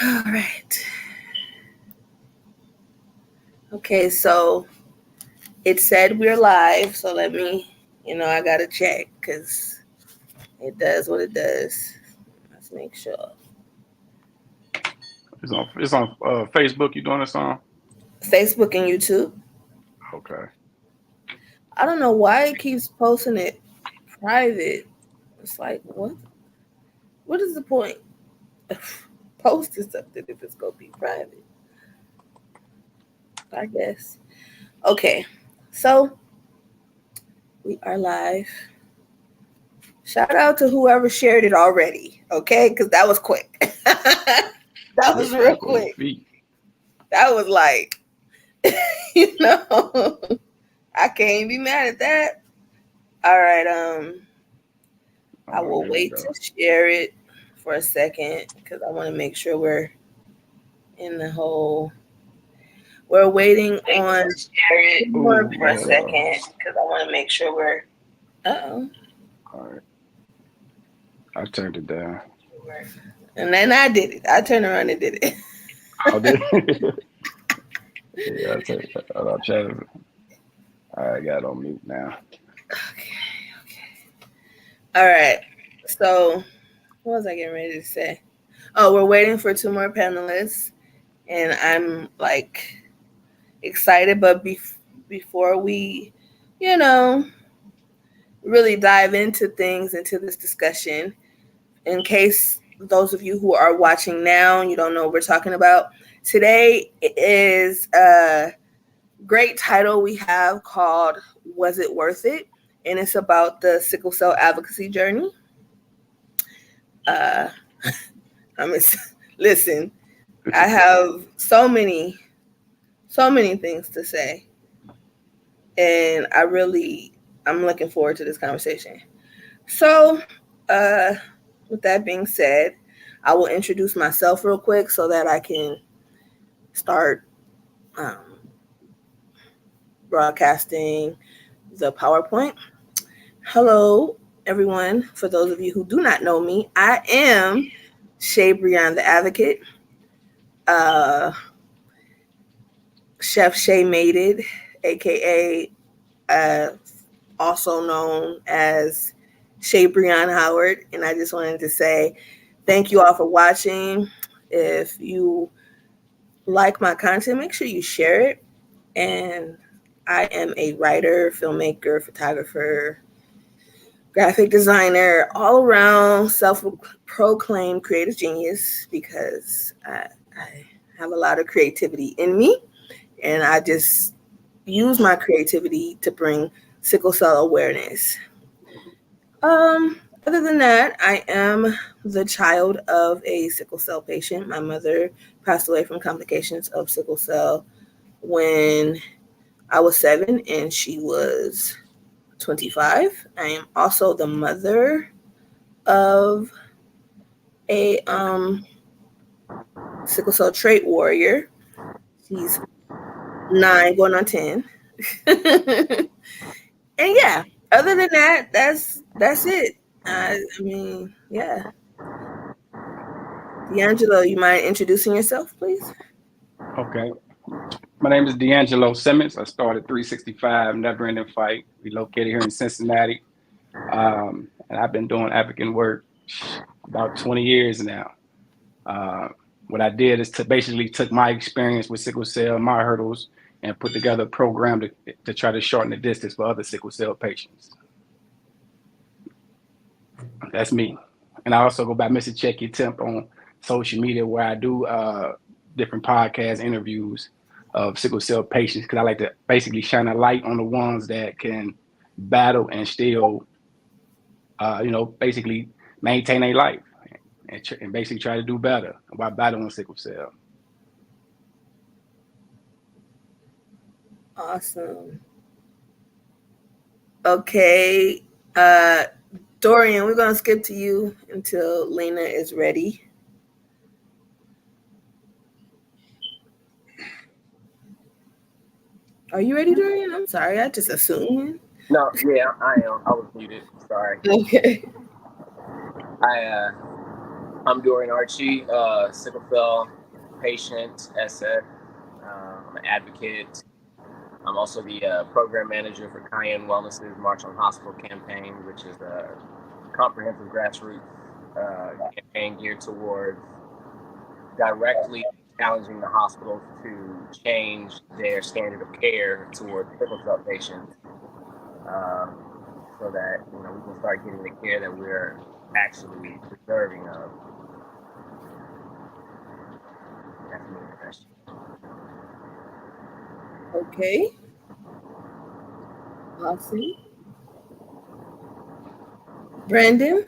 All right. Okay, so it said we're live, so let me, I gotta check because it does what it does. Let's make sure. It's on Facebook. You doing this on? Facebook and YouTube. Okay. I don't know why it keeps posting it private. It's like, what? What is the point of posting something if it's gonna be private? I guess. Okay, so we are live. Shout out to whoever shared it already, okay? Because that was quick. That was real Cool quick. feet. That was like, you know, I can't be mad at that. All right, I Oh, will there we wait go. to share it for a second because I want to make sure we're in the whole. We're waiting on share it Ooh, for a second because I want to make sure we're. Uh oh. all right. I turned it down. And then I did it. I turned around and did it. Oh, did yeah, I turned it. I'll try to. I got it on mute now. Okay. All right. So, what was I getting ready to say? Oh, we're waiting for two more panelists, and I'm like excited. But before we, you know, really dive into things into this discussion, in case those of you who are watching now, you don't know what we're talking about. Today is a great title we have called "Was It Worth It?" and it's about the sickle cell advocacy journey. Uh, I'm listen. I have so many things to say, and I'm looking forward to this conversation. So, uh, with that being said, I will introduce myself real quick so that I can start um, broadcasting the PowerPoint. Hello, everyone. For those of you who do not know me, I am Shabreon The Advocate. Uh, Chef Shay Mated, aka uh, also known as Shay Breon Howard. And I just wanted to say thank you all for watching. If you like my content, make sure you share it. And I am a writer, filmmaker, photographer, graphic designer, all around self proclaimed creative genius because I have a lot of creativity in me. And I just use my creativity to bring sickle cell awareness. Other than that, I am the child of a sickle cell patient. My mother passed away from complications of sickle cell when I was 7 and she was 25. I am also the mother of a sickle cell trait warrior. She's 9 going on 10. And yeah, other than that, that's it. I mean, yeah. D'Angelo, you mind introducing yourself, please? Okay. My name is D'Angelo Simmons. I started 365 Never Ending Fight. We located here in Cincinnati. And I've been doing advocate work about 20 years now. Uh, what I did is to basically took my experience with sickle cell, my hurdles, and put together a program to try to shorten the distance for other sickle cell patients. That's me. And I also go by Mr. Check Your Temp on social media where I do different podcast interviews of sickle cell patients because I like to basically shine a light on the ones that can battle and still, basically maintain a life and basically try to do better while battling sickle cell. Awesome. Okay. Uh Dorian, we're gonna skip to you until Lena is ready. Are you ready, Dorian? I'm sorry, I just assumed. No, yeah, I am. I was muted. Sorry. Okay. I I'm Dorian Archie, sickle cell patient, SF. I'm an advocate. I'm also the program manager for Cayenne Wellness's March on Hospital campaign, which is a comprehensive grassroots campaign geared towards directly challenging the hospitals to change their standard of care towards sickle cell patients, so that we can start getting the care that we're actually deserving of. That's me in a nutshell. Okay. Awesome. Brandon?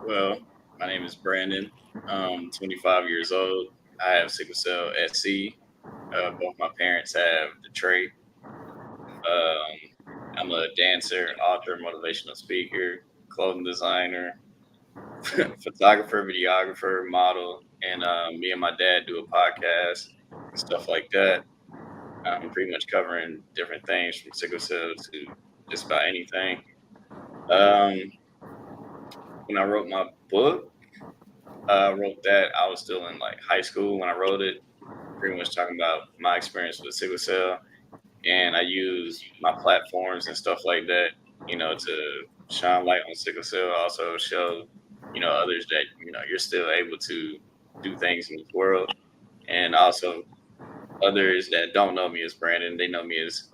Well, my name is Brandon. I'm 25 years old. I have sickle cell SC. Both my parents have the trait. I'm a dancer, author, motivational speaker, clothing designer, photographer, videographer, model, and me and my dad do a podcast and stuff like that. I'm pretty much covering different things from sickle cell to just about anything. Um, when I wrote my book, I wrote that I was still in like high school when I wrote it, pretty much talking about my experience with sickle cell, and I use my platforms and stuff like that, to shine light on sickle cell. Also show, others that you're still able to do things in this world, and also others that don't know me as Brandon, they know me as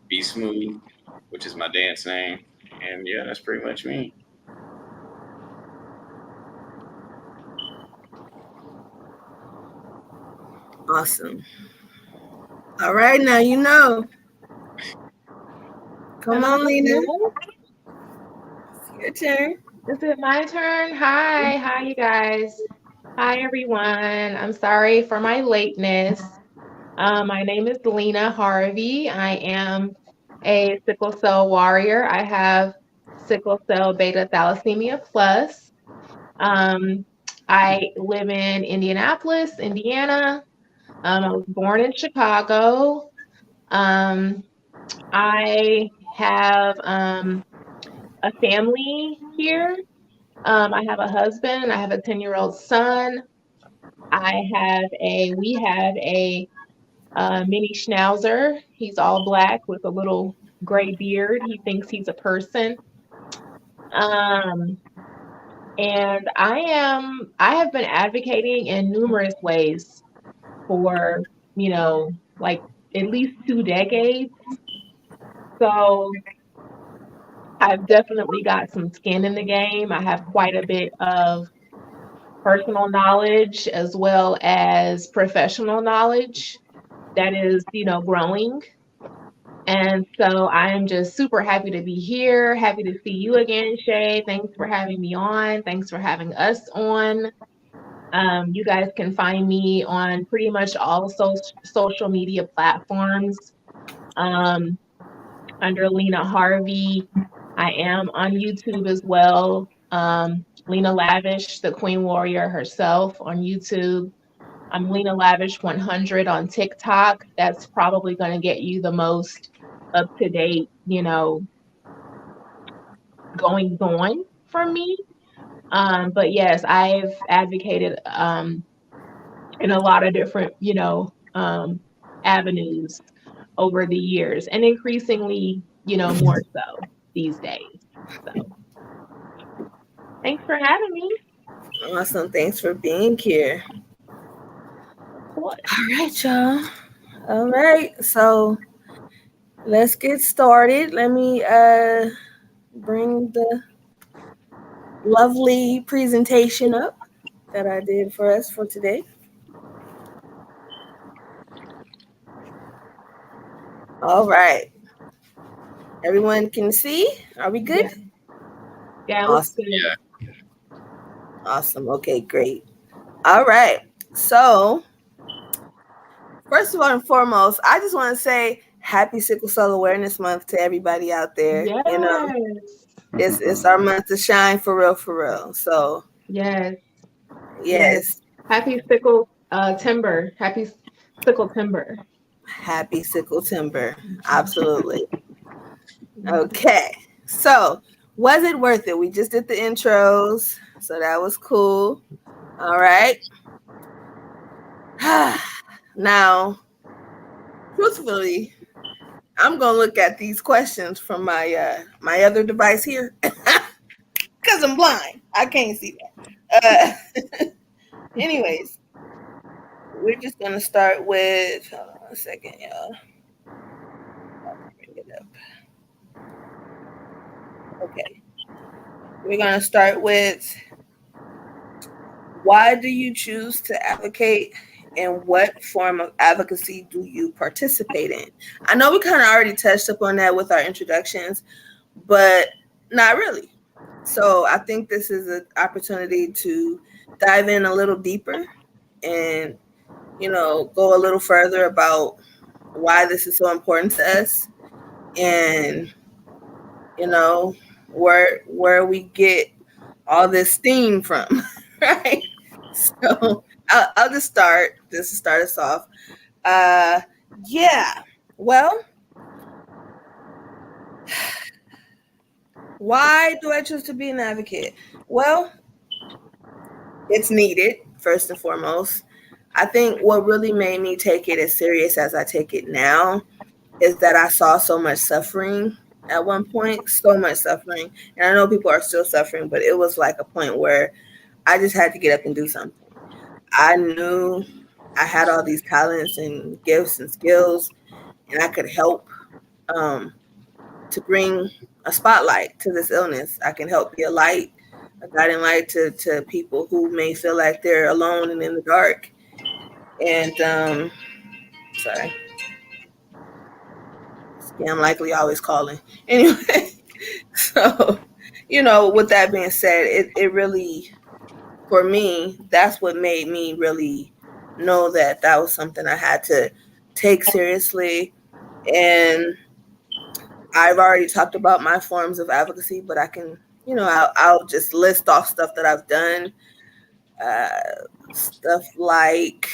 Be Smooth, which is my dance name, and yeah, that's pretty much me. Awesome. All right, now you know. Come on, Lena. It's your turn. Is it my turn? Hi, you guys. Hi, everyone. I'm sorry for my lateness. My name is Lena Harvey. I am a sickle cell warrior. I have sickle cell beta thalassemia plus. Um, I live in Indianapolis, Indiana. I was born in Chicago. Um, I have a family here. I have a husband. I have a 10-year-old son. We have a mini schnauzer. He's all black with a little gray beard. He thinks he's a person. Um, and I have been advocating in numerous ways for, like at least 2 decades. So I've definitely got some skin in the game. I have quite a bit of personal knowledge as well as professional knowledge that is, growing. And so I am just super happy to be here. Happy to see you again, Shay. Thanks for having me on. Thanks for having us on. You guys can find me on pretty much all social media platforms under Lena Harvey. I am on YouTube as well. Lena Lavish, the Queen Warrior herself on YouTube. I'm Lena Lavish 100 on TikTok. That's probably going to get you the most up to date, going on from me. But yes, I've advocated in a lot of different, avenues over the years, and increasingly, more so these days. So thanks for having me. Awesome. Thanks for being here. Of course. All right, y'all. All right. So let's get started. Let me bring the lovely presentation up that I did for us for today. All right. Everyone can see? Are we good? Yeah, it looks Awesome. good. Yeah. Awesome. Okay, great. All right. So, first of all and foremost, I just want to say happy Sickle Cell Awareness Month to everybody out there. Yes. It's our month to shine for real, for real. So, yes. Happy sickle timber. Happy sickle timber. Happy Sickle Timber. Absolutely. Okay. So, Was it worth it? We just did the intros, so that was cool. All right. Now, truthfully, I'm gonna look at these questions from my other device here because I'm blind. I can't see that. Anyways, we're just gonna start with. Hold on a second, y'all. Bring it up. Okay, we're gonna start with. Why do you choose to advocate, and what form of advocacy do you participate in? I know we kind of already touched upon that with our introductions, but not really. So I think this is an opportunity to dive in a little deeper and, go a little further about why this is so important to us and, where we get all this steam from, right? So I'll just start. Just to start us off. Uh, yeah. Well, why do I choose to be an advocate? Well, it's needed first and foremost. I think what really made me take it as serious as I take it now is that I saw so much suffering at one point, so much suffering. And I know people are still suffering, but it was like a point where I just had to get up and do something. I knew I had all these talents and gifts and skills, and I could help to bring a spotlight to this illness. I can help be a light, a guiding light to people who may feel like they're alone and in the dark. And sorry, scam likely always calling. Anyway, so with that being said, it really, for me, that's what made me really know that that was something I had to take seriously. And I've already talked about my forms of advocacy, but I can, I'll just list off stuff that I've done. Stuff like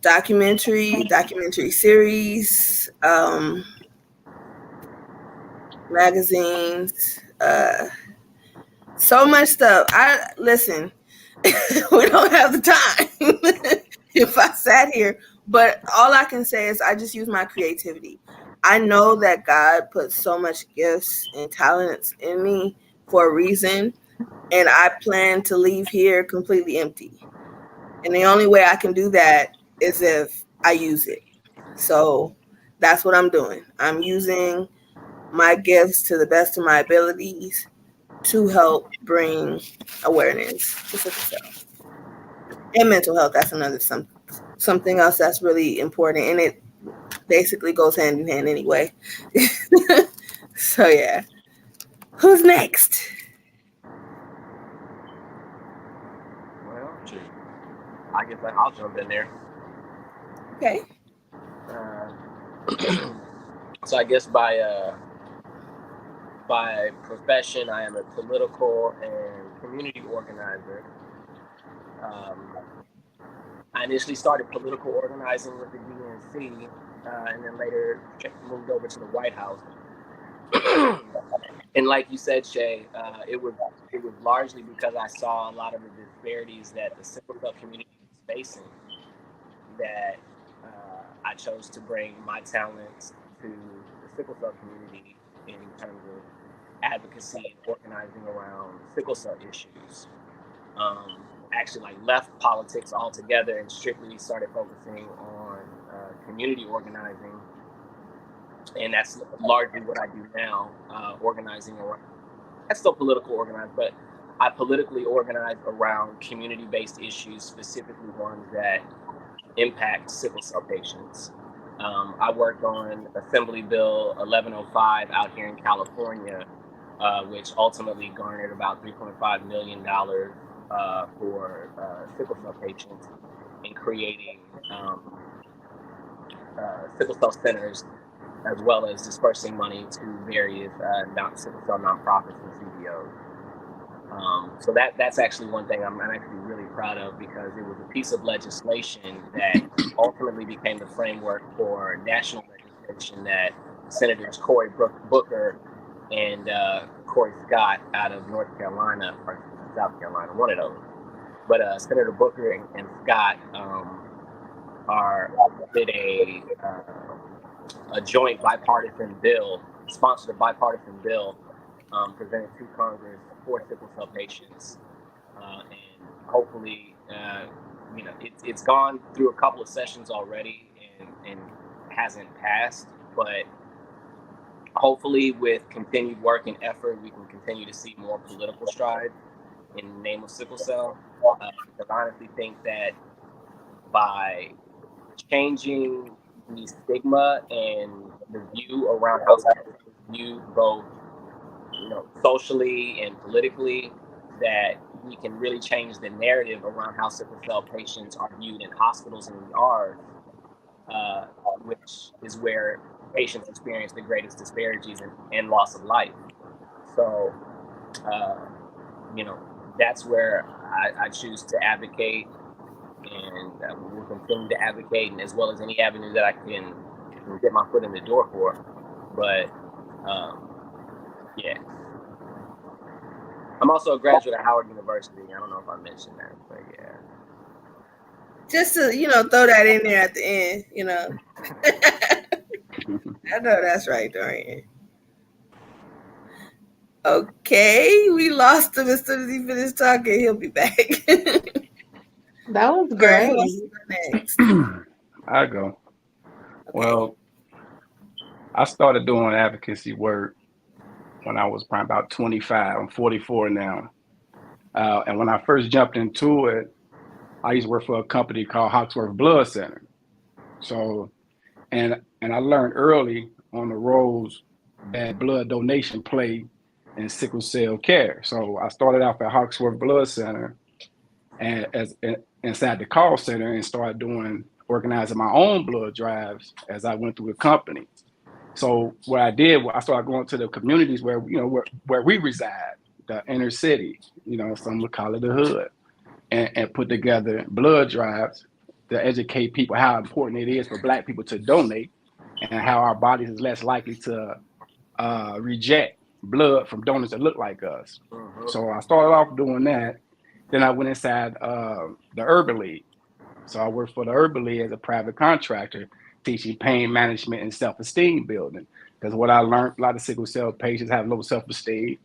documentary series, magazines, so much stuff. Listen, we don't have the time if I sat here, but all I can say is I just use my creativity. I know that God put so much gifts and talents in me for a reason, and I plan to leave here completely empty. And the only way I can do that is if I use it. So that's what I'm doing. I'm using my gifts to the best of my abilities to help bring awareness to sickle cell and mental health. That's another something else that's really important, and it basically goes hand in hand anyway. So yeah, who's next? Well, I guess I'll jump in there. Okay. So I guess by profession, I am a political and community organizer. I initially started political organizing with the DNC, and then later moved over to the White House. And like you said, Shay, it was largely because I saw a lot of the disparities that the sickle cell community was facing that I chose to bring my talents to the sickle cell community in terms of advocacy and organizing around sickle cell issues. Actually left politics altogether and strictly started focusing on community organizing, and that's largely what I do now, organizing around. I'm still political organized, but I politically organize around community-based issues, specifically ones that impact sickle cell patients. I worked on Assembly Bill 1105 out here in California, which ultimately garnered about $3.5 million for sickle cell patients in creating sickle cell centers, as well as dispersing money to various sickle cell nonprofits and CBOs. So that's actually one thing I'm actually really proud of, because it was a piece of legislation that ultimately became the framework for national legislation that Senators Cory Booker and Corey Scott out of North Carolina or South Carolina, one of those. But Senator Booker and Scott did a joint bipartisan bill, sponsored a bipartisan bill presented to Congress for sickle cell patients, and hopefully, it's gone through a couple of sessions already and hasn't passed, but hopefully with continued work and effort, we can continue to see more political strides in the name of sickle cell. Because I honestly think that by changing the stigma and the view around how sickle cell is viewed, both socially and politically, that we can really change the narrative around how sickle cell patients are viewed in hospitals and ERs, which is where patients experience the greatest disparities and loss of life. So, that's where I choose to advocate, and will continue to advocate, and as well as any avenue that I can get my foot in the door for. But yeah, I'm also a graduate of Howard University. I don't know if I mentioned that, but yeah. Just to throw that in there at the end, I know that's right, Dorian. Okay, we lost him as soon as he finished talking. He'll be back. That was All right, great. who's next? I go. Well, I started doing advocacy work when I was probably about 25. I'm 44 now. And when I first jumped into it, I used to work for a company called Hawksworth Blood Center. So, and I learned early on the roles that blood donation play in sickle cell care. So I started off at Hawksworth Blood Center and inside the call center, and started organizing my own blood drives as I went through the company. So what I did, I started going to the communities where we reside, the inner city, some would call it the hood, and put together blood drives to educate people how important it is for Black people to donate, and how our bodies is less likely to reject blood from donors that look like us. Mm-hmm. So I started off doing that. Then I went inside the Urban League. So I worked for the Urban League as a private contractor, teaching pain management and self-esteem building. Because what I learned, a lot of sickle cell patients have low self-esteem.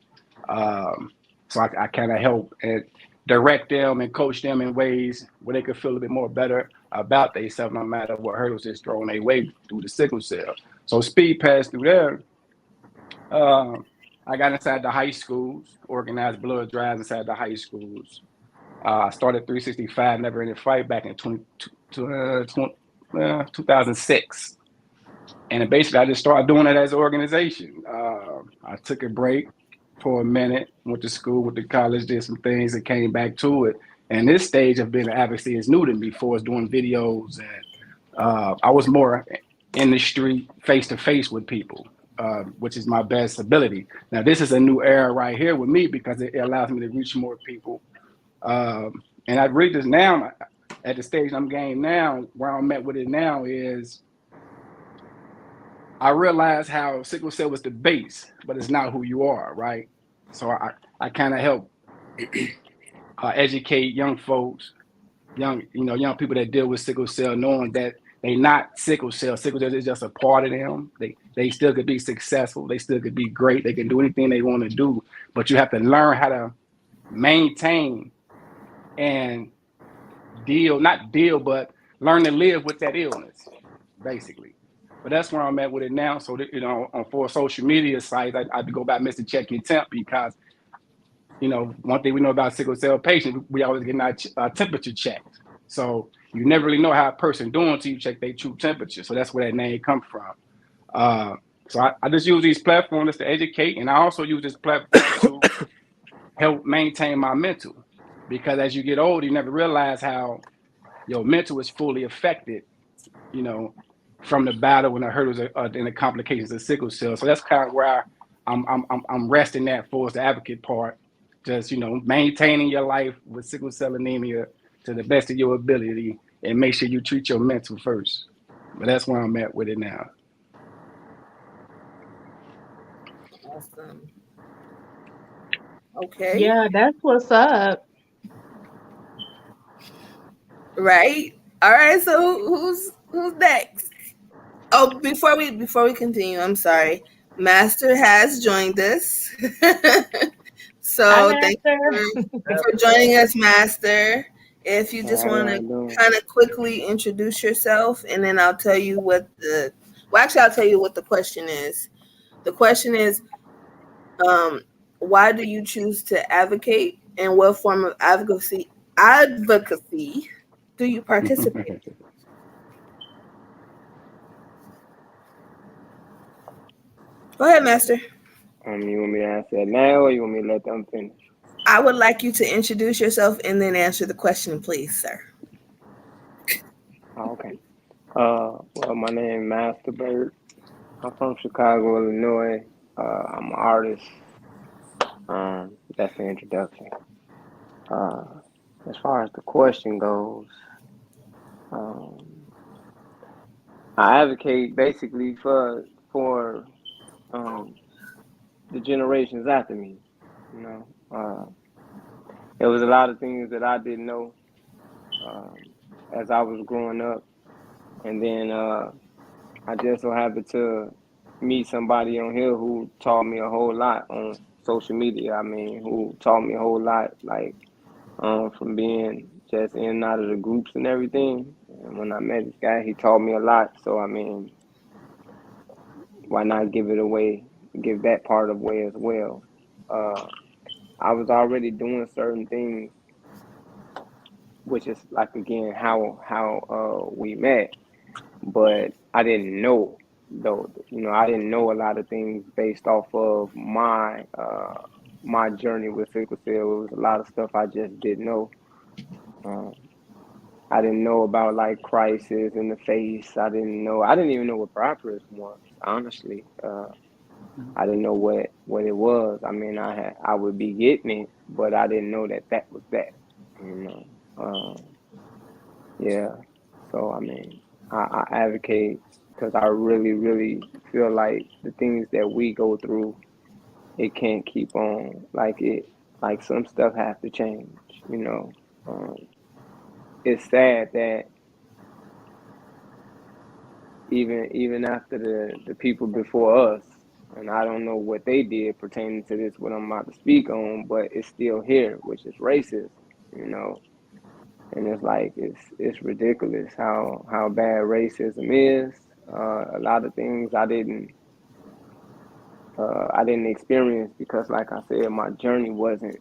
So I kind of help and direct them and coach them in ways where they could feel a bit more better about themselves, no matter what hurdles is thrown their way through the sickle cell. So speed passed through there. I got inside the high schools, organized blood drives inside the high schools. I started 365 Never Ending Fight back in 2006. And basically, I just started doing it as an organization. I took a break for a minute, went to school, went to college, did some things, and came back to it. And this stage of being an advocacy is new to me. Before I was doing videos, and I was more in the street, face to face with people, which is my best ability. Now, this is a new era right here with me because it allows me to reach more people. And I really just now, at the stage I'm getting now, where I'm at with it now is, I realized how sickle cell was the base, but it's not who you are, right? So I kind of help educate young folks, young people that deal with sickle cell, knowing that they not sickle cell. Sickle cell is just a part of them. They still could be successful. They still could be great. They can do anything they want to do, but you have to learn how to maintain and but learn to live with that illness, basically. But that's where I'm at with it now. So that, on for social media sites, I go back Mr. Check Your Temp, because one thing we know about sickle cell patients, we always get our temperature checked. So you never really know how a person doing until you check their true temperature. So that's where that name comes from. So I just use these platforms to educate, and I also use this platform to help maintain my mental. Because as you get older, you never realize how your mental is fully affected, from the battle and the hurdles and the complications of sickle cell. So that's kind of where I'm resting that for the advocate part. Just maintaining your life with sickle cell anemia to the best of your ability, and make sure you treat your mental first. But that's where I'm at with it now. Awesome. Okay. Yeah, that's what's up. Right. All right. So who's next? Oh, before we continue, I'm sorry. Master has joined us. Hi, So thank Master. you for joining us, Master. If you just How want to y'all doing? kind of quickly introduce yourself, and then I'll tell you what the well, actually, I'll tell you what the question is. The question is, um, why do you choose to advocate, and what form of advocacy do you participate? Go ahead, Master. You want me to answer it now, or you want me to let them finish? I would like you to introduce yourself and then answer the question, please, sir. Oh, okay. Well, my name is Master Bird. I'm from Chicago, Illinois. I'm an artist. That's the introduction. Uh, as far as the question goes, um, I advocate basically for um the generations after me. You know, there was a lot of things that I didn't know um, as I was growing up, and then I just so happened to meet somebody on here who taught me a whole lot on social media. I mean, who taught me a whole lot, like from being just in and out of the groups and everything. And when I met this guy, he taught me a lot. So I mean, why not give it away, give that part away as well? Uh, I was already doing certain things, which is like again how we met, but I didn't know though. You know, I didn't know a lot of things based off of my journey with sickle cell. It was a lot of stuff I just didn't know. Um, I didn't know about like crisis in the face. I didn't know. I didn't even know what progress was. Honestly, I didn't know what it was. I mean, I would be getting it, but I didn't know that that was that. You know. Yeah. So I mean, I advocate because I really feel like the things that we go through, it can't keep on like it. Like some stuff has to change. You know, um, it's sad that even after the people before us, and I don't know what they did pertaining to this, what I'm about to speak on, but it's still here, which is racism. You know, and it's like it's ridiculous how bad racism is. A lot of things I didn't experience because, like I said, my journey wasn't,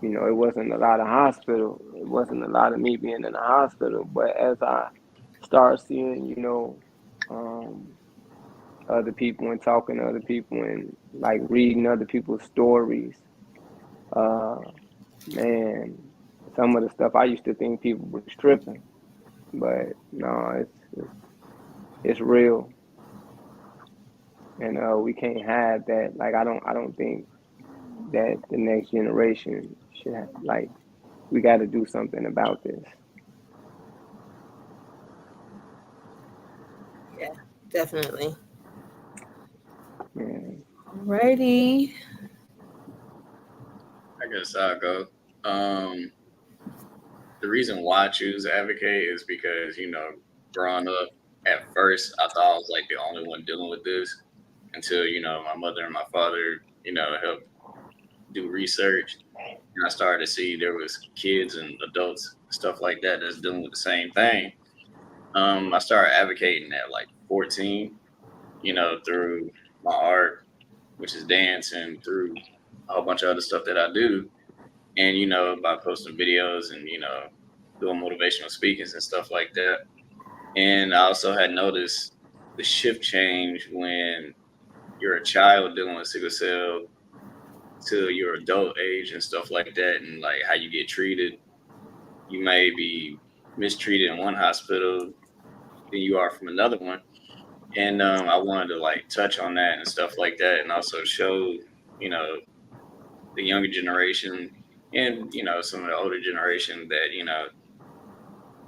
you know, it wasn't a lot of hospital. It wasn't a lot of me being in the hospital. But as I start seeing, you know, um, other people and talking to other people and like reading other people's stories, uh, man, some of the stuff I used to think people was tripping. But no, it's real, and we can't have that. Like I don't think that the next generation should have, like we got to do something about this. Yeah, definitely. Yeah. Alrighty. I guess I'll go. Um, the reason why I choose advocate is because growing up, at first I thought I was like the only one dealing with this until my mother and my father helped do research, and I started to see there was kids and adults stuff like that that's dealing with the same thing. I started advocating at like 14, through my art, which is dance, and through a whole bunch of other stuff that I do, and by posting videos and doing motivational speakings and stuff like that. And I also had noticed the shift change when you're a child dealing with sickle cell to your adult age and stuff like that, and like how you get treated. You may be mistreated in one hospital than you are from another one. And I wanted to like touch on that and stuff like that, and also show you know the younger generation and some of the older generation that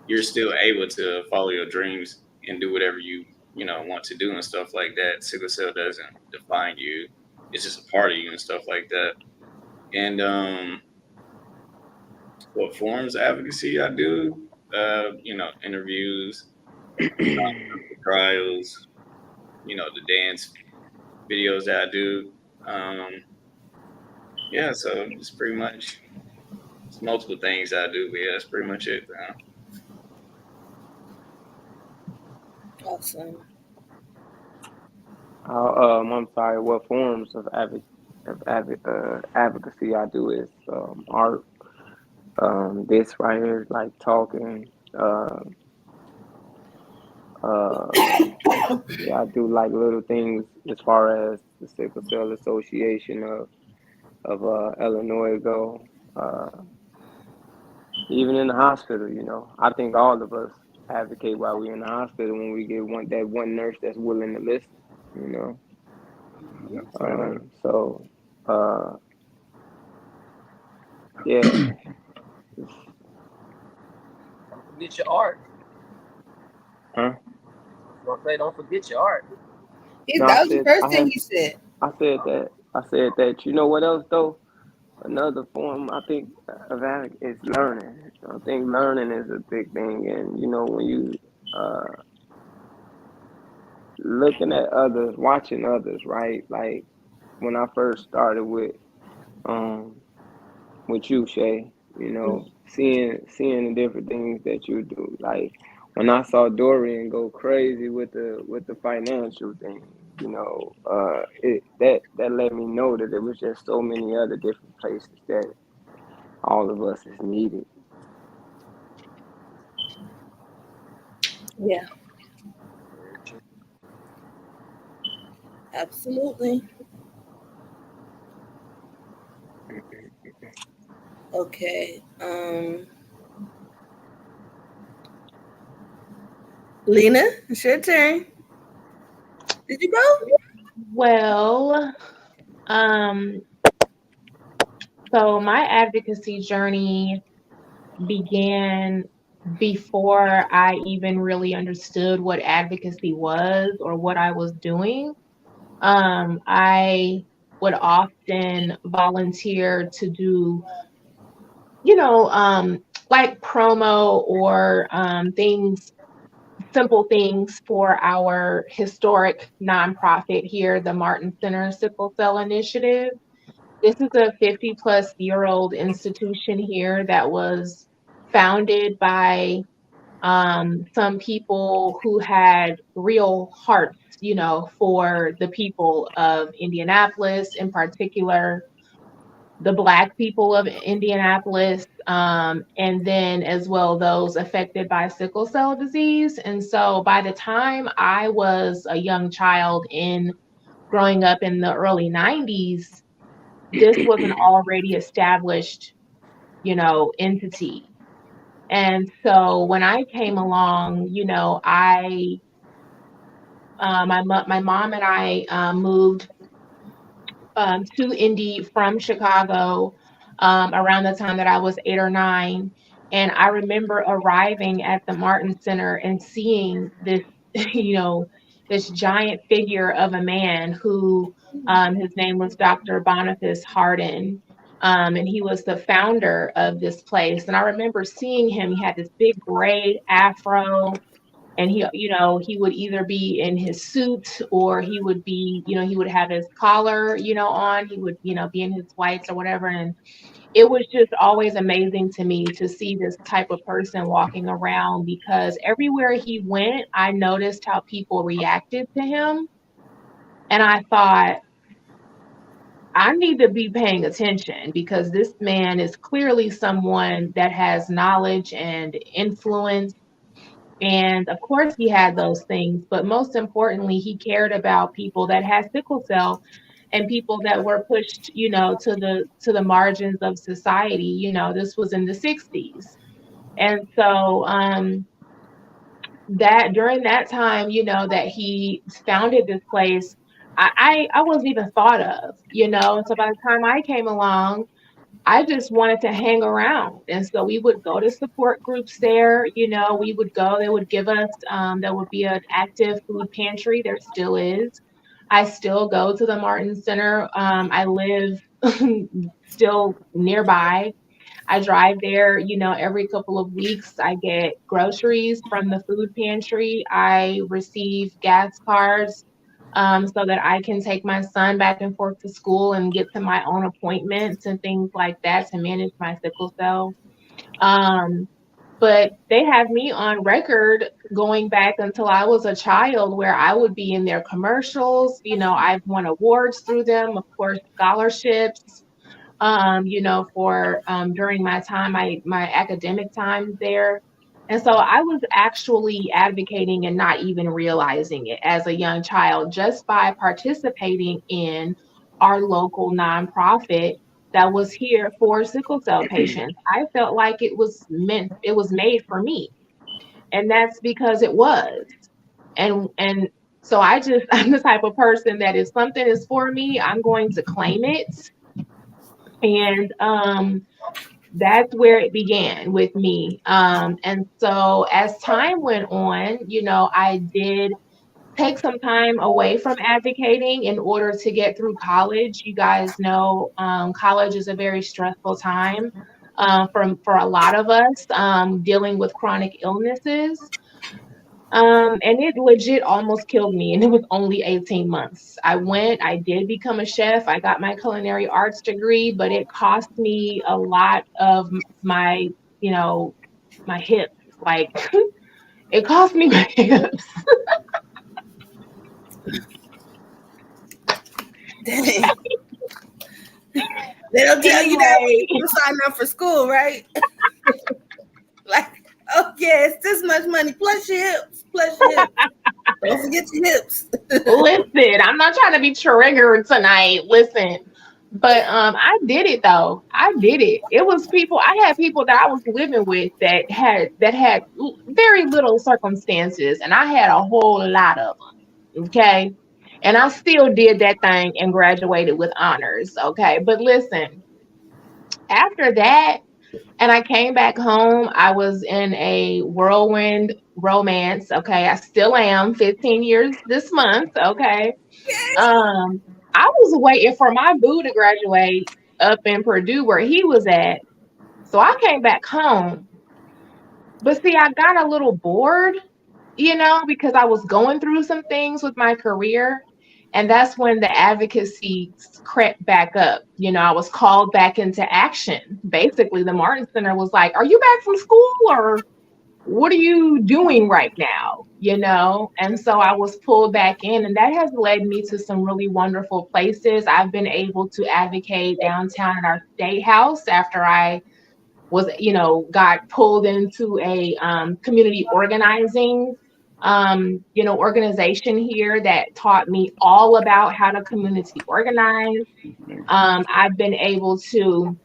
you're still able to follow your dreams and do whatever you want to do and stuff like that. Sickle cell doesn't define you. it's just a part of you and stuff like that. And what forms of advocacy I do, interviews, trials, the dance videos that I do. Um, yeah, so it's pretty much it's multiple things that I do, but yeah, that's pretty much it. Awesome. I'm sorry. What forms of advocacy I do is art. This right here, like talking. Yeah, I do like little things as far as the Sickle Cell Association of Illinois go. Even in the hospital, I think all of us advocate while we're in the hospital when we get one nurse that's willing to listen. You know, so uh, yeah, Don't forget your art. huh? Don't forget your art. No, That was the first thing he said. I said that. You know what else though? Another form I think of advocacy is learning. I think learning is a big thing, and when you uh looking at others, watching others, right? Like when I first started um with you, Shay, seeing the different things that you do. Like when I saw Dorian go crazy with the financial thing, that let me know that there was just so many other different places that all of us is needed. Yeah, absolutely. Okay. Lena, it's your turn. Did you go? Well, um, so my advocacy journey began before I even really understood what advocacy was or what I was doing. I would often volunteer to do, you know, um, like promo or things, simple things for our historic nonprofit here, the Martin Center Sickle Cell Initiative. This is a 50-plus-year-old institution here that was founded by some people who had real hearts, for the people of Indianapolis, in particular, the Black people of Indianapolis, and then as well those affected by sickle cell disease. And so by the time I was a young child in growing up in the early 90s, this was an already established, entity. And so when I came along, my mom and I moved to Indy from Chicago around the time that I was 8 or 9. And I remember arriving at the Martin Center and seeing this, you know, this giant figure of a man who his name was Dr. Boniface Hardin. And he was the founder of this place. And I remember seeing him. He had this big gray afro, and he would either be in his suit or he would be, he would have his collar, on. He would, be in his whites or whatever. And it was just always amazing to me to see this type of person walking around, because everywhere he went, I noticed how people reacted to him. And I thought, I need to be paying attention, because this man is clearly someone that has knowledge and influence. And of course, he had those things, but most importantly, he cared about people that had sickle cell and people that were pushed, to the margins of society. This was in the 60s. And so that during that time, that he founded this place, I wasn't even thought of, And so by the time I came along, I just wanted to hang around. And so we would go to support groups there. We would go, they would give us, there would be an active food pantry. There still is. I still go to the Martin Center. I live still nearby. I drive there, every couple of weeks. I get groceries from the food pantry. I receive gas cards so that I can take my son back and forth to school and get to my own appointments and things like that to manage my sickle cell. Um, but they have me on record going back until I was a child where I would be in their commercials. I've won awards through them, of course, scholarships, for during my time, my academic time there. And so I was actually advocating and not even realizing it as a young child just by participating in our local nonprofit that was here for sickle cell patients. I felt like it was made for me. And that's because it was. And so I'm the type of person that if something is for me, I'm going to claim it. And that's where it began with me. And so as time went on, I did take some time away from advocating in order to get through college. You guys know college is a very stressful time for a lot of us dealing with chronic illnesses. And it legit almost killed me, and it was only 18 months. I did become a chef. I got my culinary arts degree, but it cost me a lot of my, you know, my hips. Like it cost me my hips. Dang. They don't tell you that when Anyway, you sign up for school, right? Like, oh yeah, it's this much money plus your hips, plus your hips. Don't forget your hips. listen, I'm not trying to be triggered tonight. Listen. But I did it though. I did it. It was people I had people that I was living with that had very little circumstances and I had a whole lot of them. Okay? And I still did that thing and graduated with honors, okay? But listen, after that and I came back home, I was in a whirlwind romance, okay? I still am 15 years this month, okay? Um, I was waiting for my boo to graduate up in Purdue where he was at. So I came back home. But see, I got a little bored, because I was going through some things with my career. And that's when the advocacy crept back up. I was called back into action. Basically, the Martin Center was like, "Are you back from school or what are you doing right now?" And so I was pulled back in, and that has led me to some really wonderful places. I've been able to advocate downtown at our state house after I was, got pulled into a community organizing, organization here that taught me all about how to community organize. I've been able to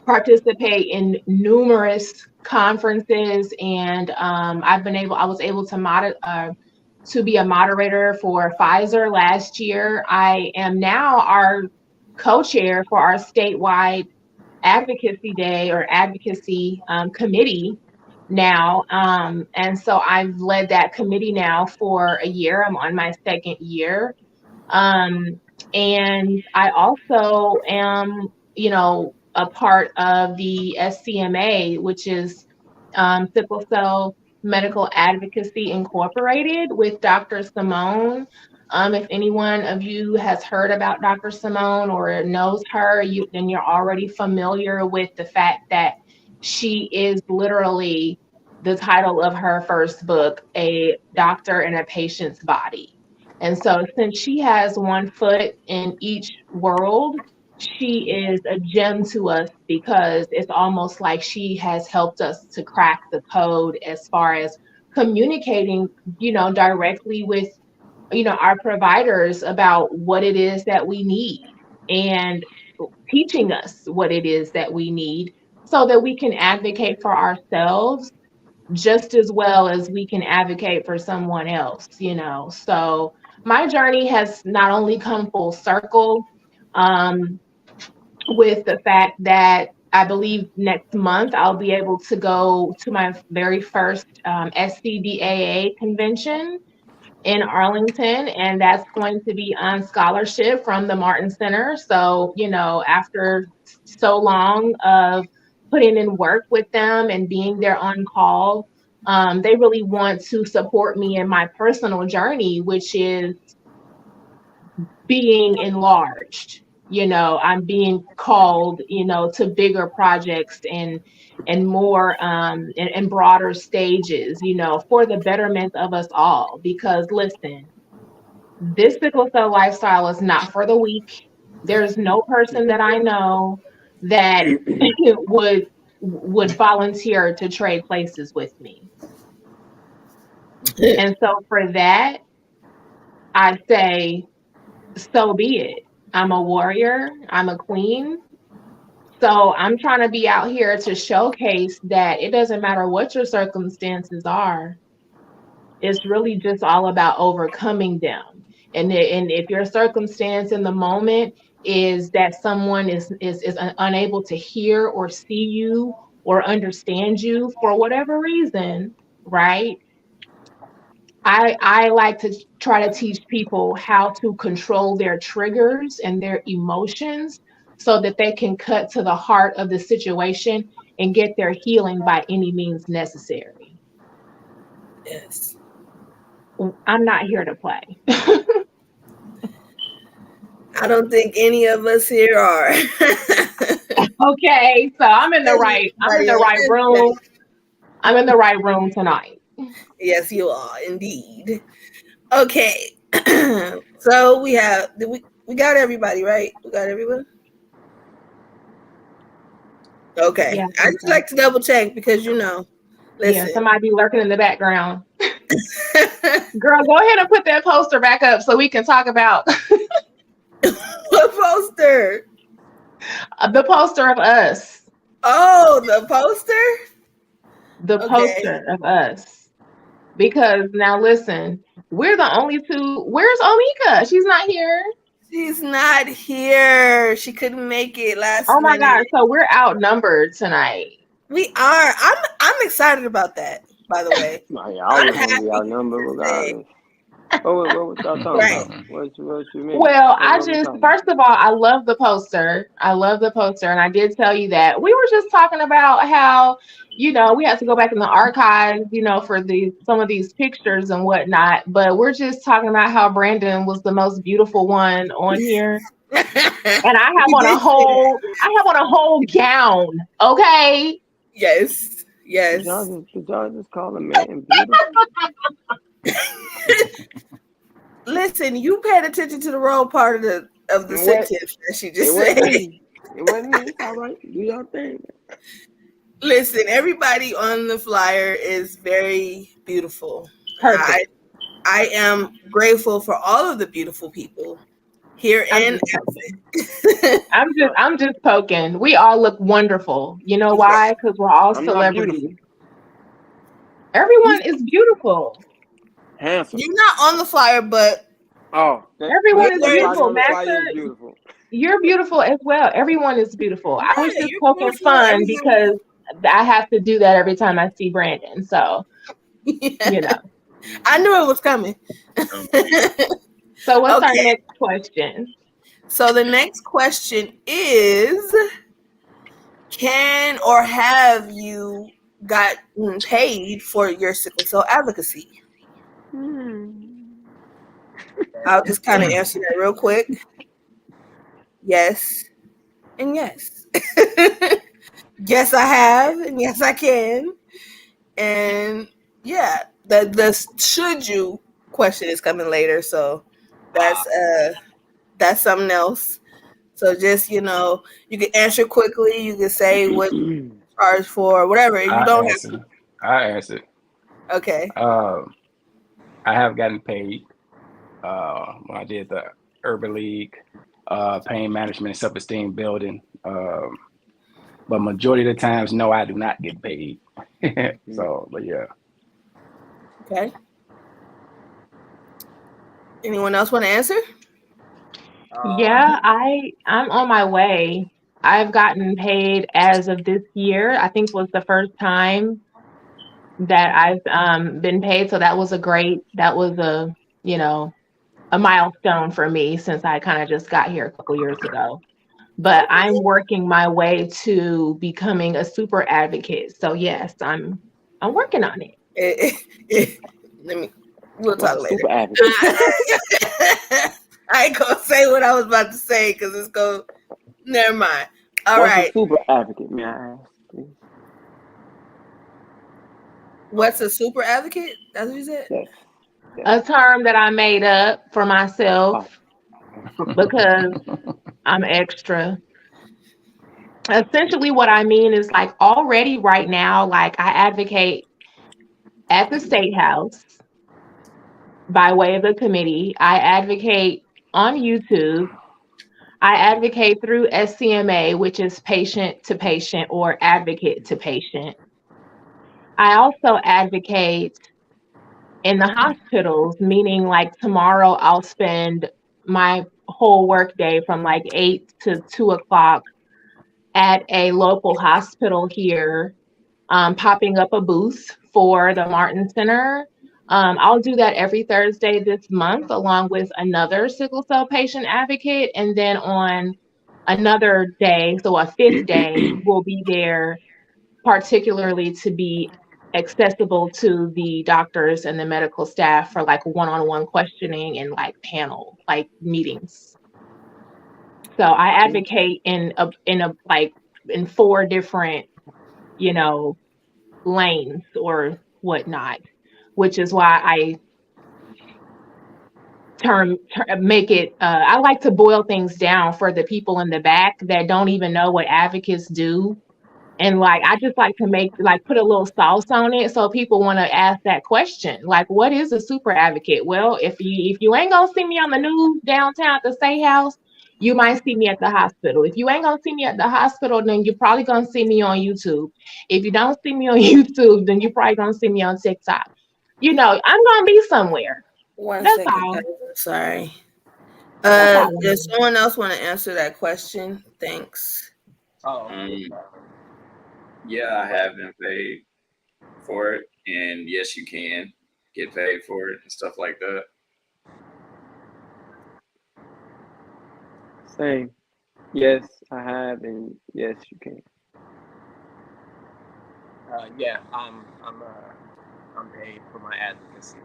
participate in numerous conferences, and I was able to be a moderator for Pfizer last year. I am now our co-chair for our statewide advocacy day or advocacy committee now. And so I've led that committee now for a year. I'm on my second year. Um, and I also am, a part of the SCMA, which is Sickle Cell Medical Advocacy Incorporated with Dr. Simone. If anyone of you has heard about Dr. Simone or knows her, then you're already familiar with the fact that she is literally the title of her first book, A Doctor in a Patient's Body. And so, since she has one foot in each world, she is a gem to us because it's almost like she has helped us to crack the code as far as communicating, directly with, our providers about what it is that we need and teaching us what it is that we need so that we can advocate for ourselves just as well as we can advocate for someone else. So my journey has not only come full circle um, with the fact that I believe next month I'll be able to go to my very first SCDAA convention. in Arlington, and that's going to be on scholarship from the Martin Center. So, after so long of putting in work with them and being there on call, they really want to support me in my personal journey, which is being enlarged. I'm being called, to bigger projects and more and broader stages, for the betterment of us all. Because listen, this sickle cell lifestyle is not for the weak. There's no person that I know that would volunteer to trade places with me. And so for that, I say, so be it. I'm a warrior, I'm a queen. So I'm trying to be out here to showcase that it doesn't matter what your circumstances are. It's really just all about overcoming them. And if your circumstance in the moment is that someone is unable to hear or see you or understand you for whatever reason, right? I like to try to teach people how to control their triggers and their emotions so that they can cut to the heart of the situation and get their healing by any means necessary. Yes. I'm not here to play. I don't think any of us here are. Okay, so I'm in the right room. I'm in the right room tonight. Yes, you are indeed. Okay. So we got everybody, right? We got everyone? Okay. Yeah, I just like to double check because listen. somebody be lurking in the background. Girl, go ahead and put that poster back up so we can talk about What poster? The poster of us. Oh, the poster? The poster of us. Because now listen, we're the only two. Where's Omika? She's not here. She's not here. She couldn't make it last minute. Oh my God. So we're outnumbered tonight. We are. I'm excited about that, by the way. I was gonna be outnumbered regardless. What was y'all talking about? What you mean? Well, first of all, I love the poster. And I did tell you that. We were just talking about how, we have to go back in the archives, for some of these pictures and whatnot. But we're just talking about how Brandon was the most beautiful one on here. And I have on a whole gown. Okay. Yes. Did y'all just call a man beautiful? Listen, you paid attention to the wrong part of the sentence that she just said. It wasn't me. All right, do your thing. Listen, everybody on the flyer is very beautiful. Perfect. I am grateful for all of the beautiful people here and absent. I'm just poking. We all look wonderful. You know why? Because we're all celebrities. Everyone is beautiful. Handsome. You're not on the flyer, but everyone is beautiful. Master, you're beautiful as well. Everyone is beautiful. Yeah, I was just poking fun because I have to do that every time I see Brandon. So, I knew it was coming. So what's our next question? So the next question is, can or have you gotten paid for your sickle cell advocacy? I'll just kind of answer that real quick. Yes and yes. Yes, I have, and yes, I can. And yeah, the should you question is coming later, so that's something else. So just you can answer quickly. You can say what you charge for, whatever. You don't have to. I answer. Okay. I have gotten paid when I did the Urban League, pain management and self-esteem building. But majority of the times, no, I do not get paid. So, but yeah. Okay. Anyone else want to answer? Yeah, I'm on my way. I've gotten paid as of this year. I think was the first time that I've been paid. So that was a you know, a milestone for me since I kind of just got here a couple years ago. But I'm working my way to becoming a super advocate. So yes, I'm working on it. Let me. We'll What's talk a later. super advocate? I ain't gonna say what I was about to say because it's go. Never mind. All What's a right. super advocate, may I ask, please? What's a super advocate? That's what you said. Yes. A term that I made up for myself because I'm extra. Essentially, what I mean is like already right now, like I advocate at the state house by way of the committee. I advocate on YouTube. I advocate through SCMA, which is patient to patient or advocate to patient. I also advocate in the hospitals, meaning like tomorrow I'll spend my whole work day from like 8 to 2 o'clock at a local hospital here, popping up a booth for the Martin Center. I'll do that every Thursday this month, along with another sickle cell patient advocate. And then on another day, so a fifth day, we'll be there particularly to be accessible to the doctors and the medical staff for like one-on-one questioning and like panel like meetings. So I advocate in a like in 4 different, you know, lanes or whatnot, which is why I make it I like to boil things down for the people in the back that don't even know what advocates do. And like I just like to make like put a little sauce on it so people want to ask that question. Like, what is a super advocate? Well, if you ain't gonna see me on the news downtown at the State House, you might see me at the hospital. If you ain't gonna see me at the hospital, then you're probably gonna see me on YouTube. If you don't see me on YouTube, then you're probably gonna see me on TikTok. You know, I'm gonna be somewhere. One That's second, all. guys. I'm sorry. That's all. Does someone else want to answer that question? Thanks. Oh, Yeah, I have been paid for it, and yes, you can get paid for it and stuff like that. Same. Yes, I have, and yes, you can. yeah, I'm paid for my advocacy.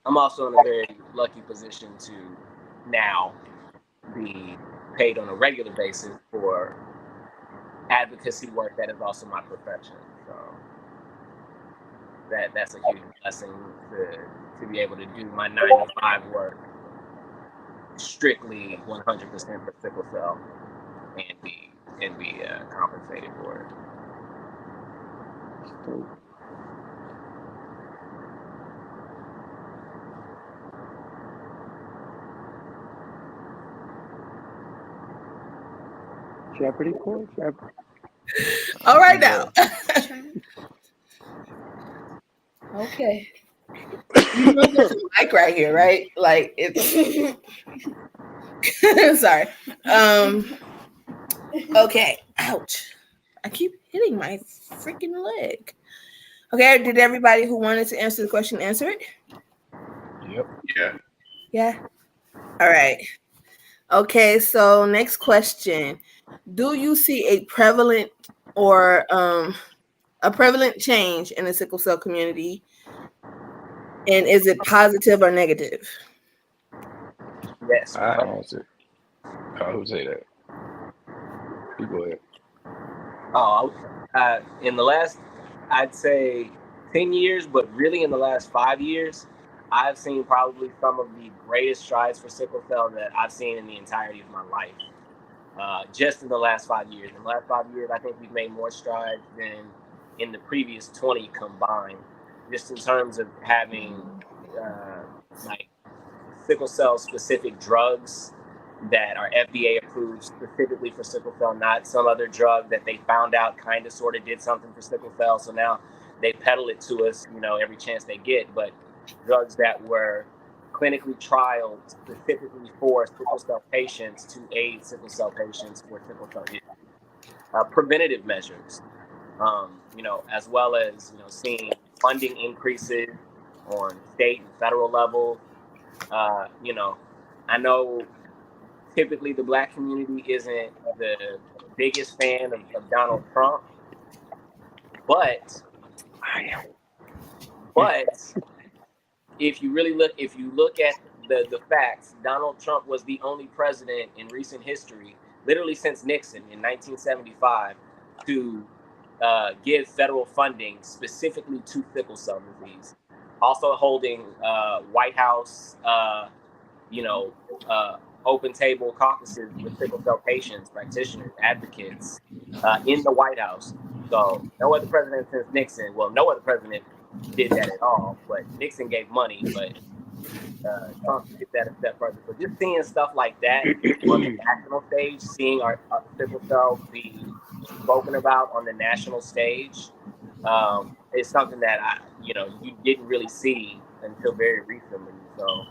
I'm also in a very lucky position to now be paid on a regular basis for advocacy work that is also my profession. So that's a huge blessing to be able to do my 9 to 5 work strictly 100% for sickle cell and be compensated for it. Jeopardy court? Jeopardy. All right now. Okay. You know there's a mic right here, right? Like it's sorry. Okay. Ouch. I keep hitting my freaking leg. Okay, did everybody who wanted to answer the question answer it? Yep. Yeah. Yeah. All right. Okay, so next question. Do you see a prevalent change in the sickle cell community? And is it positive or negative? Yes. I answer. Who say that? You go ahead. In the last, I'd say 10 years, but really in the last 5 years, I've seen probably some of the greatest strides for sickle cell that I've seen in the entirety of my life. Just in the last 5 years. In the last 5 years, I think we've made more strides than in the previous 20 combined, just in terms of having like sickle cell specific drugs that are FDA approved specifically for sickle cell, not some other drug that they found out kind of sort of did something for sickle cell. So now they peddle it to us, every chance they get. But drugs that were clinically trialed specifically for sickle cell patients to aid sickle cell patients for sickle cell issues. Preventative measures, as well as seeing funding increases on state and federal levels. You know, I know typically the Black community isn't the biggest fan of Donald Trump, but if you look at the facts, Donald Trump was the only president in recent history, literally since Nixon in 1975, to give federal funding specifically to sickle cell disease. Also holding White House, you know, open table caucuses with sickle cell patients, practitioners, advocates in the White House. So no other president since Nixon. Well, no other president did that at all. But Nixon gave money, but Trump took that a step further. So just seeing stuff like that on the national stage, seeing our sickle cell be spoken about on the national stage, is something that you didn't really see until very recently. So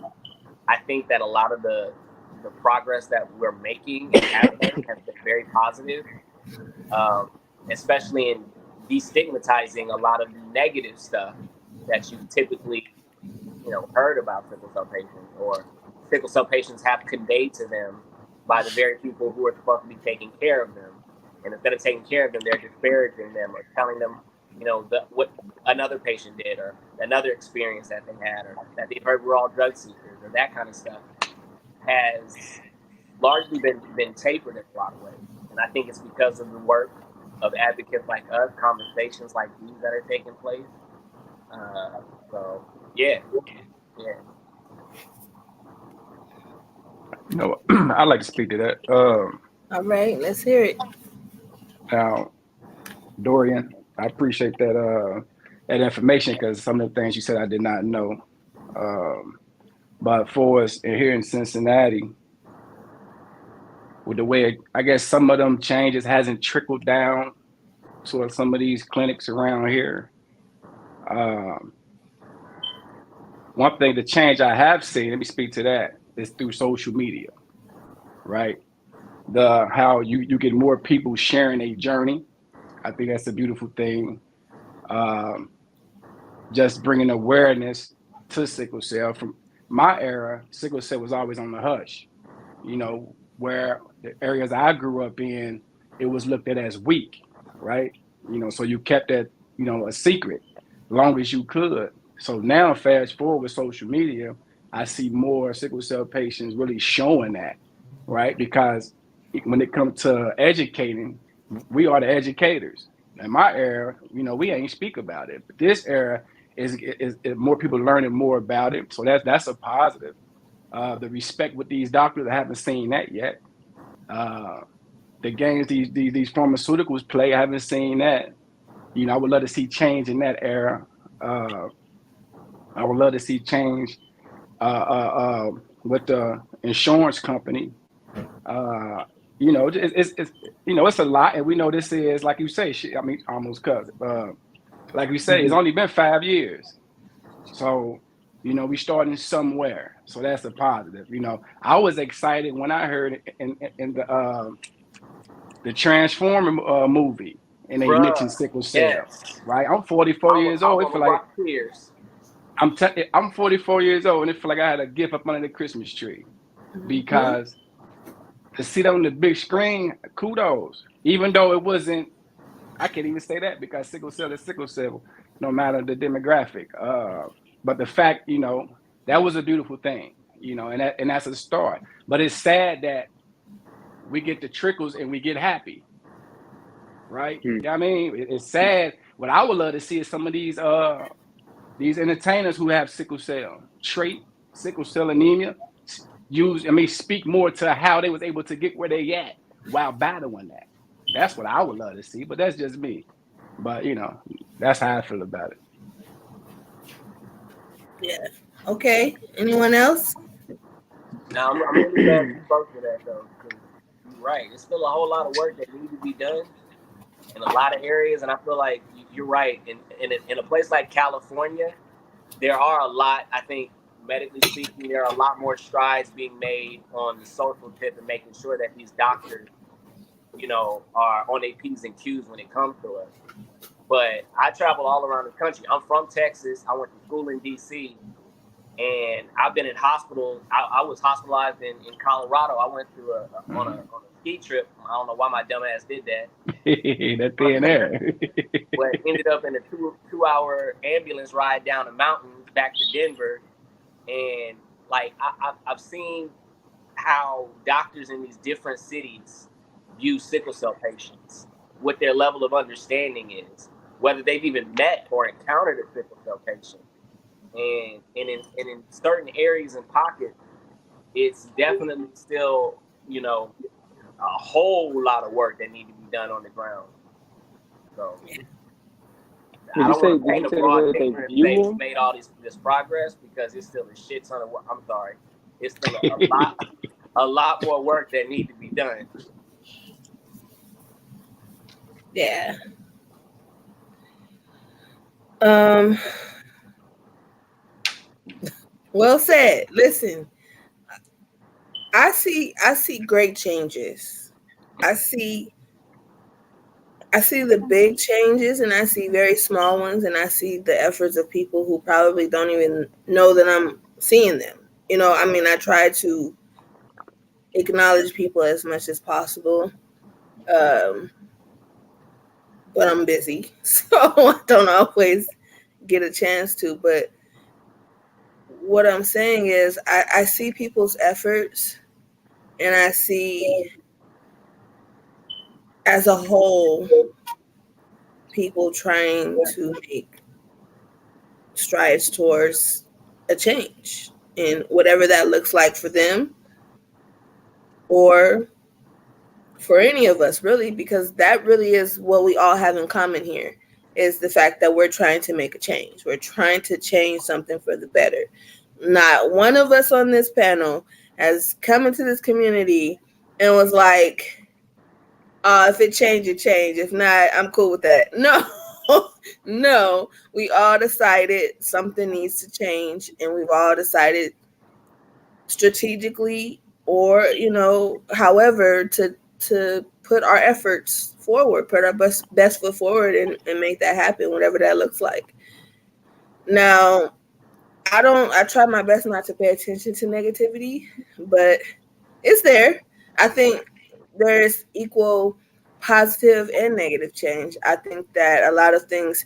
I think that a lot of the progress that we're making and have made has been very positive, especially in destigmatizing a lot of negative stuff that you typically heard about sickle cell patients, or sickle cell patients have conveyed to them by the very people who are supposed to be taking care of them. And instead of taking care of them, they're disparaging them or telling them, what another patient did, or another experience that they had, or that they've heard we're all drug seekers, or that kind of stuff has largely been tapered in a lot of ways. And I think it's because of the work of advocates like us, conversations like these that are taking place. So yeah. I'd like to speak to that. All right, let's hear it. Now, Dorian, I appreciate that information, because some of the things you said I did not know. But for us here in Cincinnati, with the way I guess some of them changes hasn't trickled down to some of these clinics around here. One thing, the change I have seen, let me speak to that, is through social media, right? How you get more people sharing a journey. I think that's a beautiful thing. Just bringing awareness to sickle cell. From my era, sickle cell was always on the hush. Where the areas I grew up in, it was looked at as weak, right? So you kept that, a secret long as you could. So now, fast forward with social media, I see more sickle cell patients really showing that, right? Because when it comes to educating, we are the educators. In my era, we ain't speak about it. But this era is more people learning more about it. So that's a positive. The respect with these doctors, I haven't seen that yet. The games these pharmaceuticals play, I haven't seen that. I would love to see change in that era. I would love to see change with the insurance company. It's a lot, and we know this is, like you say, almost cousin. Like we say, it's only been 5 years, so we starting somewhere. So that's a positive. I was excited when I heard in the Transformer movie, and they mentioned sickle cell. Yes. Right? I'm 44 years old. It feel like I'm 44 years old, and it feel like I had a gift up under the Christmas tree, because to see that on the big screen, kudos. Even though it wasn't, I can't even say that, because sickle cell is sickle cell, no matter the demographic. But the fact, that was a beautiful thing, and that's a start. But it's sad that we get the trickles and we get happy, right? I mean, it's sad. What I would love to see is some of these entertainers who have sickle cell trait, sickle cell anemia, speak more to how they was able to get where they at while battling that. That's what I would love to see, but that's just me. But that's how I feel about it. Yeah. Okay. Anyone else? No, I'm really glad you spoke to that, though, because you're right. There's still a whole lot of work that needs to be done in a lot of areas, and I feel like you're right. In a place like California, there are a lot, I think, medically speaking, there are a lot more strides being made on the social tip and making sure that these doctors, are on their P's and Q's when it comes to us. But I travel all around the country. I'm from Texas. I went to school in DC, and I've been in hospitals. I was hospitalized in Colorado. I went through on a ski trip. I don't know why my dumb ass did that. That thin air. But ended up in a 2 hour ambulance ride down the mountains back to Denver, and like I've seen how doctors in these different cities view sickle cell patients, what their level of understanding is, whether they've even met or encountered a sickle cell patient. And in certain areas and pockets, it's definitely still, a whole lot of work that need to be done on the ground. So I don't want to paint a broad picture and say we made all this progress, because it's still a shit ton of work. I'm sorry. It's still a lot more work that need to be done. Yeah. Well said. Listen, I see great changes. I see the big changes, and I see very small ones, and I see the efforts of people who probably don't even know that I'm seeing them. I mean, I try to acknowledge people as much as possible, but I'm busy, so I don't always get a chance to. But what I'm saying is I see people's efforts, and I see as a whole people trying to make strides towards a change, and whatever that looks like for them or for any of us, really, because that really is what we all have in common here, is the fact that we're trying to make a change. We're trying to change something for the better. Not one of us on this panel has come into this community and was like, if it change, it change. If not, I'm cool with that. No, no. We all decided something needs to change, and we've all decided strategically or, however, to put our efforts forward, put our best foot forward, and make that happen, whatever that looks like. Now, I try my best not to pay attention to negativity, but it's there. I think there's equal positive and negative change. I think that a lot of things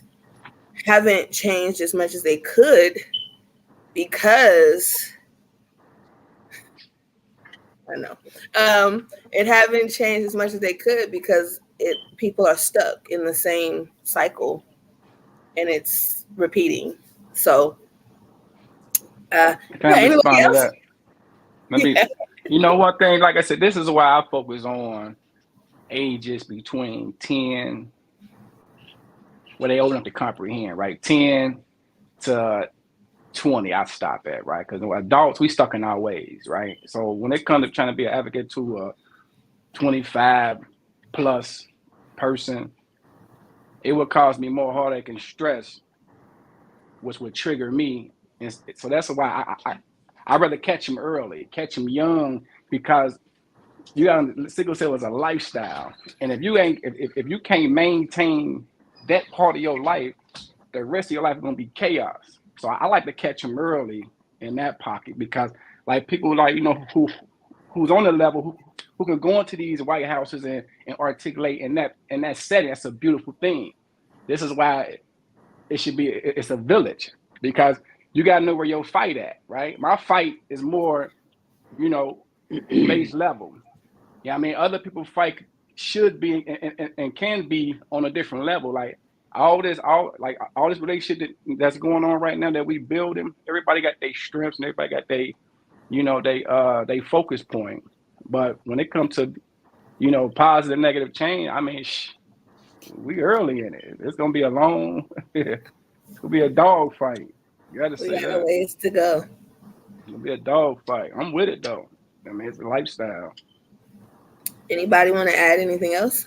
haven't changed as much as they could because I know it haven't changed as much as they could because people are stuck in the same cycle and it's repeating. So, Can I anybody respond to else? that? One thing, like I said, this is why I focus on ages between 10, where they old enough to comprehend, right? 10 to 20, I stop at, right? Because adults, we stuck in our ways, right? So when it comes to trying to be an advocate to a 25 plus person, it would cause me more heartache and stress, which would trigger me. And so that's why I rather catch them early, catch them young, because sickle cell is a lifestyle, and if you can't maintain that part of your life, the rest of your life is going to be chaos. So I like to catch them early in that pocket, because like people like who's on the level who can go into these White Houses and articulate in that setting. That's a beautiful thing. This is why it's a village, because you got to know where your fight at, right? My fight is more base level. Yeah, I mean, other people fight should be and can be on a different level. Like all this relationship that's going on right now that we building. Everybody got their strengths and everybody got they focus point. But when it comes to positive, negative change, I mean, we early in it. It's gonna be a long. It's gonna be a dog fight. You got to say We got a that. ways to go. It's gonna be a dog fight. I'm with it though. I mean, it's a lifestyle. Anybody want to add anything else?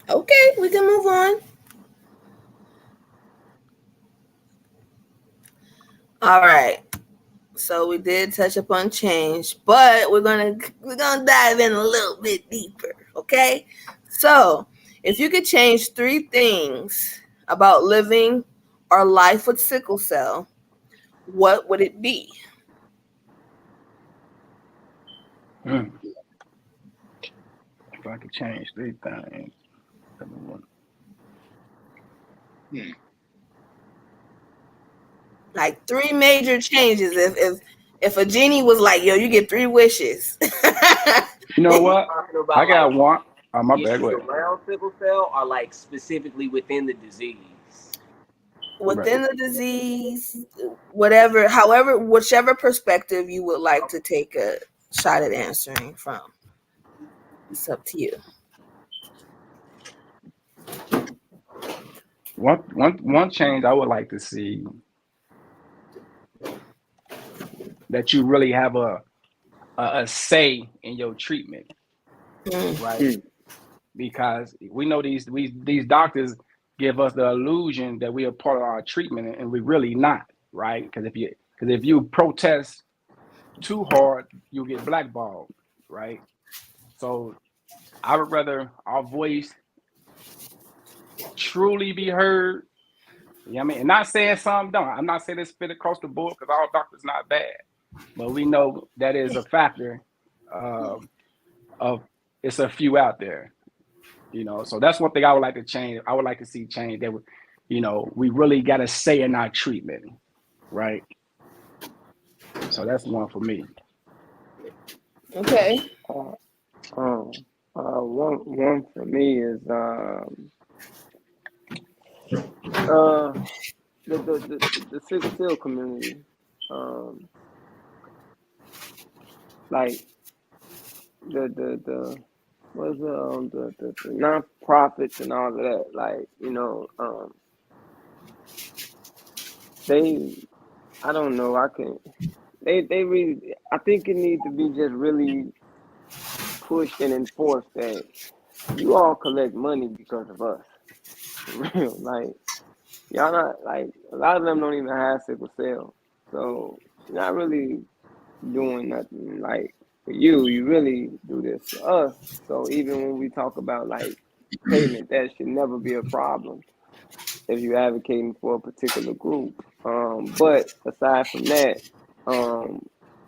Okay, we can move on. All right. So we did touch upon change, but we're gonna dive in a little bit deeper. Okay. So if you could change 3 things about living or life with sickle cell, what would it be? If I could change 3 things, Like 3 major changes. If a genie was like, "Yo, you get 3 wishes." you know what? Talking about I got like one. Oh, my bad. issues Go ahead. around sickle cell, or like specifically within the disease. Within the disease, whatever, however, whichever perspective you would like to take a shot at answering from. It's up to you. One change I would like to see, that you really have a say in your treatment, right? Because we know these doctors give us the illusion that we are part of our treatment, and we really not, right? Because if you protest too hard, you'll get blackballed, right? So I would rather our voice truly be heard. You know what I mean? And not saying some don't. I'm not saying it's spit across the board, because all doctors not bad. But we know that is a factor of it's a few out there. So that's one thing I would like to change. I would like to see change that, we really got to say in our treatment, right? So that's one for me. Okay. One for me is the sickle cell community, like the what's the non-profits and all of that, like I don't know, they really, I think it needs to be just really pushed and enforced that you all collect money because of us. For real. Like, y'all not, like, a lot of them don't even have sickle cell. So you're not really doing nothing. Like, for you really do this for us. So even when we talk about like payment, that should never be a problem if you're advocating for a particular group. But aside from that,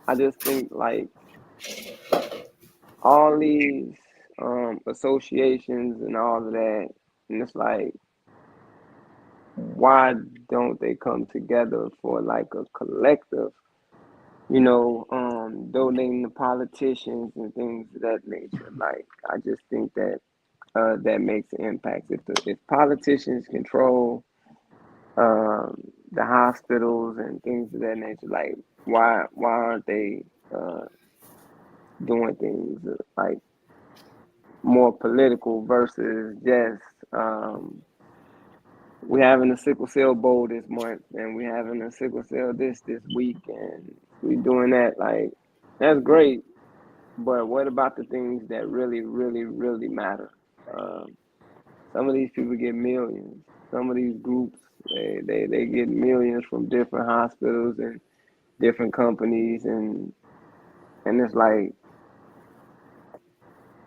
I just think like all these associations and all of that, and it's like, why don't they come together for like a collective, donating to politicians and things of that nature? Like, I just think that that makes an impact. If politicians control the hospitals and things of that nature, like why aren't they doing things like more political versus just we having a sickle cell bowl this month and we having a sickle cell this week and we doing that? Like, that's great, but what about the things that really really really matter? Some of these people get millions. Some of these groups, they get millions from different hospitals and different companies, and it's like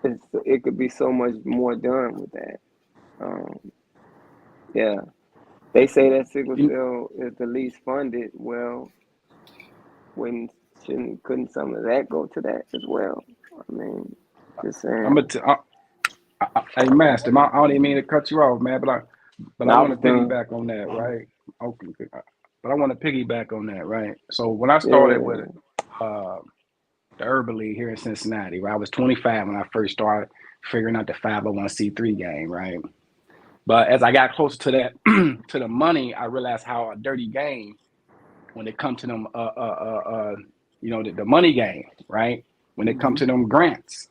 it could be so much more done with that. Yeah, they say that sickle cell is the least funded. Well, when couldn't some of that go to that as well? I mean, just saying. Hey, Master, I don't even mean to cut you off, man, but I want to piggyback on that, right? Okay, but I want to piggyback on that, right? So when I started with the Herbal League here in Cincinnati, right, I was 25 when I first started figuring out the 501c3 game, right? But as I got closer to that, to the money, I realized how a dirty game when it comes to them, the money game, right? When it comes to them grants,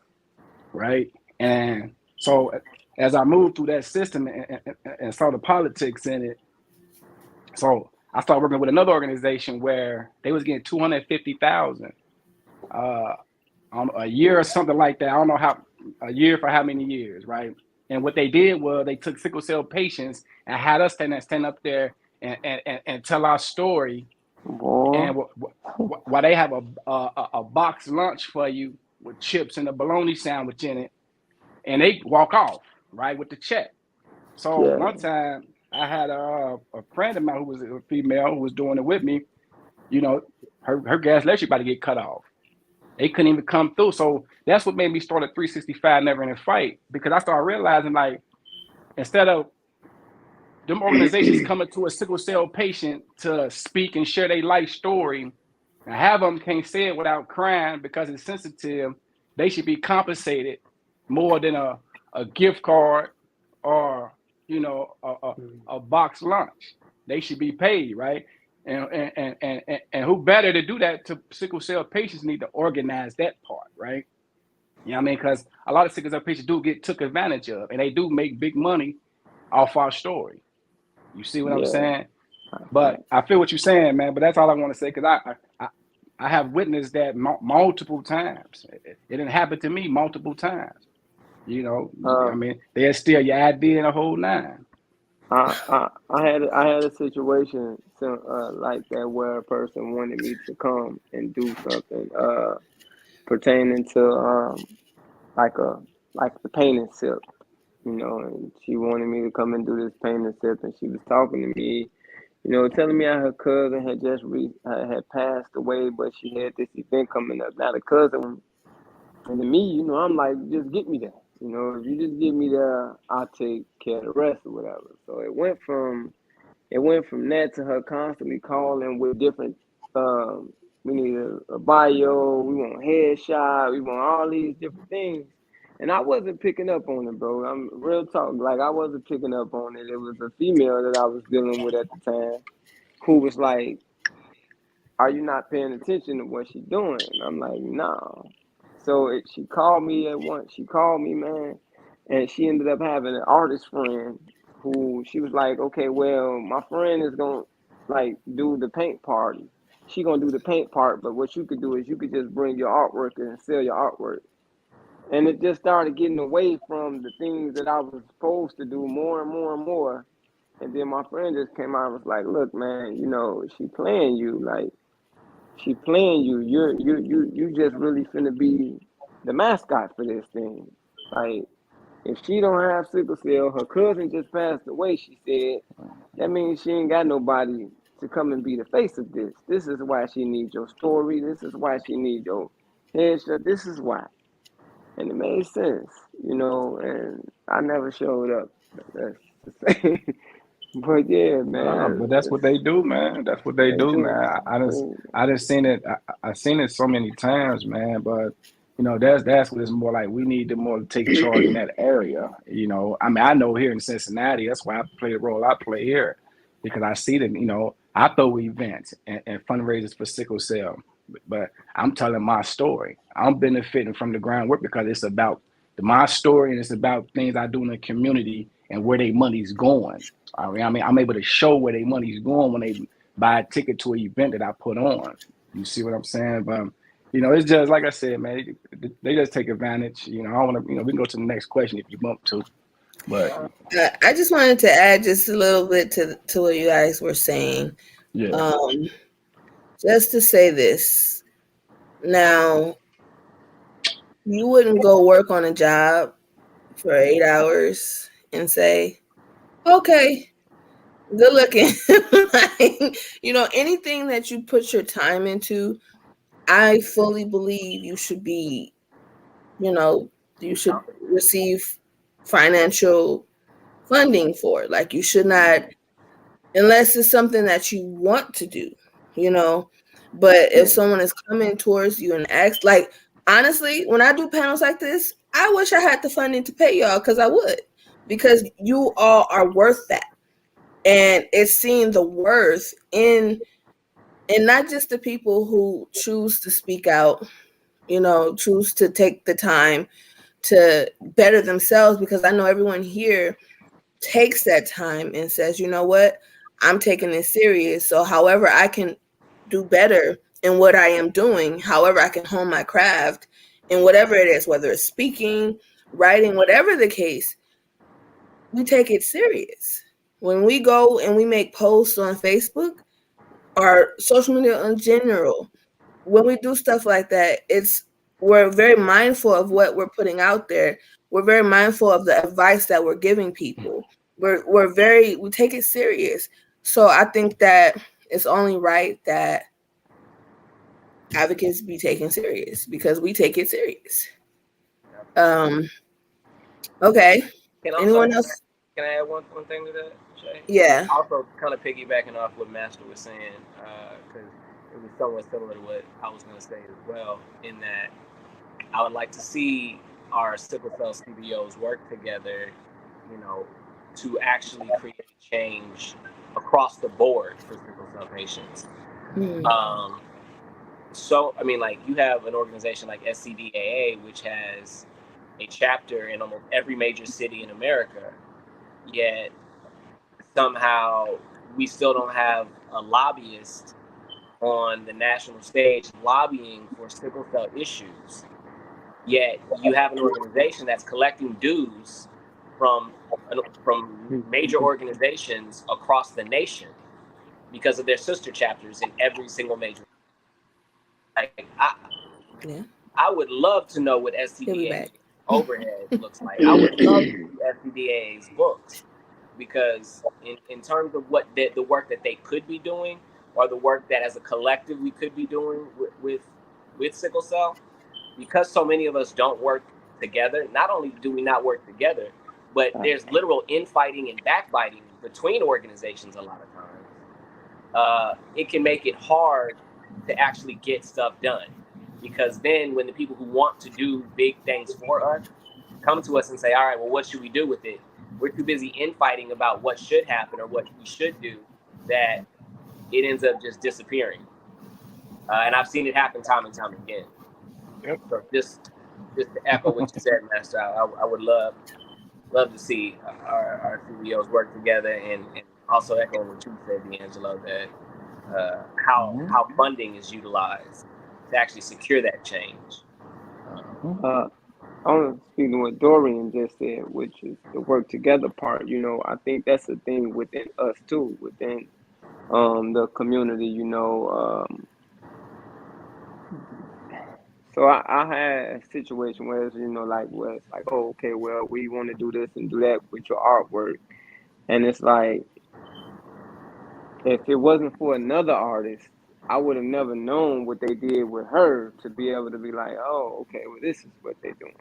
right? And so as I moved through that system and saw the politics in it, so I started working with another organization where they was getting $250,000 on a year or something like that. I don't know a year for how many years, right? And what they did was they took sickle cell patients and had us stand up there and tell our story. Boy. And what while they have a box lunch for you with chips and a bologna sandwich in it, and they walk off right with the check. So Yeah. one time I had a friend of mine who was a female who was doing it with me. You know, her gas electric about to get cut off. They couldn't even come through. So that's what made me start a 365 Never Ending Fight, because I started realizing, like, instead of them organizations coming to a sickle cell patient to speak and share their life story, and have them can't say it without crying because it's sensitive, they should be compensated more than a gift card or, you know, a box lunch. They should be paid, right? And who better to do that to sickle cell patients need to organize that part, right? You know what I mean? Because a lot of sickle cell patients do get took advantage of, and they do make big money off our story. You see what I'm Yeah. saying? But I feel what you're saying, man. But that's all I want to say, because I have witnessed that multiple times. It didn't happen to me multiple times. You know, I mean, they'll steal your ID and a whole nine. I had a situation like that where a person wanted me to come and do something pertaining to like a like the paint and sip, you know, and she wanted me to come and do this paint and sip, and she was talking to me, you know, telling me how her cousin had just had passed away, but she had this event coming up. Now the cousin, and to me, you know, I'm like, just get me there. You know, if you just get me there, I'll take care of the rest or whatever. So it went from that to her constantly calling with different. Um, we need a bio. We want headshot. We want all these different things. And I wasn't picking up on it, bro. I'm real talk. Like I wasn't picking up on it. It was a female that I was dealing with at the time who was like, "Are you not paying attention to what she's doing?" And I'm like, "Nah." So she called me at once. She called me, man, and she ended up having an artist friend who she was like, "Okay, well, my friend is gonna like do the paint party. She gonna do the paint part, but what you could do is you could just bring your artwork and sell your artwork." And it just started getting away from the things that I was supposed to do more and more and more. And then my friend just came out and was like, "Look, man, you know, she playing you. Like, she playing you. You just really finna be the mascot for this thing. Like, if she don't have sickle cell, her cousin just passed away, she said, that means she ain't got nobody to come and be the face of this. This is why she needs your story. This is why she needs your headshot. This is why." And it made sense, you know, and I never showed up. That's the same. But yeah, man, But that's what they do, man. That's what they they do, do. man. They, I just seen it. I seen it so many times, man. But you know, that's what it's more like. We need to more take charge in that area. You know, I mean, I know here in Cincinnati, that's why I play the role I play here, because I see them. You know, I throw events and fundraisers for sickle cell, but I'm telling my story. I'm benefiting from the groundwork because it's about my story, and it's about things I do in the community and where their money's going. I mean, I'm able to show where their money's going when they buy a ticket to an event that I put on. You see what I'm saying? But you know, it's just like I said, man. They just take advantage. You know, I want to. You know, we can go to the next question if you want to. But I just wanted to add just a little bit to what you guys were saying. yeah, Um, just to say this. Now, you wouldn't go work on a job for 8 hours and say, okay, good looking. Like, you know, anything that you put your time into, I fully believe you should be, you know, you should receive financial funding for it. Like, you should not, unless it's something that you want to do, you know. But if yeah, someone is coming towards you and asks, like, honestly, when I do panels like this, I wish I had the funding to pay y'all, because I would, because you all are worth that. And it's seeing the worth in, and not just the people who choose to speak out, you know, choose to take the time to better themselves, because I know everyone here takes that time and says, you know what, I'm taking this serious. So however I can do better in what I am doing, however I can hone my craft in whatever it is, whether it's speaking, writing, whatever the case, we take it serious. When we go and we make posts on Facebook or social media in general, when we do stuff like that, we're very mindful of what we're putting out there. We're very mindful of the advice that we're giving people. We take it serious. So I think that it's only right that advocates be taken serious because we take it serious. Okay. Anyone else? Can I add one thing to that, Shay? Yeah. Also, kind of piggybacking off what Master was saying, because it was somewhat similar to what I was going to say as well. In that, I would like to see our sickle cell CBOs work together, to actually create change across the board for sickle cell patients. So, I mean, like, you have an organization like SCDAA, which has a chapter in almost every major city in America, yet somehow we still don't have a lobbyist on the national stage lobbying for sickle cell issues. Yet you have an organization that's collecting dues from major organizations across the nation because of their sister chapters in every single major. Like, I would love to know what SCDA's overhead looks like. I would love to see SCDA's books, because in terms of what the work that they could be doing, or the work that as a collective we could be doing with sickle cell, because so many of us don't work together. Not only do we not work together, but there's literal infighting and backbiting between organizations a lot of times. It can make it hard to actually get stuff done, because then when the people who want to do big things for us come to us and say, all right, well, what should we do with it? We're too busy infighting about what should happen or what we should do, that it ends up just disappearing. And I've seen it happen time and time again. Yep. So just to echo what you said, Master, I would love to see our CEOs work together, and also echoing what you said, D'Angelo, that how funding is utilized to actually secure that change. I want to speak to what Dorian just said, which is the work together part. I think that's a thing within us too, within the community. So I had a situation where it's, where it's like, oh, okay, well, we want to do this and do that with your artwork, and it's like, if it wasn't for another artist, I would have never known what they did with her to be able to be like, oh, okay, well, this is what they're doing,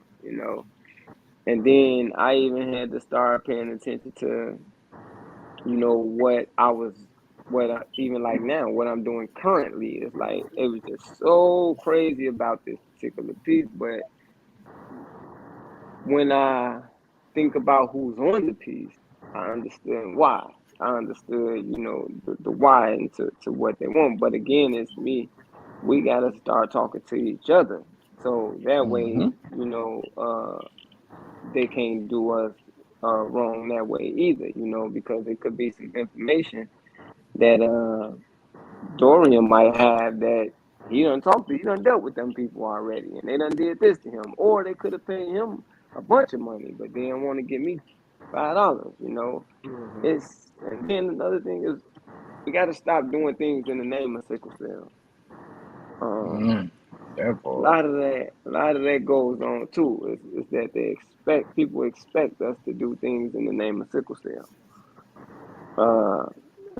And then I even had to start paying attention to, even like now, what I'm doing currently is like, it was just so crazy about this particular piece. But when I think about who's on the piece, I understand why. I understood, the why and to what they want. But again, it's me. We got to start talking to each other. So that way, they can't do us wrong that way either, because it could be some information that Dorian might have that he done dealt with them people already, and they done did this to him, or they could have paid him a bunch of money, but they didn't want to give me $5, And then another thing is, we got to stop doing things in the name of sickle cell. A lot of that goes on too. Is that people expect us to do things in the name of sickle cell.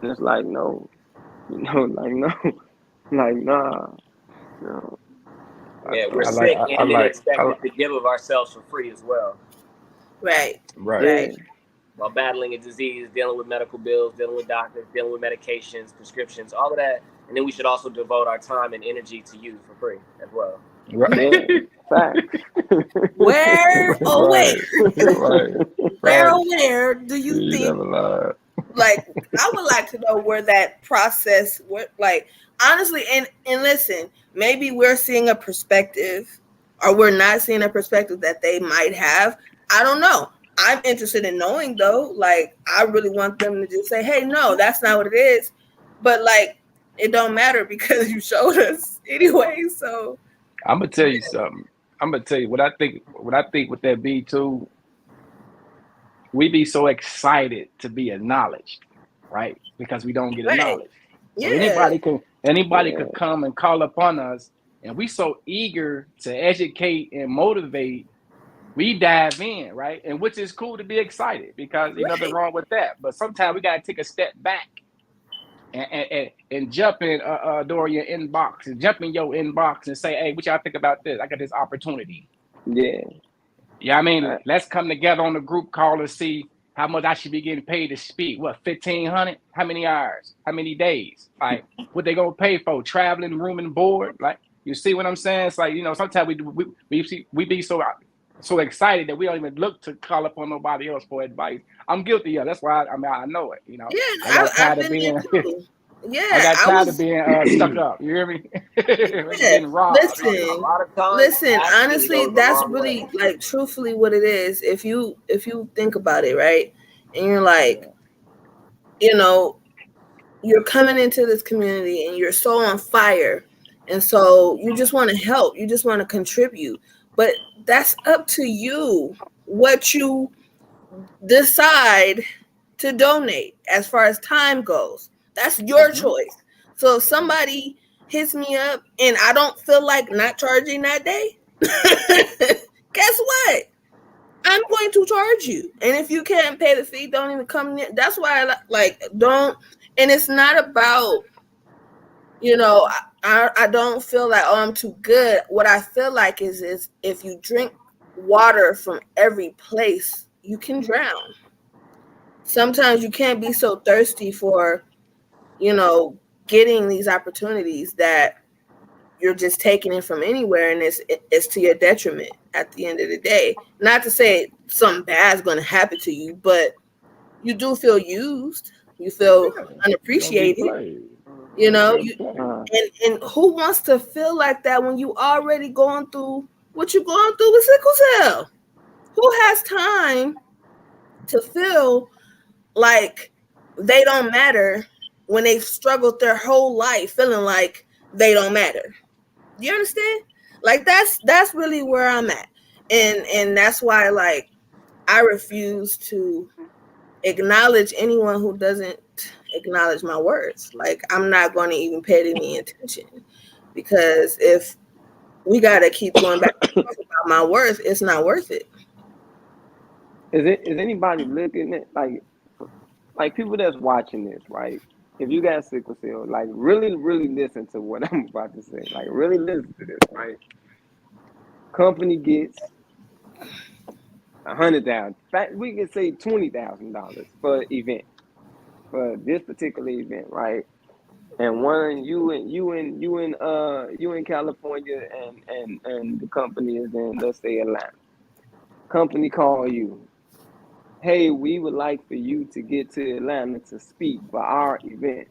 And it's like, no, like no, like nah, no. Yeah, we're sick and then expected to give of ourselves for free as well. Right. While battling a disease, dealing with medical bills, dealing with doctors, dealing with medications, prescriptions, all of that. And then we should also devote our time and energy to you for free as well. Right. Yeah, facts. Where do you think, like, I would like to know where that process, honestly, and listen, maybe we're seeing a perspective, or we're not seeing a perspective that they might have. I don't know. I'm interested in knowing, though. Like, I really want them to just say, hey, no, that's not what it is. But, like, it don't matter because you showed us anyway. So I'm gonna tell you something. I'm gonna tell you what I think. What I think with that be too. We be so excited to be acknowledged, right? Because we don't get acknowledged. So anybody could come and call upon us and we so eager to educate and motivate, we dive in, right? And which is cool to be excited because there's nothing wrong with that. But sometimes we gotta take a step back and jump in during your inbox and jump in your inbox and say, hey, what y'all think about this? I got this opportunity. Yeah. Yeah, I mean, let's come together on the group call and see how much I should be getting paid to speak. What, 1,500? How many hours? How many days? Like, what they gonna pay for? Traveling, room and board? Like, you see what I'm saying? It's like, sometimes we be so excited that we don't even look to call upon nobody else for advice. I'm guilty of it. That's why I know it. Yeah, I got I've tired of been being. there too. Yeah, I got I tired of was. being stuck up. You hear me? Yeah, Getting robbed. A listen, lot of times, listen. asking Honestly, goes a that's long really way. like truthfully what it is. If you think about it, right, and you're like, you know, you're coming into this community and you're so on fire, and so you just want to help, you just want to contribute, but that's up to you what you decide to donate as far as time goes. That's your choice. So if somebody hits me up and I don't feel like not charging that day, guess what? I'm going to charge you. And if you can't pay the fee, don't even come near. That's why I like don't. And it's not about, I don't feel like, oh, I'm too good. What I feel like is if you drink water from every place, you can drown. Sometimes you can't be so thirsty for, getting these opportunities that you're just taking it from anywhere, and it's to your detriment at the end of the day. Not to say something bad is going to happen to you, but you do feel used. You feel unappreciated. You and who wants to feel like that when you already going through what you're going through with sickle cell? Who has time to feel like they don't matter when they've struggled their whole life feeling like they don't matter? You understand? Like that's really where I'm at. And that's why, like, I refuse to acknowledge anyone who doesn't acknowledge my words. Like, I'm not going to even pay it any attention, because if we got to keep going back and forth about my worth, it's not worth it. Is anybody looking at like people that's watching this, right? If you got sickle cell, like really, really listen to what I'm about to say. Like really listen to this, right? Company gets $100,000. Fact, we can say $20,000 for event, for this particular event, right? And one you in California, and the company is in, let's say, Atlanta. Company call you. Hey, we would like for you to get to Atlanta to speak for our event.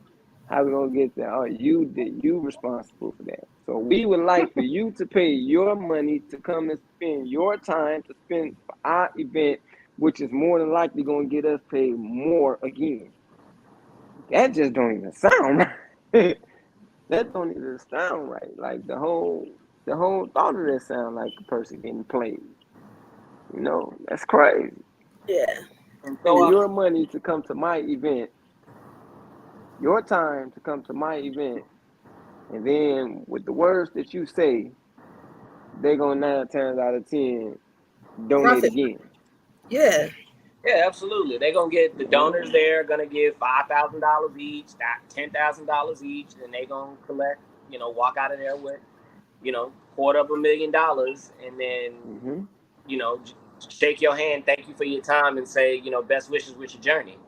How we gonna get there? Oh, you responsible for that. So we would like for you to pay your money to come and spend your time to spend for our event, which is more than likely gonna get us paid more again. That just don't even sound right. That don't even sound right. Like the whole thought of that sound like a person getting played. That's crazy. Yeah. And Spending so, your money to come to my event, your time to come to my event, and then with the words that you say, they're gonna 9 times out of 10 donate Profit. again. Yeah. yeah, absolutely. They're gonna get the donors there, gonna give $5,000 each, $10,000 each, and they gonna collect, walk out of there with, $250,000, and then, shake your hand, thank you for your time, and say, best wishes with your journey.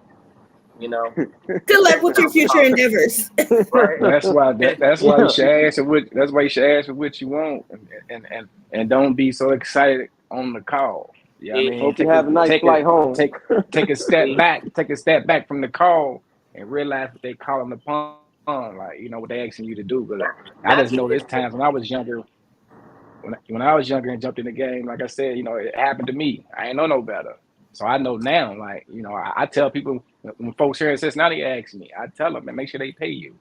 Good luck with your future endeavors. Right. That's why you should ask for what you want, and don't be so excited on the call. Yeah, I mean, Hope you have a nice flight home. Take a step back, from the call, and realize what they calling upon, like what they asking you to do. But I just know there's times when I was younger, when I was younger and jumped in the game, like I said, it happened to me. I ain't know no better. So I know now, like, I tell people, when folks here in Cincinnati ask me, I tell them, and make sure they pay you.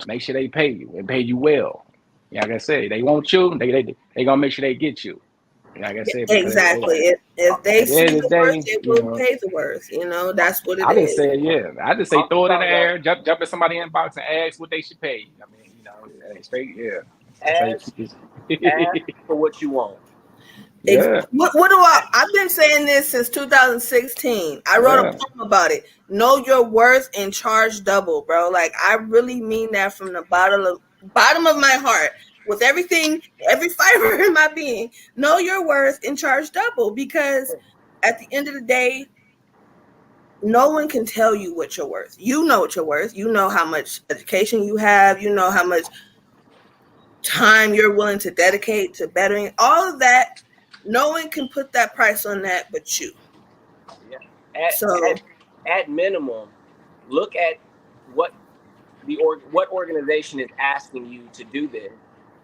Make sure they pay you and pay you well. Yeah, like I said, they want you, they gonna make sure they get you. Like I said, because Exactly. If they at the see end of the the worth, day, they will pay the worth. That's what it I just is. say, I just say throw it in the air, jump in somebody's inbox and ask what they should pay. I mean, straight, yeah. That's how you Ask, keep ask this. for what you want. Yeah, What do I've been saying this since 2016. I wrote a yeah, poem about it. Know your worth and charge double, bro. Like I really mean that from the bottom of my heart, with everything, every fiber in my being. Know your worth and charge double, because at the end of the day, no one can tell you what you're worth. You know what you're worth. You know how much education you have. You know how much time you're willing to dedicate to bettering all of that. No one can put that price on that but you. Yeah. At, So at, at minimum, look at what what organization is asking you to do this,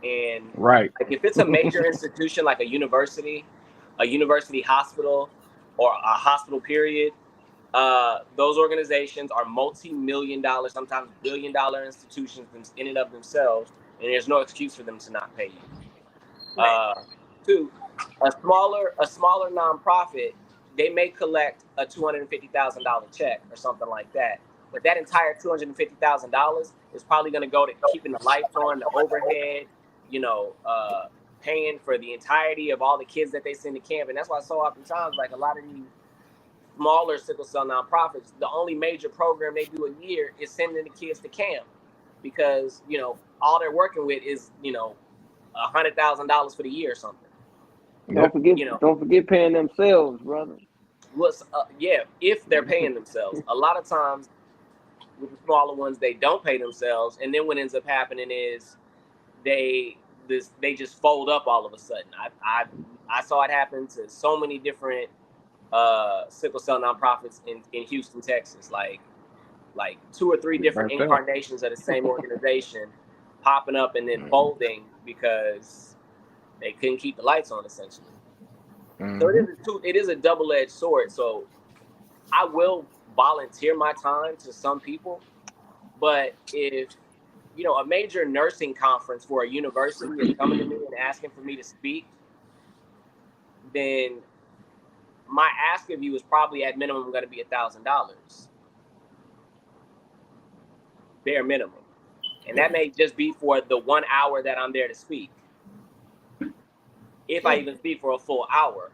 and right. like if it's a major institution like a university hospital, or a hospital period, those organizations are multi-million dollar, sometimes billion-dollar institutions in and of themselves, and there's no excuse for them to not pay you. right. Two, a smaller nonprofit, they may collect a $250,000 check or something like that, but that entire $250,000 is probably going to go to keeping the lights on, the overhead, paying for the entirety of all the kids that they send to camp. And that's why so oftentimes, like a lot of these smaller sickle cell nonprofits, the only major program they do a year is sending the kids to camp, because all they're working with is $100,000 for the year or something. Don't forget paying themselves, brother. If they're paying themselves. A lot of times with the smaller ones, they don't pay themselves, and then what ends up happening is they just fold up all of a sudden. I saw it happen to so many different sickle cell nonprofits in Houston, Texas, like 2 or 3 different Right there. incarnations of the same organization popping up and then folding because they couldn't keep the lights on, essentially. So it is a double-edged sword. So I will volunteer my time to some people, but if a major nursing conference for a university is coming to me and asking for me to speak, then my ask of you is probably at minimum going to be $1,000, bare minimum, and that may just be for the 1 hour that I'm there to speak, if I even speak for a full hour.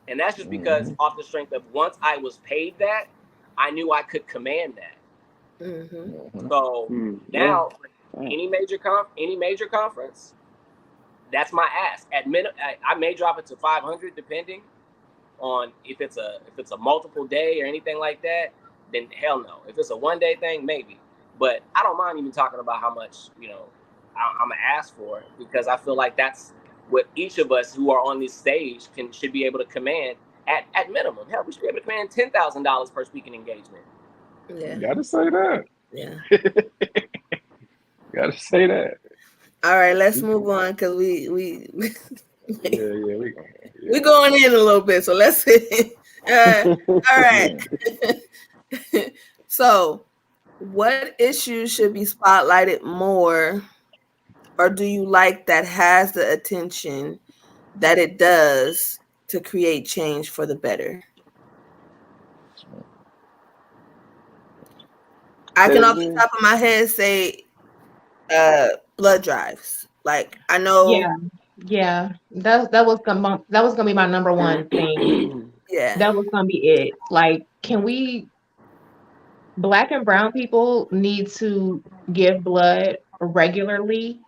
And that's just because off the strength of, once I was paid that, I knew I could command that. So now, any major conference, that's my ask. At I may drop it to 500, depending on if it's a multiple day or anything like that. Then hell no. If it's a 1 day thing, maybe. But I don't mind even talking about how much I'm gonna ask for, because I feel like that's what each of us who are on this stage should be able to command at minimum. Hell, we should be able to command $10,000 per speaking engagement. Yeah. You gotta say that. Yeah. Gotta say that. All right, let's move on, because we we're going in a little bit, so let's all right. So what issues should be spotlighted more, or do you like that has the attention that it does to create change for the better? I can off the top of my head say blood drives. Like I know that was gonna be my number one thing. That was gonna be it. Like, Black and brown people need to give blood regularly,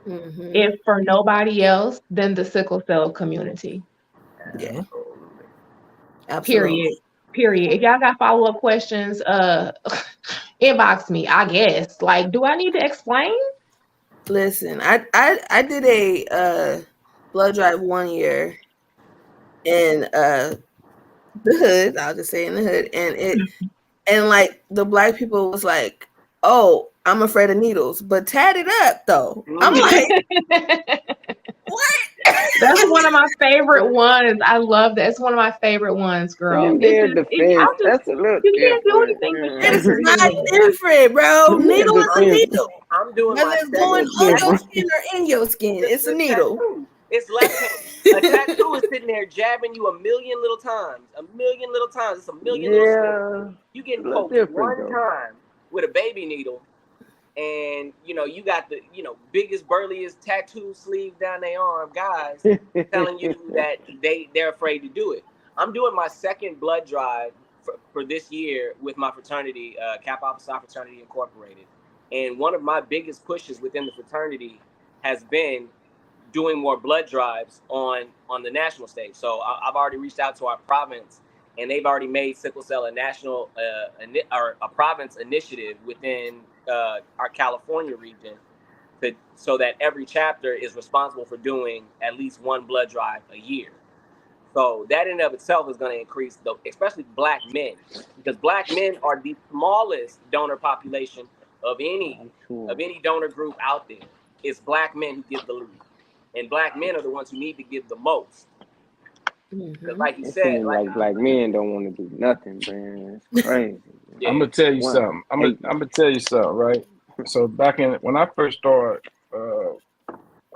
if for nobody else, then the sickle cell community. Yeah. Absolutely. Period. If y'all got follow-up questions, inbox me, I guess. Like, do I need to explain? Listen, I did a blood drive 1 year in the hood. I'll just say in the hood, and like the Black people was like, "Oh, I'm afraid of needles," but tat it up though. I'm like, what? That's one of my favorite ones. I love that. It's one of my favorite ones, girl. In their defense, that's a little you can't do different. anything. It's not different, bro. Needle is a needle. I'm doing Whether my it's going on your skin or in your skin, it's a needle. It's left-handed. A tattoo is sitting there jabbing you a million little times. It's a million little. You getting poked one time with a baby needle, and you got the biggest, burliest tattoo sleeve down their arm guys telling you that they're afraid to do it. I'm doing my second blood drive for this year with my fraternity, Kappa Alpha Psi Fraternity Incorporated, and one of my biggest pushes within the fraternity has been doing more blood drives on the national stage. So I've already reached out to our province, and they've already made sickle cell a national or a province initiative within our California region, so that every chapter is responsible for doing at least one blood drive a year. So that in and of itself is going to increase, especially black men, because black men are the smallest donor population of any donor group out there. It's black men who give the lead, and black men are the ones who need to give the most. Because, like you It said, seems like black men don't want to do nothing, man. It's crazy. I'm gonna tell you something. I'm gonna tell you something, right? So back when I first started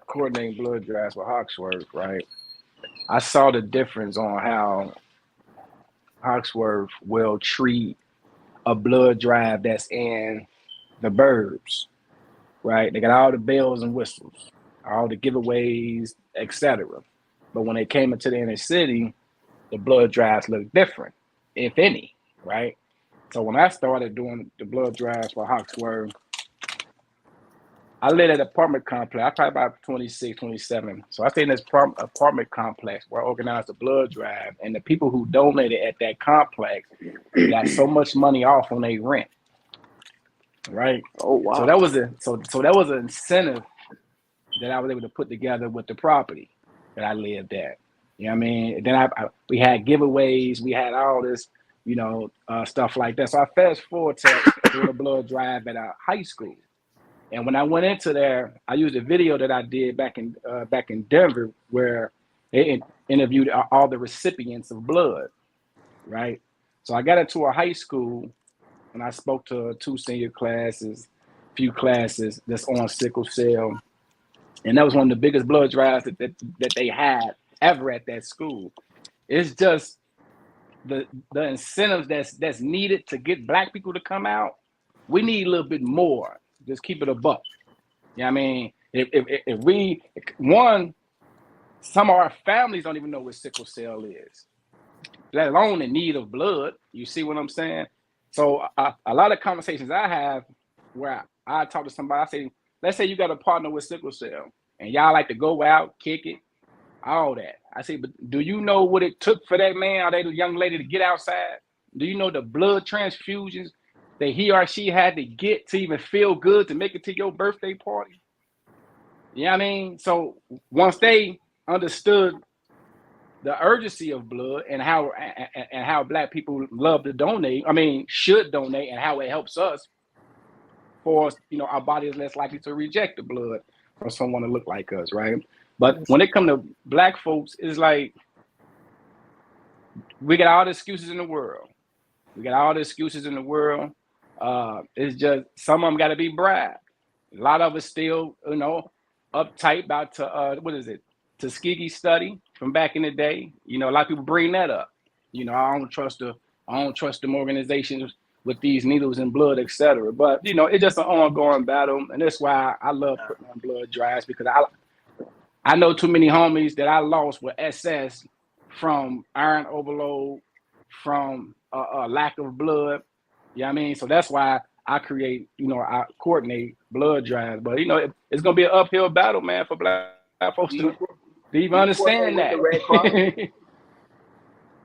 coordinating blood drives with Hawksworth, right? I saw the difference on how Hawksworth will treat a blood drive that's in the burbs, right? They got all the bells and whistles, all the giveaways, etc. But when they came into the inner city, the blood drives look different, if any, right? So when I started doing the blood drives for Hawksworth, I lived at an apartment complex. I probably about 26, 27. So I stayed in this apartment complex where I organized the blood drive, and the people who donated at that complex got so much money off on their rent, right? Oh wow! So that was that was an incentive that I was able to put together with the property that I lived at. You know what I mean? Then we had giveaways, we had all this, stuff like that. So I fast forward to doing a blood drive at a high school. And when I went into there, I used a video that I did back in Denver, where they interviewed all the recipients of blood, right? So I got into a high school, and I spoke to 2 senior classes, few classes that's on sickle cell, and that was one of the biggest blood drives that they had ever at that school. It's just the incentives that's needed to get black people to come out. We need a little bit more. Just keep it a buck. You know what I mean? If we, some of our families don't even know what sickle cell is, let alone in need of blood. You see what I'm saying? So a lot of conversations I have where I talk to somebody, I say, let's say you got a partner with sickle cell and y'all like to go out, kick it, all that. I say, but do you know what it took for that man or that young lady to get outside? Do you know the blood transfusions that he or she had to get to even feel good to make it to your birthday party? You know what I mean? So once they understood the urgency of blood and how black people love to donate, should donate, and how it helps us, for us, our body is less likely to reject the blood from someone to look like us, right? But when it comes to black folks, it's like we got all the excuses in the world. It's just some of them got to be bribed. A lot of us still, uptight about Tuskegee study from back in the day. A lot of people bring that up. I don't trust them organizations with these needles and blood, etc. But it's just an ongoing battle, and that's why I love putting on blood drives, because I know too many homies that I lost with SS from iron overload, from a lack of blood. You know what I mean? So that's why I I coordinate blood drives. But it's gonna be an uphill battle, man, for black folks to even understand that. The Red Cross?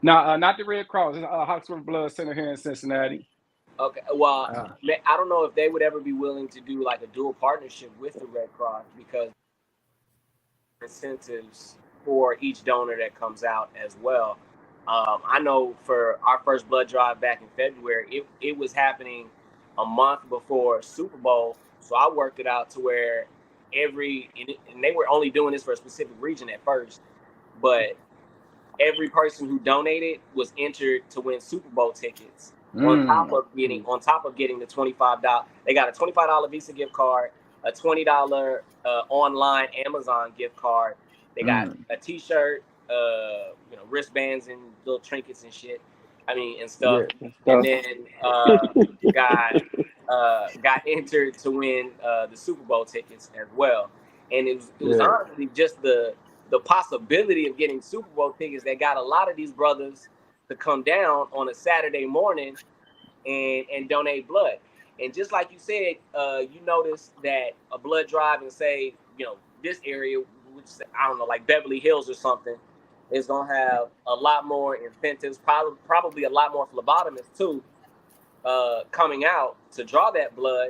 No, not the Red Cross. It's Hawksworth Blood Center here in Cincinnati. Okay, well, I don't know if they would ever be willing to do like a dual partnership with the Red Cross, because incentives for each donor that comes out as well. I know for our first blood drive back in February, it was happening a month before Super Bowl, so I worked it out to where and they were only doing this for a specific region at first, but every person who donated was entered to win Super Bowl tickets. On top of getting the $25, they got a $25 Visa gift card, a $20 online Amazon gift card. They got a T-shirt, wristbands and little trinkets and shit. And stuff. Yeah, and then got got entered to win the Super Bowl tickets as well. And it was Yeah. honestly just the possibility of getting Super Bowl tickets that got a lot of these brothers to come down on a Saturday morning and donate blood. And just like you said, you notice that a blood drive in, say, this area, which, I don't know, like Beverly Hills or something, is gonna have a lot more incentives, probably a lot more phlebotomists too, coming out to draw that blood,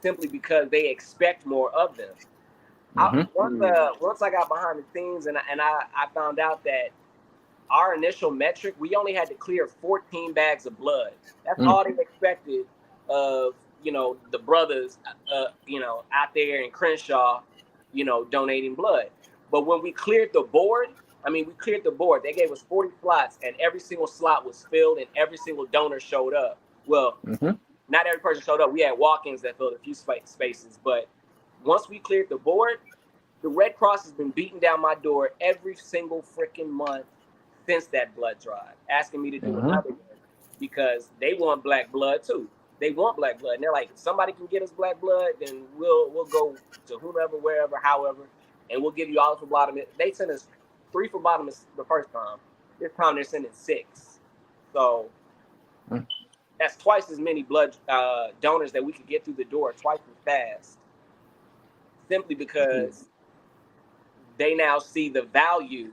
simply because they expect more of them. Once I got behind the scenes, and I found out that our initial metric, we only had to clear 14 bags of blood. That's all they expected of, the brothers, out there in Crenshaw, donating blood. But when we cleared the board, we cleared the board. They gave us 40 slots, and every single slot was filled, and every single donor showed up. Well, not every person showed up. We had walk-ins that filled a few spaces, but once we cleared the board, the Red Cross has been beating down my door every single freaking month since that blood drive, asking me to do another one because they want black blood too. They want black blood, and they're like, if somebody can get us black blood, then we'll go to whomever, wherever, however, and we'll give you all the phlebotomists. They sent us 3 phlebotomists the first time. This time they're sending 6. So that's twice as many blood donors that we could get through the door, twice as fast, simply because they now see the value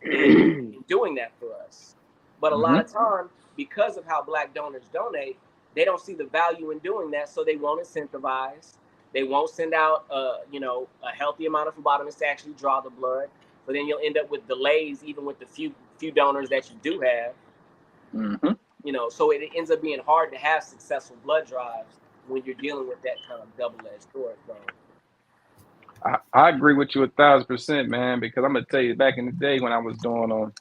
in doing that for us. But a lot of times, because of how black donors donate, they don't see the value in doing that, so they won't incentivize. They won't send out a healthy amount of phlebotomists to actually draw the blood. But then you'll end up with delays, even with the few donors that you do have. So it ends up being hard to have successful blood drives when you're dealing with that kind of double-edged sword. So I agree with you 1,000%, man, because I'm gonna tell you, back in the day when I was doing on,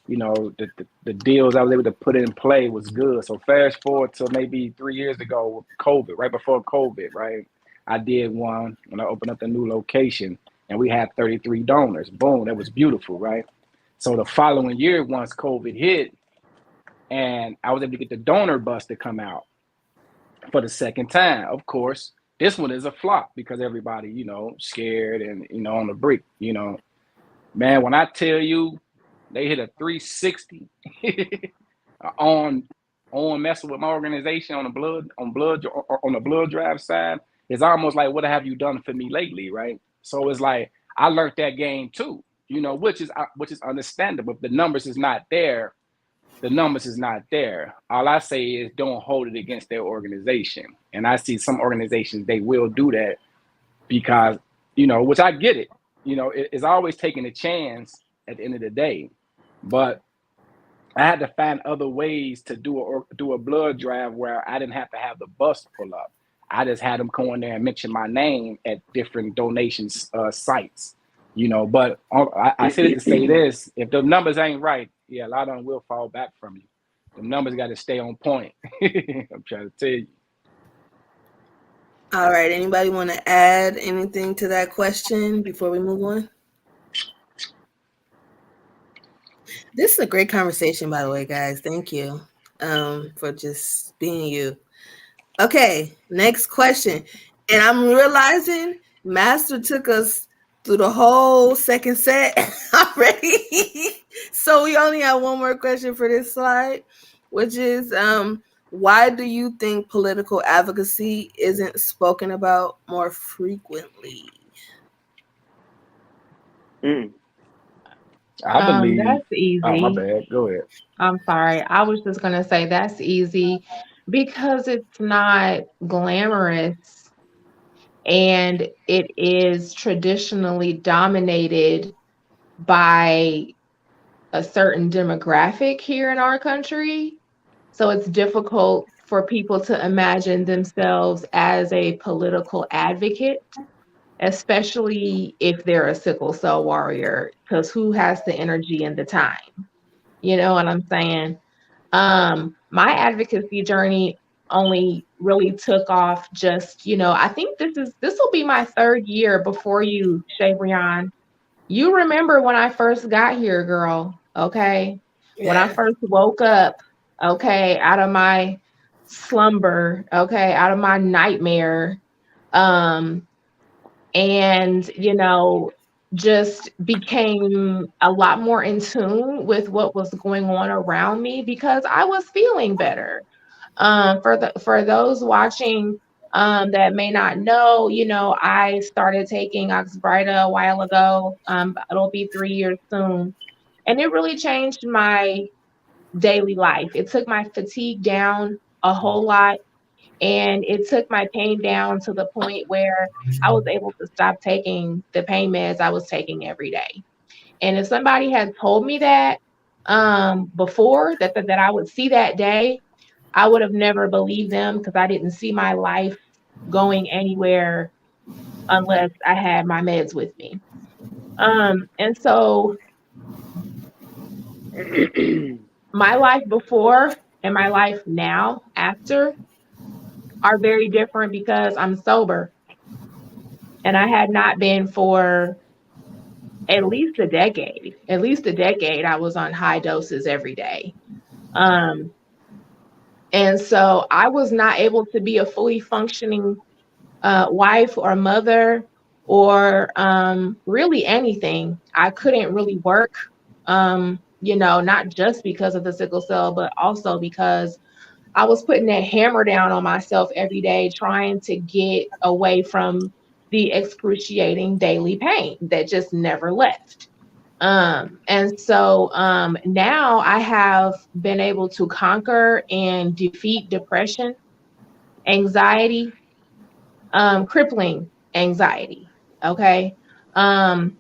the deals I was able to put in play was good. So fast forward to maybe 3 years ago with COVID, right before COVID, right? I did one when I opened up the new location, and we had 33 donors. Boom, that was beautiful, right? So the following year, once COVID hit, and I was able to get the donor bus to come out for the second time. Of course, this one is a flop because everybody, scared and, on the brink, Man, when I tell you they hit a 360 on messing with my organization on the blood drive side, it's almost like, what have you done for me lately, right? So it's like I learned that game too, which is understandable. If the numbers is not there, the numbers is not there. All I say is don't hold it against their organization. And I see some organizations, they will do that because, which I get it. It's always taking a chance at the end of the day. But I had to find other ways to do a blood drive where I didn't have to have the bus pull up. I just had them go in there and mention my name at different donations sites. But I said it to say this: if the numbers ain't right, yeah, a lot of them will fall back from you. The numbers got to stay on point. I'm trying to tell you. All right. Anybody want to add anything to that question before we move on? This is a great conversation, by the way, guys. Thank you for just being you. Okay, next question. And I'm realizing Master took us through the whole second set already. So we only have one more question for this slide, which is why do you think political advocacy isn't spoken about more frequently? I believe. That's Oh, my easy. bad. Go ahead. I'm sorry. I was just going to say that's easy because it's not glamorous and it is traditionally dominated by a certain demographic here in our country. So it's difficult for people to imagine themselves as a political advocate, especially if they're a sickle cell warrior, because who has the energy and the time? You know what I'm saying? My advocacy journey only really took off just, I think this will be my 3rd year before you, Shabreon. You remember when I first got here, girl, okay? When I Yeah. first woke up, okay, out of my slumber, okay, out of my nightmare. Um, and just became a lot more in tune with what was going on around me because I was feeling better. For those watching that may not know, I started taking Oxbryta a while ago. It'll be 3 years soon, and it really changed my daily life. It took my fatigue down a whole lot, and it took my pain down to the point where I was able to stop taking the pain meds I was taking every day. And if somebody had told me that before that I would see that day, I would have never believed them because I didn't see my life going anywhere unless I had my meds with me. And so my life before and my life now after are very different because I'm sober, and I had not been for at least a decade. At least a decade, I was on high doses every day. Um, and so I was not able to be a fully functioning wife or mother or really anything. I couldn't really work, not just because of the sickle cell, but also because I was putting that hammer down on myself every day, trying to get away from the excruciating daily pain that just never left. And so now I have been able to conquer and defeat depression, anxiety, crippling anxiety. Okay. Um,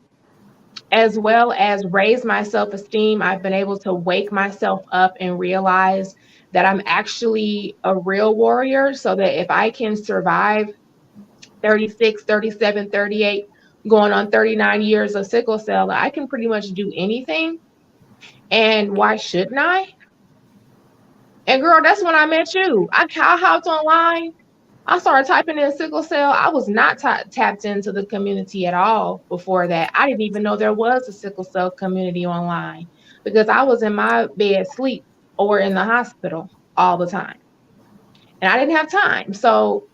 as well as raise my self esteem. I've been able to wake myself up and realize that I'm actually a real warrior, so that if I can survive 36, 37, 38, going on 39 years of sickle cell, I can pretty much do anything. And why shouldn't I? And girl, that's when I met you. I hopped online. I started typing in sickle cell. I was not tapped into the community at all before that. I didn't even know there was a sickle cell community online because I was in my bed asleep or in the hospital all the time. And I didn't have time. So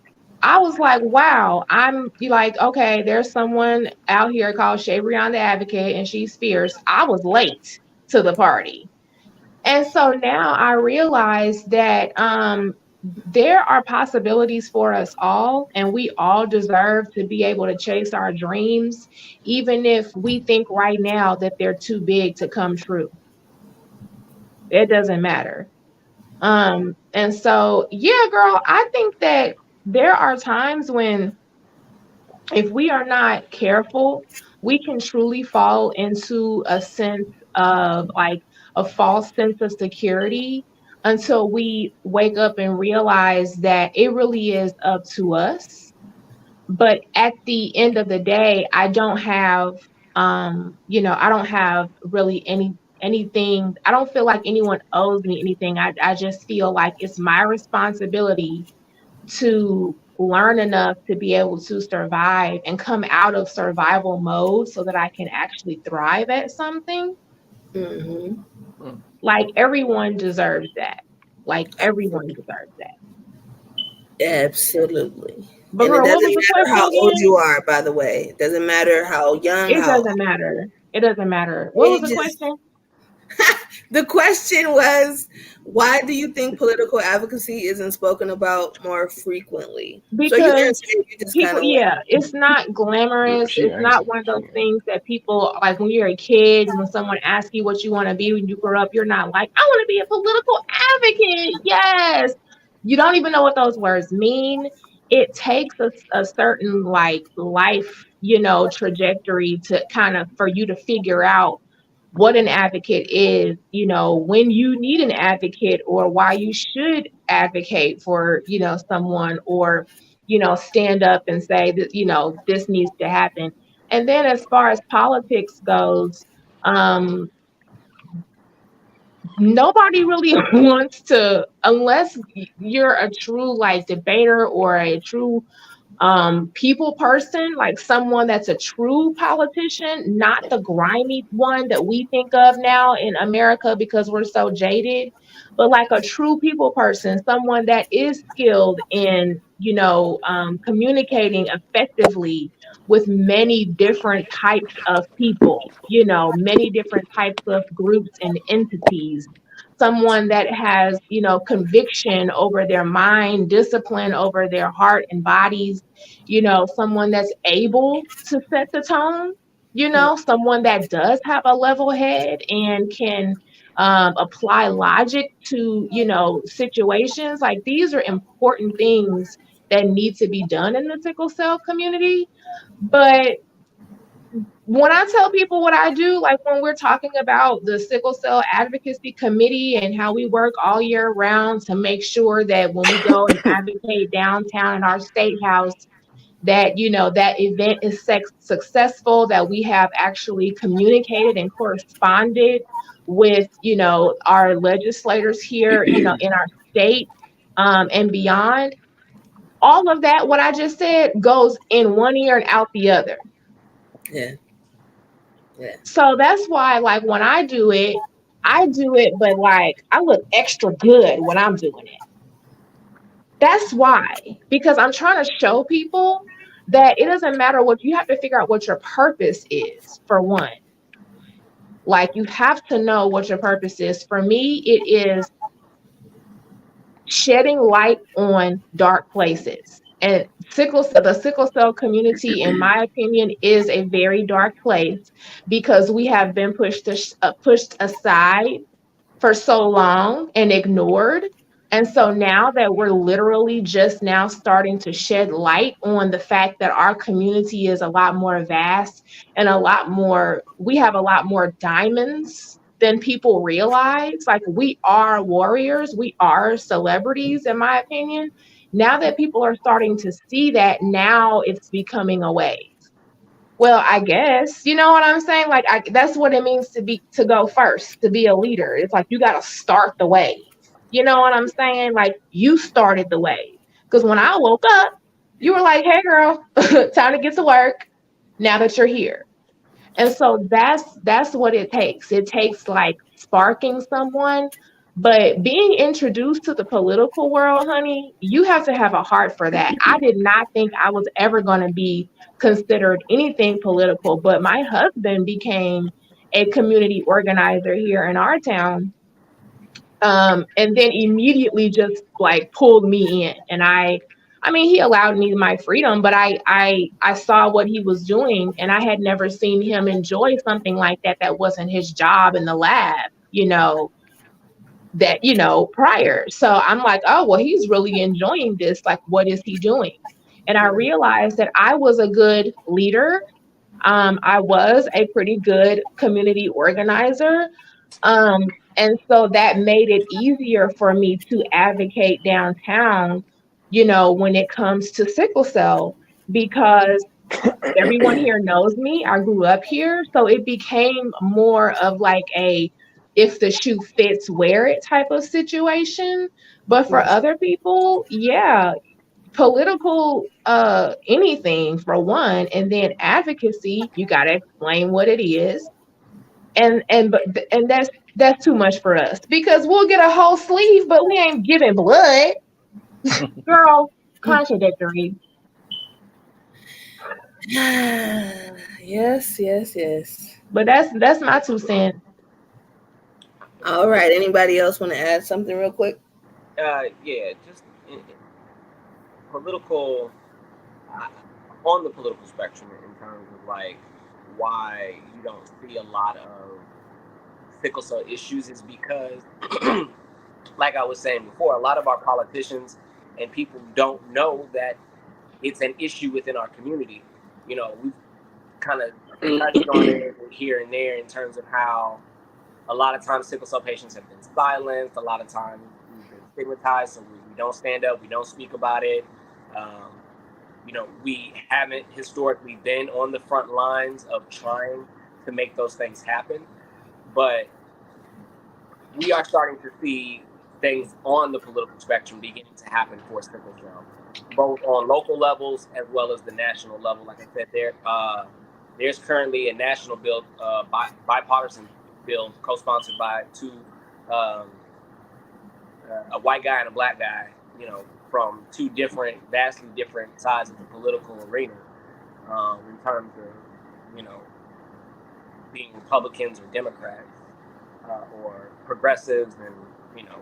I was like, wow, I'm like, okay, there's someone out here called Shabreon The Advocate, and she's fierce. I was late to the party. And so now I realize that there are possibilities for us all, and we all deserve to be able to chase our dreams, even if we think right now that they're too big to come true. It doesn't matter. And so, yeah, girl, I think that there are times when if we are not careful, we can truly fall into a sense of like a false sense of security until we wake up and realize that it really is up to us. But at the end of the day, I don't have really anything. I don't feel like anyone owes me anything. I just feel like it's my responsibility to learn enough to be able to survive and come out of survival mode so that I can actually thrive at something. Mm-hmm. Like everyone deserves that. Like everyone deserves that. Absolutely. But And it girl, what doesn't was the matter question how old again? you are, by the way. It doesn't matter how young, It how doesn't matter. It doesn't matter. What was it the just question? the question was, why do you think political advocacy isn't spoken about more frequently? So you Because answered it, you just kind people, of went, yeah, it's not glamorous. She It's not answered. one of She those answered. things that people like when you're a kid, when someone asks you what you want to be when you grow up, you're not like, I want to be a political advocate. Yes. You don't even know what those words mean. It takes a certain like life, trajectory to kind of for you to figure out what an advocate is, when you need an advocate or why you should advocate for, someone or, stand up and say that, this needs to happen. And then as far as politics goes, um, nobody really wants to, unless you're a true like debater or a true people person, like someone that's a true politician, not the grimy one that we think of now in America because we're so jaded, but like a true people person, someone that is skilled in, communicating effectively with many different types of people, many different types of groups and entities. Someone that has, conviction over their mind, discipline over their heart and bodies, someone that's able to set the tone, someone that does have a level head and can apply logic to, situations. Like these are important things that need to be done in the sickle cell community. But when I tell people what I do, like when we're talking about the sickle cell advocacy committee and how we work all year round to make sure that when we go and advocate downtown in our state house, that that event is successful, that we have actually communicated and corresponded with our legislators here in our state, and beyond. All of that, what I just said, goes in one ear and out the other. Yeah. Yeah. So that's why, like, when I do it, but like I look extra good when I'm doing it. That's why, because I'm trying to show people that it doesn't matter what you have to figure out what your purpose is, for one. Like, you have to know what your purpose is. For me, it is shedding light on dark places. And the sickle cell community, in my opinion, is a very dark place because we have been pushed aside for so long and ignored. And so now that we're literally just now starting to shed light on the fact that our community is a lot more vast and we have a lot more diamonds than people realize. Like, we are warriors, we are celebrities, in my opinion. Now that people are starting to see that, now it's becoming a wave. Well, I guess, you know what I'm saying? Like, that's what it means to go first, to be a leader. It's like, you got to start the wave. You know what I'm saying? Like, you started the wave. Because when I woke up, you were like, hey, girl, time to get to work now that you're here. And so that's what it takes. It takes like sparking someone. But being introduced to the political world, honey, you have to have a heart for that. I did not think I was ever going to be considered anything political, but my husband became a community organizer here in our town. And then immediately just like pulled me in. And I mean, he allowed me my freedom, but I saw what he was doing, and I had never seen him enjoy something like that. That wasn't his job in the lab, prior. So I'm like, oh, well, he's really enjoying this. Like, what is he doing? And I realized that I was a good leader. I was a pretty good community organizer. Um, and so that made it easier for me to advocate downtown, when it comes to sickle cell, because everyone here knows me. I grew up here. So it became more of like a if the shoe fits, wear it type of situation. But for other people, yeah, political anything for one, and then advocacy, you got to explain what it is. And that's too much for us because we'll get a whole sleeve, but we ain't giving blood. Girl, contradictory. Yes, yes, yes. But that's my 2 cents. All right. Anybody else want to add something real quick? Yeah, just political, on the political spectrum, in terms of like why you don't see a lot of sickle cell issues, is because, like I was saying before, a lot of our politicians and people don't know that it's an issue within our community. We've kind of touched on it here and there in terms of how a lot of times sickle cell patients have been silenced. A lot of times we've been stigmatized, so we don't stand up, we don't speak about it. We haven't historically been on the front lines of trying to make those things happen. But we are starting to see things on the political spectrum beginning to happen for sickle cell. both on local levels as well as the national level. Like I said, there's currently a national bill, bipartisan bill, co-sponsored by two, um, a white guy and a black guy, from two vastly different sides of the political arena, in terms of, being Republicans or Democrats, or progressives and, you know,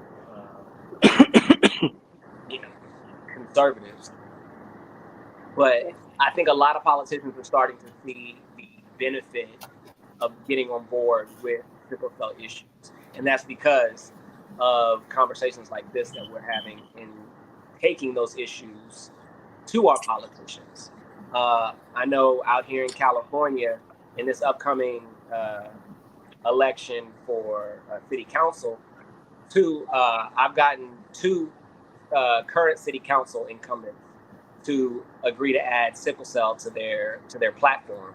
conservatives. But I think a lot of politicians are starting to see the benefit of getting on board with sickle cell issues. And that's because of conversations like this that we're having in taking those issues to our politicians. I know out here in California, in this upcoming election for city council, I've gotten two current city council incumbents to agree to add sickle cell to their platform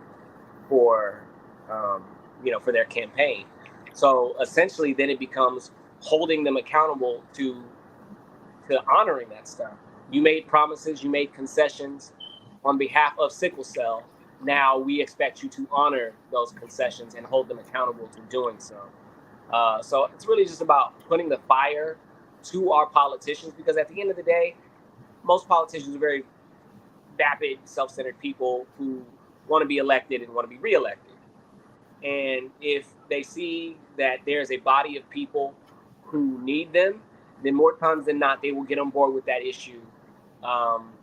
for for their campaign. So essentially, then it becomes holding them accountable to honoring that stuff. You made promises, you made concessions on behalf of sickle cell. Now we expect you to honor those concessions and hold them accountable to doing so. So it's really just about putting the fire to our politicians, because at the end of the day, most politicians are very vapid, self-centered people who want to be elected and want to be reelected. And if they see that there's a body of people who need them, then more times than not, they will get on board with that issue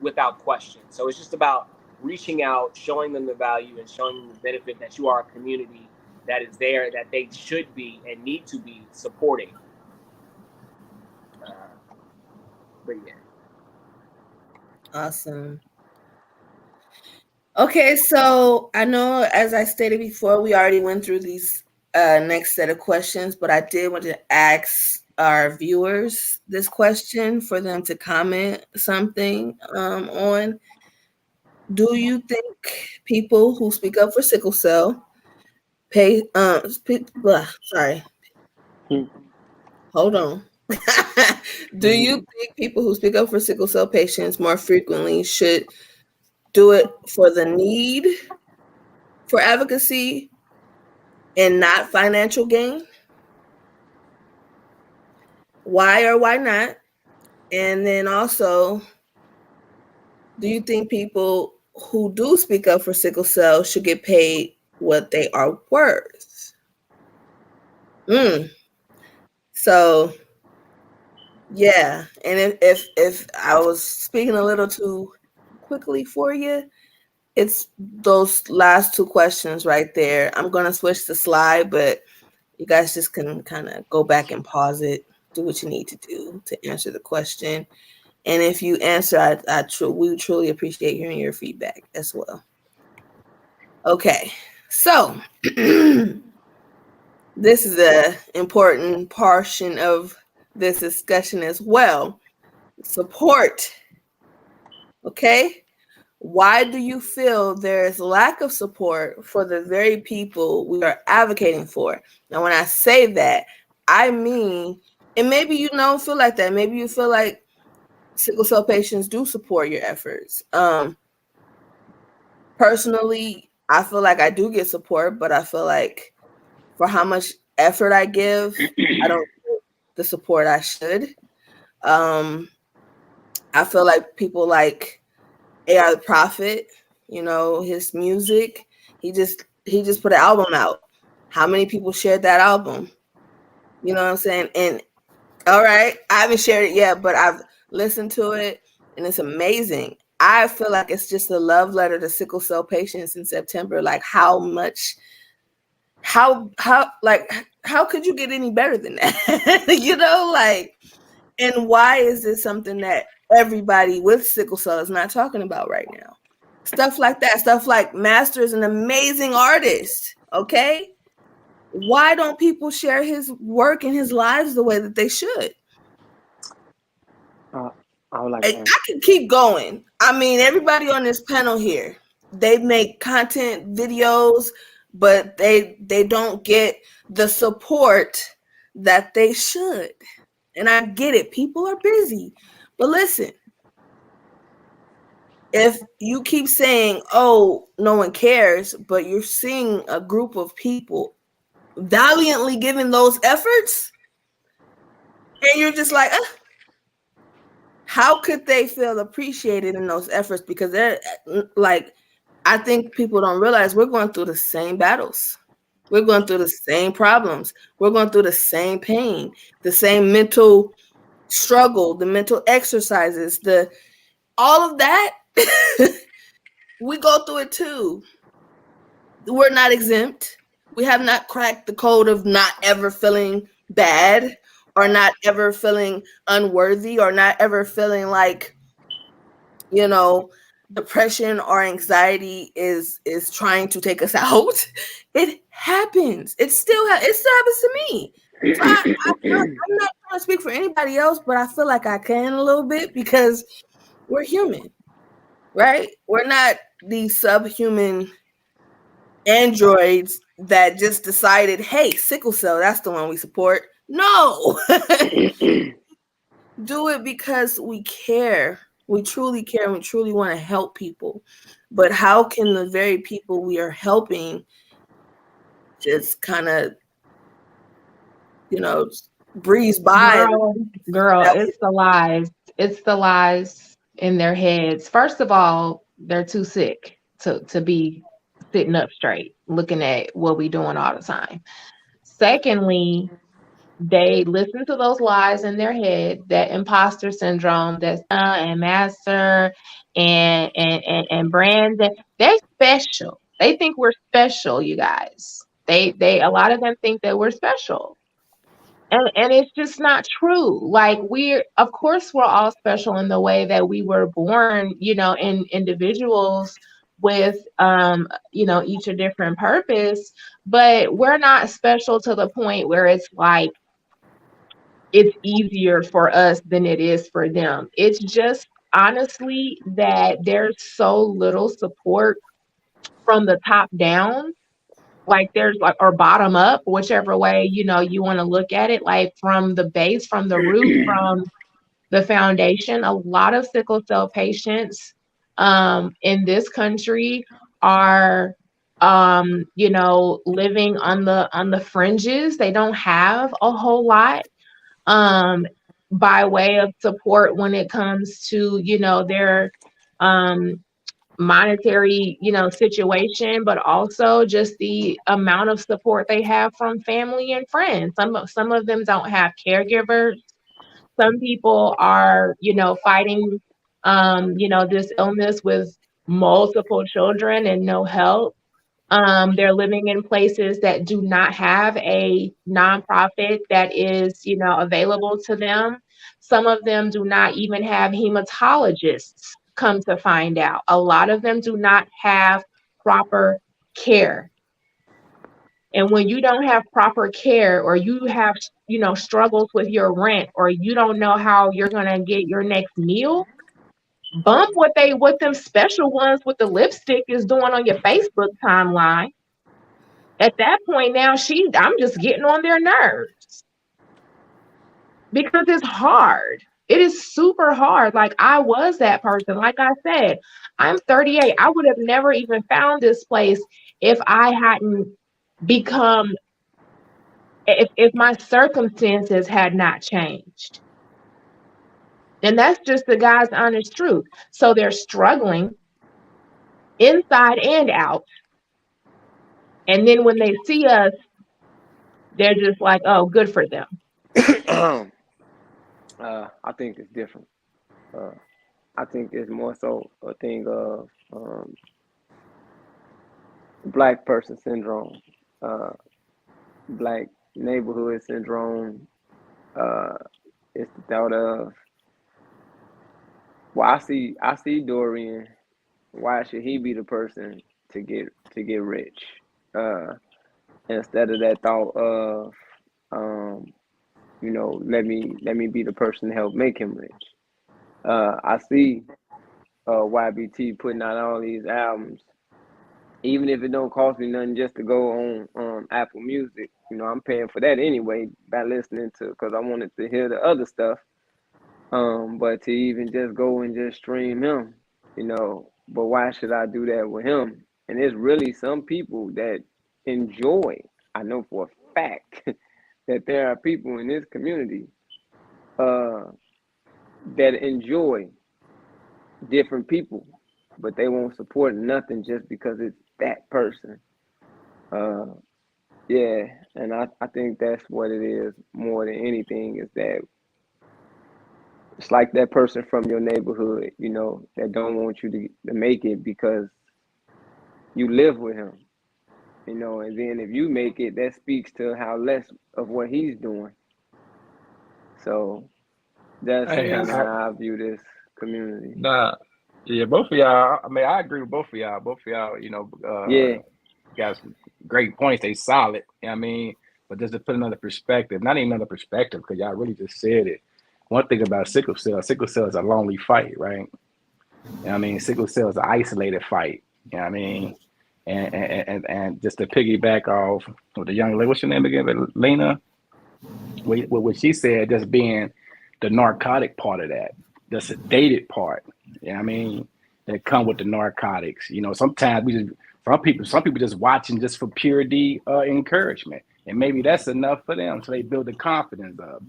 without question. So it's just about reaching out, showing them the value, and showing them the benefit that you are a community that is there, that they should be and need to be supporting. But yeah. Awesome. Okay, so I know, as I stated before, we already went through these next set of questions, but I did want to ask our viewers this question for them to comment something on. Do you think people who speak up for sickle cell sorry. Hold on. Do you think people who speak up for sickle cell patients more frequently should do it for the need for advocacy and not financial gain? Why or why not? And then also, do you think people who do speak up for sickle cell should get paid what they are worth? So yeah, and if I was speaking a little too quickly for you, it's those last two questions right there. I'm gonna switch the slide, but you guys just can kind of go back and pause it, do what you need to do to answer the question. And if you answer, we truly appreciate hearing your feedback as well. Okay, so this is an important portion of this discussion as well. Support. Okay, why do you feel there is lack of support for the very people we are advocating for? Now, when I say that, I mean, and maybe you don't feel like that. Maybe you feel like sickle cell patients do support your efforts. Personally, I feel like I do get support, but I feel like for how much effort I give, I don't get the support I should. I feel like people like A.R. the Prophet, his music, he just put an album out. How many people shared that album? You know what I'm saying? And all right, I haven't shared it yet, but I've listened to it and it's amazing. I feel like it's just a love letter to sickle cell patients in September. Like how could you get any better than that? And why is this something that everybody with sickle cell is not talking about right now? Stuff like that. Stuff like Master is an amazing artist. Okay. Why don't people share his work and his lives the way that they should? I can keep going. I mean, everybody on this panel here, they make content videos, but they don't get the support that they should. And I get it. People are busy. But listen, If you keep saying, "Oh, no one cares," but you're seeing a group of people valiantly giving those efforts, and you're just like, how could they feel appreciated in those efforts? Because they're like, I think people don't realize we're going through the same battles. We're going through the same problems. We're going through the same pain, the same mental struggle, the mental exercises, the all of that. We go through it too. We're not exempt. We have not cracked the code of not ever feeling bad or not ever feeling unworthy or not ever feeling like, you know, depression or anxiety is trying to take us out. It happens. It still happens to me. So I'm not trying to speak for anybody else, but I feel like I can a little bit because we're human, right? We're not these subhuman androids that just decided, hey, sickle cell, that's the one we support. No. Do it because we care. We truly care and we truly want to help people. But how can the very people we are helping just kind of, breeze by? Girl, That it's the lies. It's the lies in their heads. First of all, they're too sick to be sitting up straight, looking at what we doing all the time. Secondly, they listen to those lies in their head, that imposter syndrome, that and master and Brandon. They're special. They think we're special, you guys. They a lot of them think that we're special. And it's just not true. Like, we're, of course, we're all special in the way that we were born, in individuals with each a different purpose, but we're not special to the point where it's like it's easier for us than it is for them. It's just honestly that there's so little support from the top down, like there's like, or bottom up, whichever way you want to look at it, like from the base, from the root, from the foundation. A lot of sickle cell patients in this country are living on the fringes. They don't have a whole lot um by way of support when it comes to their um monetary situation, but also just the amount of support they have from family and friends. Some of them don't have caregivers. Some people are fighting this illness with multiple children and no help. They're living in places that do not have a nonprofit that is, available to them. Some of them do not even have hematologists, come to find out. A lot of them do not have proper care. And when you don't have proper care, or you have, struggles with your rent, or you don't know how you're going to get your next meal, bump what them special ones with the lipstick is doing on your Facebook timeline. At that point now, I'm just getting on their nerves because it's hard. It is super hard. Like, I was that person. Like I said, I'm 38. I would have never even found this place if I hadn't become, if my circumstances had not changed. And that's just the guy's honest truth. So they're struggling inside and out. And then when they see us, they're just like, oh, good for them. I think it's different. Uh, I think it's more so a thing of black person syndrome, uh, black neighborhood syndrome. Uh, it's the thought of, well, I see Dorian. Why should he be the person to get rich? Uh, Instead of that thought of, um, let me be the person to help make him rich. I see YBT putting out all these albums, even if it don't cost me nothing just to go on Apple Music. I'm paying for that anyway by listening to, because I wanted to hear the other stuff. But to even just go and just stream him, But why should I do that with him? And there's really some people that enjoy, I know for a fact that there are people in this community uh, that enjoy different people, but they won't support nothing just because it's that person. Uh, yeah, and I think that's what it is more than anything is that it's like that person from your neighborhood, that don't want you to make it because you live with him, and then if you make it, that speaks to how less of what he's doing. So that's Hey, kind of how I view this community. nah, yeah, both of y'all. I mean, I agree with both of y'all. Both of y'all, Yeah, got some great points. They solid. I mean, but just to put another perspective, not even another perspective, because y'all really just said it. One thing about sickle cell is a lonely fight, right? I mean, sickle cell is an isolated fight. You know what I mean? And just to piggyback off with the young lady, what's your name again? Lena? What she said, just being the narcotic part of that, the sedated part. You know what I mean? That come with the narcotics. Sometimes some people just watching just for purity encouragement. And maybe that's enough for them. So they build the confidence up.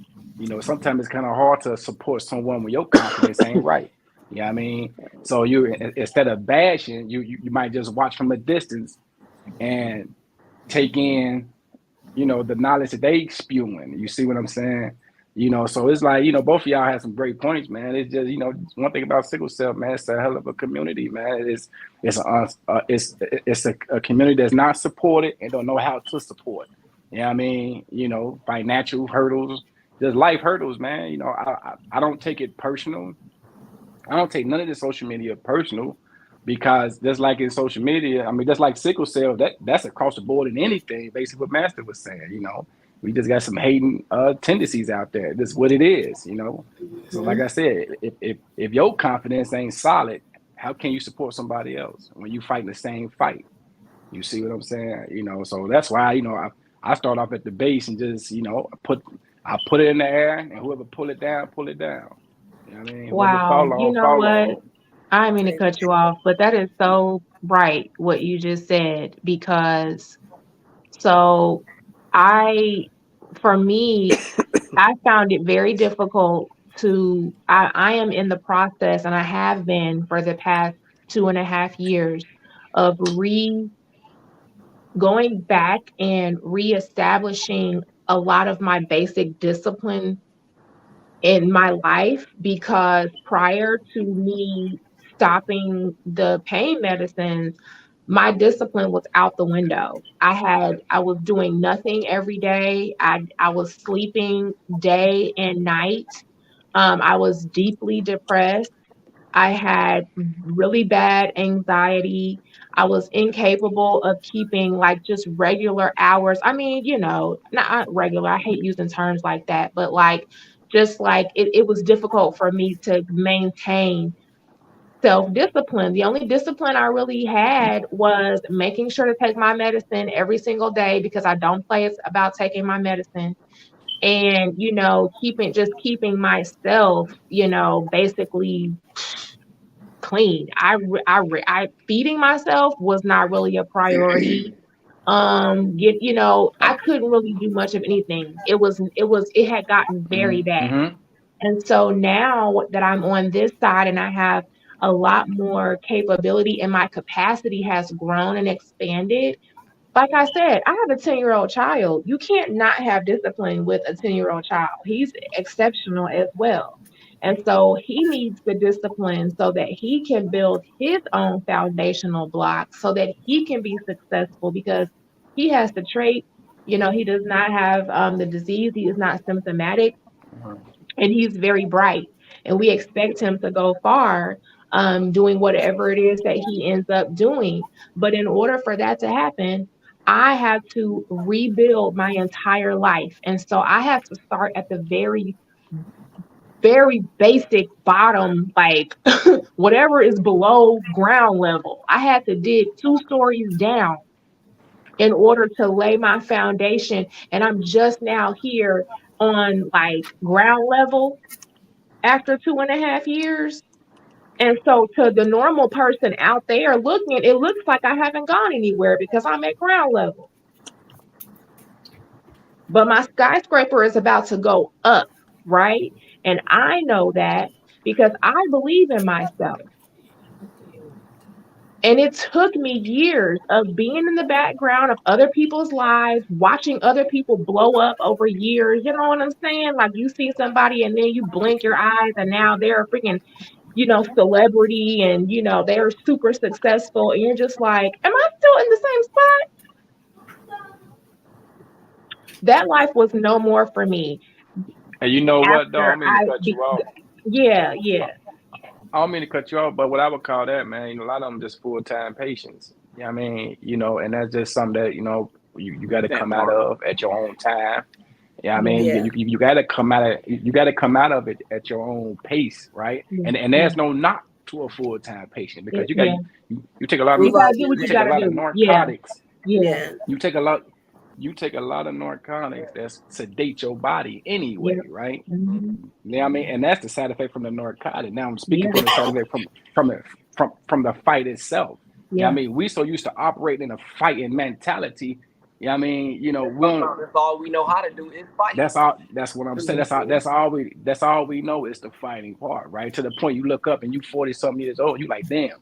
Sometimes it's kind of hard to support someone when your confidence ain't right. You know what I mean? So you instead of bashing, you might just watch from a distance and take in, the knowledge that they spewing. You see what I'm saying? So it's like, both of y'all have some great points, man. It's just, one thing about sickle cell, man, it's a hell of a community, man. It's a community that's not supported and don't know how to support. You know what I mean? Financial hurdles, just life hurdles, man. I don't take it personal. I don't take none of the social media personal because just like in social media, I mean, just like sickle cell, that's across the board in anything. Basically, what Master was saying, we just got some hating tendencies out there. That's what it is. So, like Mhm. I said, if your confidence ain't solid, how can you support somebody else when you fighting the same fight? You see what I'm saying? So that's why I start off at the base and just I put it in the air, and whoever pull it down, pull it down. You know what I mean? Whoever Wow, fall you on, know fall what? on. I didn't mean to cut you off, but that is so right what you just said because so I, for me, I found it very difficult I am in the process and I have been for the past 2.5 years of going back and reestablishing a lot of my basic discipline in my life because prior to me stopping the pain medicines, my discipline was out the window. I was doing nothing every day. I was sleeping day and night. I was deeply depressed. I had really bad anxiety. I was incapable of keeping like just regular hours. I mean, not regular. I hate using terms like that, but like just like it was difficult for me to maintain self discipline. The only discipline I really had was making sure to take my medicine every single day because I don't play about taking my medicine and keeping myself basically clean. Feeding myself was not really a priority. I couldn't really do much of anything. It had gotten very bad. Mm-hmm. And so now that I'm on this side and I have a lot more capability and my capacity has grown and expanded, like I said, I have a 10-year-old child. You can't not have discipline with a 10-year-old child. He's exceptional as well. And so he needs the discipline so that he can build his own foundational blocks so that he can be successful because he has the trait, he does not have the disease, he is not symptomatic, and he's very bright. And we expect him to go far doing whatever it is that he ends up doing. But in order for that to happen, I have to rebuild my entire life. And so I have to start at the very, very basic bottom, like whatever is below ground level. I had to dig 2 stories down in order to lay my foundation. And I'm just now here on like ground level after 2.5 years. And so to the normal person out there looking, it looks like I haven't gone anywhere because I'm at ground level. But my skyscraper is about to go up, right? And I know that because I believe in myself. And it took me years of being in the background of other people's lives, watching other people blow up over years. You know what I'm saying? Like you see somebody and then you blink your eyes and now they're a freaking, celebrity and, they're super successful. And you're just like, am I still in the same spot? That life was no more for me And you know what, though? I after don't mean to cut you off. yeah, yeah, I don't mean to cut you off, but what I would call that, man, a lot of them just full time patients. You know what I mean? And that's just something that, you got to That come out part. of at your own time. Yeah, I yeah, mean, Yeah. you got to come out of you got to come out of it at your own pace, right? yeah, And yeah, there's no knock to a full time patient because yeah. you take a lot of You We've gotta all do been what you you take a there. gotta lot of do. Yeah, narcotics. yeah, Yeah. You take a lot you take a lot of narcotics that sedate your body yeah. anyway, right? Hmm. You know what I mean? And that's the side effect from the narcotic. Now I'm speaking Yeah, from the side effect from the fight itself. You know what yeah, I mean? We so used to operating in a fighting mentality. You know what I mean? And We don't. sometimes that's all we know how to do is fight. That's all. That's what I'm saying. yeah, That's all we know is the fighting part, right? To the point you look up and you 40 something years old, you like, damn,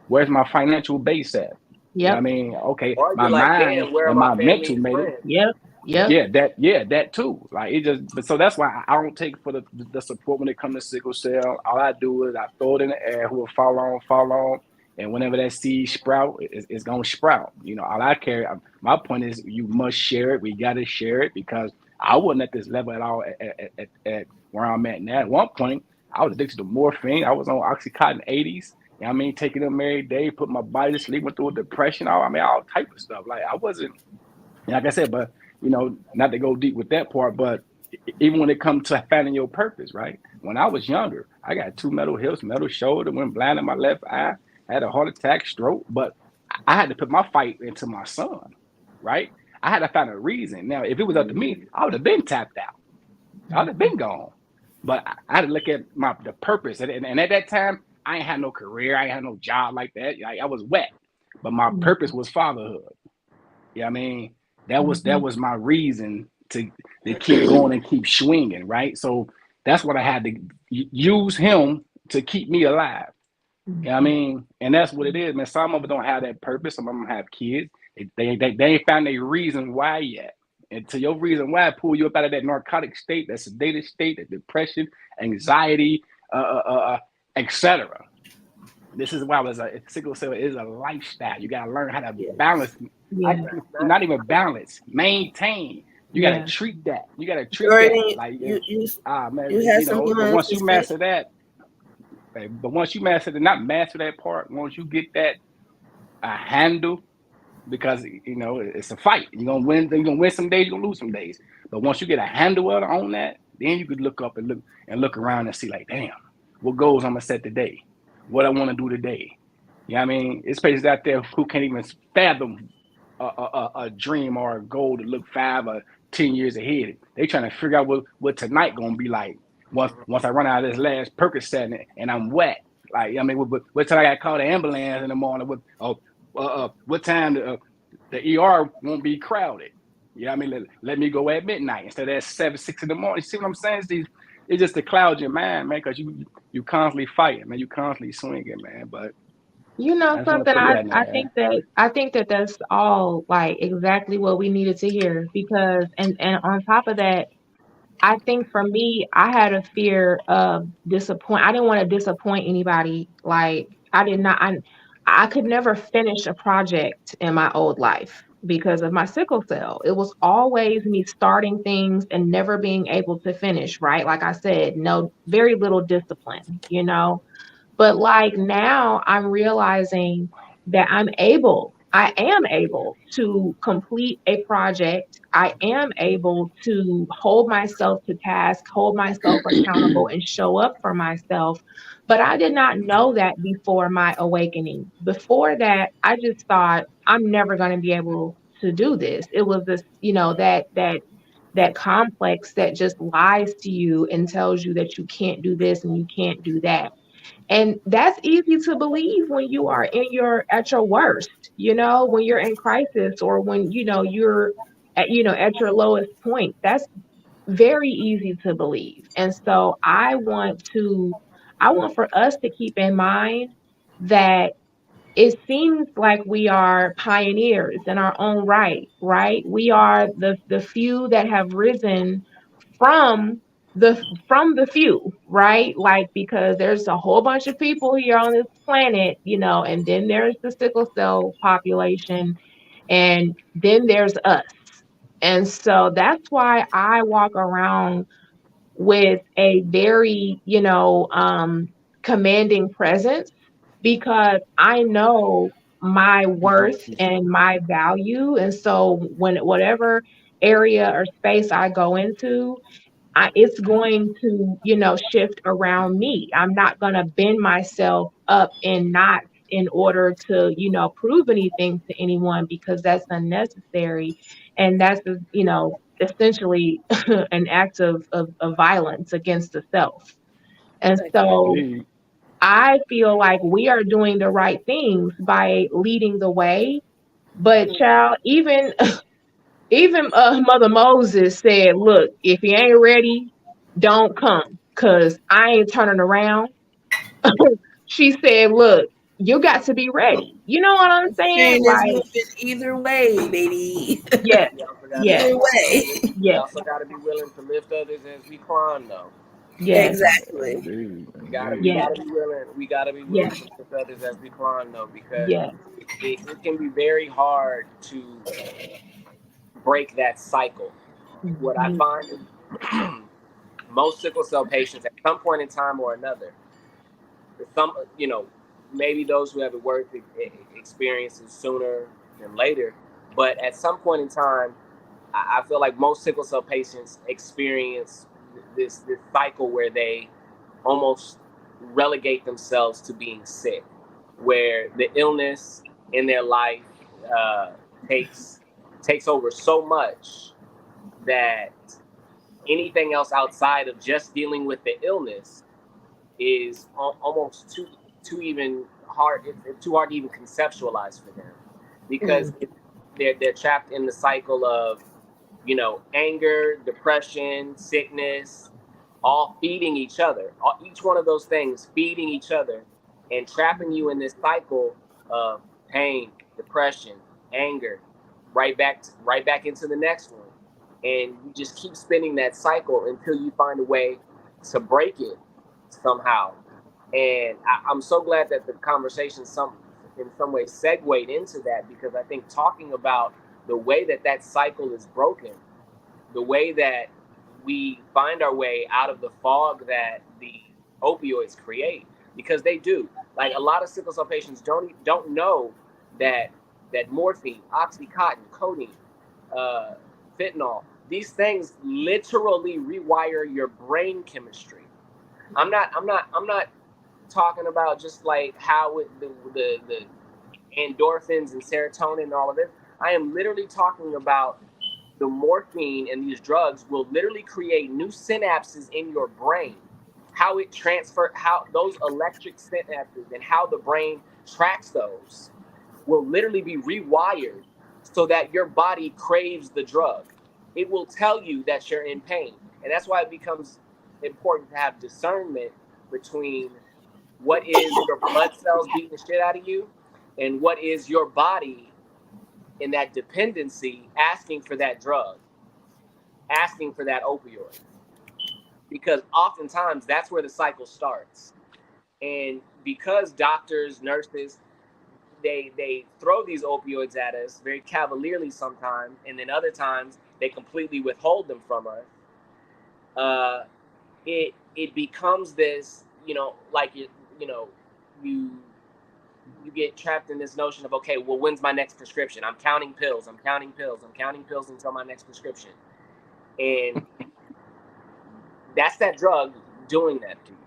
where's my financial base at? You know what I yep, mean? Okay, Or my you're like, mind damn, where are and my my family mental and made it. friends? yep, yep. Yeah, that too. Like it just, but so that's why I don't take for the support when it comes to sickle cell. All I do is I throw it in the air. Who will fall on, and whenever that seed sprout, it's gonna sprout. All I care. My point is, you must share it. We gotta share it because I wasn't at this level at all at where I'm at now. At one point, I was addicted to morphine. I was on OxyContin 80s. You know what I mean, taking them every day, put my body to sleep, went through a depression. All type of stuff. Like I wasn't. Like I said, but not to go deep with that part, but even when it comes to finding your purpose, right? When I was younger, I got two metal hips, metal shoulder, went blind in my left eye, had a heart attack, stroke, but I had to put my fight into my son, right? I had to find a reason. Now, if it was up to me, I would have been tapped out. I would have been gone. But I had to look at the purpose, and at that time, I ain't had no career, I ain't had no job like that. I was wet, but my purpose was fatherhood. You know what I mean? That Hmm. was my reason to keep going and keep swinging, right? So that's what I had to use him to keep me alive. You know what I Hmm. mean? And that's what it is, man. Some of them don't have that purpose. Some of them have kids. They ain't found a reason why yet. And to your reason why, pull you up out of that narcotic state, that sedated state, that depression, anxiety, etc. This is why sickle cell is a lifestyle. You gotta learn how to Yes. balance. I, Yeah, not even balance, maintain. You gotta yeah, treat that. You gotta You treat that already like you man. had some But once you master manifestation. that, but once you master the not master that part, once you get that handle, because it's a fight. You're gonna win. You're gonna win some days. You're gonna lose some days. But once you get a handle on that, then you could look up and look around and see like, damn, what goals I'm gonna set today, what I want to do today. You know what I mean? It's places out there who can't even fathom a dream or a goal to look 5 or 10 years ahead. They trying to figure out what tonight gonna be like once I run out of this last Percocet and I'm wet. Like I mean, what time I got to call the ambulance in the morning? What time the ER won't be crowded? You know what I mean? Let me go at midnight instead of at 7, 6 in the morning. See what I'm saying? It's just to cloud your mind, man, because you constantly fighting, man. You constantly swinging, man. But you know I just want to something, put that in I there. think that that's all like exactly what we needed to hear because and on top of that, I think for me, I had a fear of disappoint. I didn't want to disappoint anybody. Like I did not. I could never finish a project in my old life because of my sickle cell. It was always me starting things and never being able to finish. Right, like I said, no, very little discipline. But like now I'm realizing that I am able to complete a project. I am able to hold myself to task, hold myself accountable, and show up for myself. But I did not know that before my awakening. Before that, I just thought I'm never going to be able to do this. It was this, that complex that just lies to you and tells you that you can't do this and you can't do that. And that's easy to believe when you are in your at your worst, when you're in crisis, or when you're at your lowest point. That's very easy to believe. And so I want for us to keep in mind that it seems like we are pioneers in our own right, right? We are the few that have risen from the few, right? Like, because there's a whole bunch of people here on this planet, and then there's the sickle cell population, and then there's us. And so that's why I walk around with a very, commanding presence, because I know my worth and my value. And so when whatever area or space I go into, it's going to, shift around me. I'm not going to bend myself up in knots in order to, prove anything to anyone, because that's unnecessary. And that's, essentially an act of violence against the self. And so Indeed. I feel like we are doing the right things by leading the way. But child, even Mother Moses said, "Look, if you ain't ready, don't come, cause I ain't turning around." She said, "Look, you got to be ready." You know what I'm The saying? train is Like, moving either way, baby. yes, We also got to yes, Either be way. we yes, also got to be willing to lift others as we climb, though. yes, Exactly. Indeed. We Indeed. yes, gotta be willing. We gotta be willing yes, to lift others as we climb, though, because yes. it can be very hard to break that cycle. What I Mhm. find is most sickle cell patients, at some point in time or another, some maybe those who have it worse experiences sooner than later, but at some point in time, I feel like most sickle cell patients experience this cycle where they almost relegate themselves to being sick, where the illness in their life uh, takes takes over so much that anything else outside of just dealing with the illness is almost too even hard. It's too hard to even conceptualize for them, because Mm. they're trapped in the cycle of anger, depression, sickness, all feeding each other. Each one of those things feeding each other and trapping you in this cycle of pain, depression, anger, right back into the next one. And you just keep spinning that cycle until you find a way to break it somehow. And I'm so glad that the conversation in some way segued into that, because I think talking about the way that that cycle is broken, the way that we find our way out of the fog that the opioids create, because they do. Like, a lot of sickle cell patients don't know that morphine, oxycontin, codeine, uh, fentanyl, these things literally rewire your brain chemistry. I'm not talking about just like how the endorphins and serotonin and all of this. I am literally talking about the morphine and these drugs will literally create new synapses in your brain. How it transfer, how those electric synapses and how the brain tracks those will literally be rewired so that your body craves the drug. It will tell you that you're in pain. And that's why it becomes important to have discernment between what is your blood cells beating the shit out of you and what is your body in that dependency asking for that drug, asking for that opioid. Because oftentimes that's where the cycle starts. And because doctors, nurses, they throw these opioids at us very cavalierly sometimes, and then other times they completely withhold them from us. Uh, it becomes this, like you know, you you get trapped in this notion of, okay, well, when's my next prescription? I'm counting pills. I'm counting pills. I'm counting pills until my next prescription, and that's that drug doing that to you,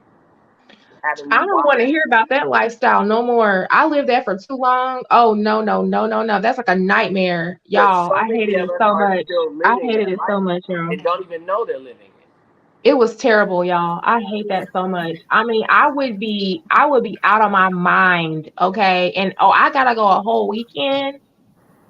having I you don't want to wired. hear about that lifestyle no more. I lived that for too long. Oh, no, no, no, no, no. That's like a nightmare, But y'all. so I many hated of it us so are much. still I living hated that it so life much, y'all. and don't even know they're living it. It was terrible, y'all. I hate that so much. I mean, I would be out of my mind, okay? And oh, I gotta go a whole weekend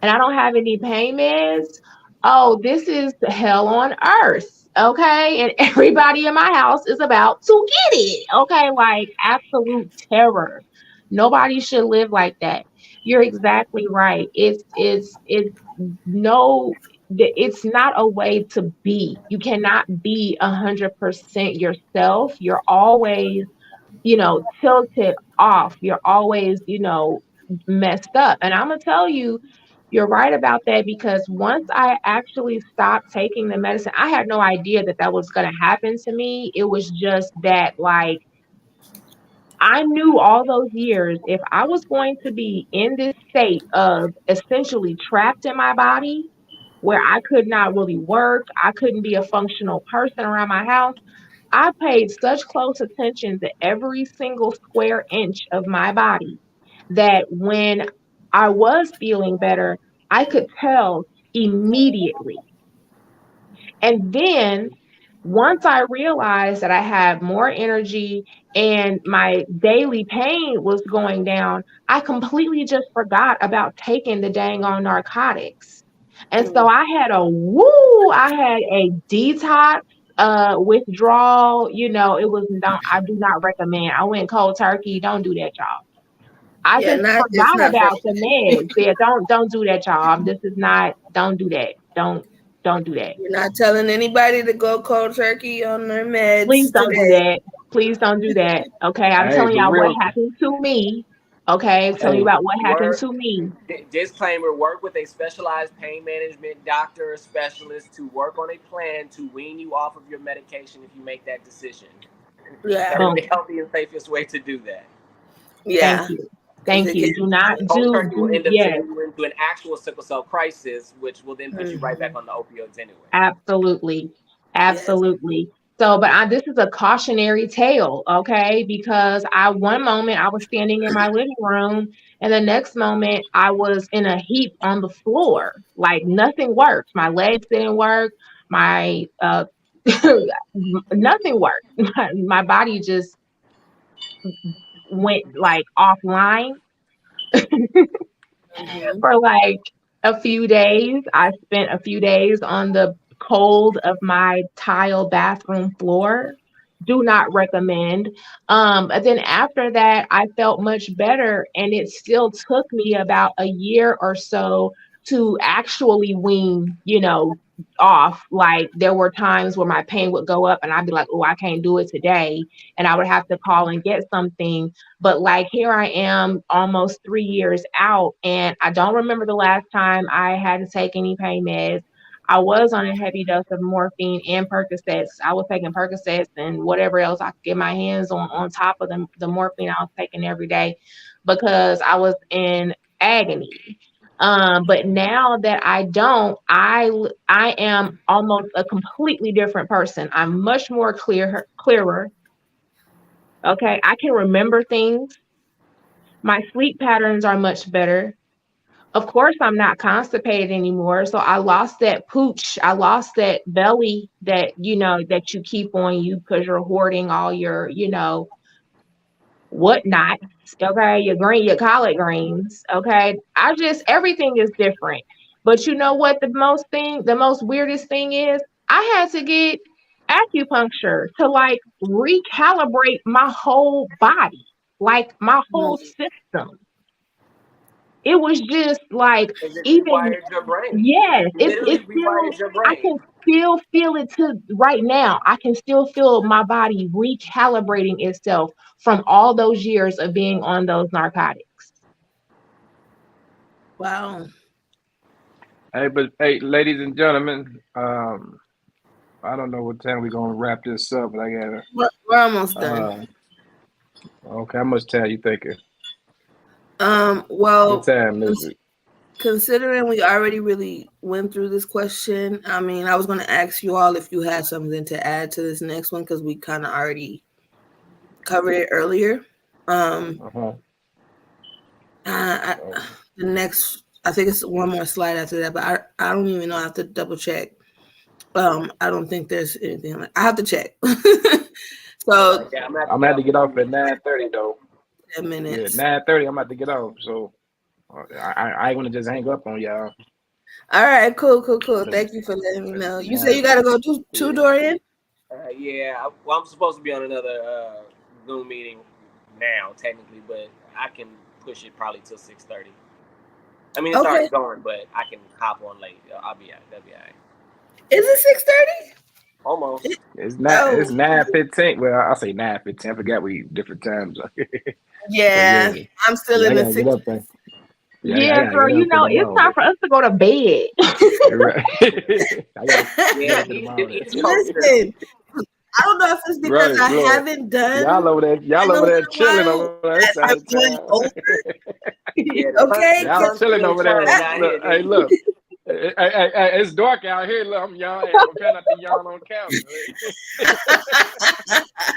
and I don't have any pain meds. Oh, this is hell on earth, okay? And everybody in my house is about to get it, okay? Like absolute terror. Nobody should live like that. You're exactly right. It's no, it's not a way to be. You cannot be 100% yourself. You're always, tilted off. You're always, messed up. And I'm gonna tell you, you're right about that because once I actually stopped taking the medicine, I had no idea that that was gonna happen to me. It was just that, like, I knew all those years if I was going to be in this state of essentially trapped in my body where I could not really work, I couldn't be a functional person around my house. I paid such close attention to every single square inch of my body that when I was feeling better, I could tell immediately. And then once I realized that I had more energy and my daily pain was going down, I completely just forgot about taking the dang on narcotics. And so I had a detox withdrawal. It was not, I do not recommend. I went cold turkey. Don't do that, y'all. I Yeah, just not it's forgot not for about the meds. Yeah, don't do that, y'all. This is not, don't do that. Don't do that. You're not telling anybody to go cold turkey on their Please meds don't do today. that. Please don't do that. Okay. I'm Hey, telling but y'all what real, happened to me. Okay. I'm telling you hey, about what happened Work to me. disclaimer: work with a specialized pain management doctor or specialist to work on a plan to wean you off of your medication if you make that decision. Yeah, That is the Boom. healthy and safest way to do that. Thank yeah, you. because Thank it you. can. Do not Cold turkey will end up yes. sending you into an actual sickle cell crisis, which will then put you right back Mhm. on the opioids anyway. Absolutely. Yes. Absolutely. So, but this is a cautionary tale, okay? Because one moment I was standing in my living room, and the next moment I was in a heap on the floor. Like nothing worked. My legs didn't work. My nothing worked. My body just went like offline Hmm. for like a few days. I spent a few days on the cold of my tile bathroom floor. Do not recommend. But then after that, I felt much better, and it still took me about a year or so to actually wean, off. Like there were times where my pain would go up, and I'd be like, "Oh, I can't do it today," and I would have to call and get something. But like here I am almost 3 years out, and I don't remember the last time I had to take any pain meds. I was on a heavy dose of morphine and Percocets. I was taking Percocets and whatever else I could get my hands on top of the morphine I was taking every day because I was in agony. But now that I don't, I am almost a completely different person. I'm much more clearer. Okay, I can remember things. My sleep patterns are much better. Of course, I'm not constipated anymore. So I lost that pooch. I lost that belly that, that you keep on you because you're hoarding all your, whatnot. Okay. Your collard greens. Okay. Everything is different. But you know what? The most weirdest thing is I had to get acupuncture to like recalibrate my whole body, like my whole system. It was just like Because it even rewired your brain. yes, It literally it's still rewired your I brain. can still feel it to right now. I can still feel my body recalibrating itself from all those years of being on those narcotics. Wow. hey, but hey, ladies and gentlemen, I don't know what time we're gonna wrap this up, but I gotta. We're almost done. Uh, okay, how much time you thinking? What Well, time is it? considering we already really went through this question, I mean, I was going to ask you all if you had something to add to this next one because we kind of already covered it earlier. Um, Uh-huh. the next, I think it's one more slide after that, but I don't even know. I have to double check. I don't think there's anything like. I have to check. So Yeah, I'm gonna have to get off at 9:30 though. 10 Yeah, minutes. 9:30. I'm about to get off. So I ain't gonna just hang up on y'all. All right, cool. Thank you for letting me know. You say Nah, you gotta go to yeah. Dorian? Yeah. Well, I'm supposed to be on another Zoom meeting now, technically, but I can push it probably till 6:30. I mean, it's already Okay. going, but I can hop on late. I'll be out. That'll be all right. Is it 6:30? Almost. It's not. Oh, It's 9:15. Well, I say 9:15. I forgot we different times. So yeah. yeah, I'm still yeah. I in the gotta get 6. up there. Yeah, I Yeah, gotta girl, get up in the it's time morning. for us to go to bed. Right. I gotta get Yeah, up in the morning. East Coast. Listen, I don't know if it's because Right. I Look, haven't done y'all over there. in Y'all a over there little chilling while over that that side I'm of going town. over. Yeah, Okay, the Y'all sun's chilling really over shining there. I, out Look, here, hey, dude. look. Hey, it's dark out here. Look, I'm trying not to yawn on camera.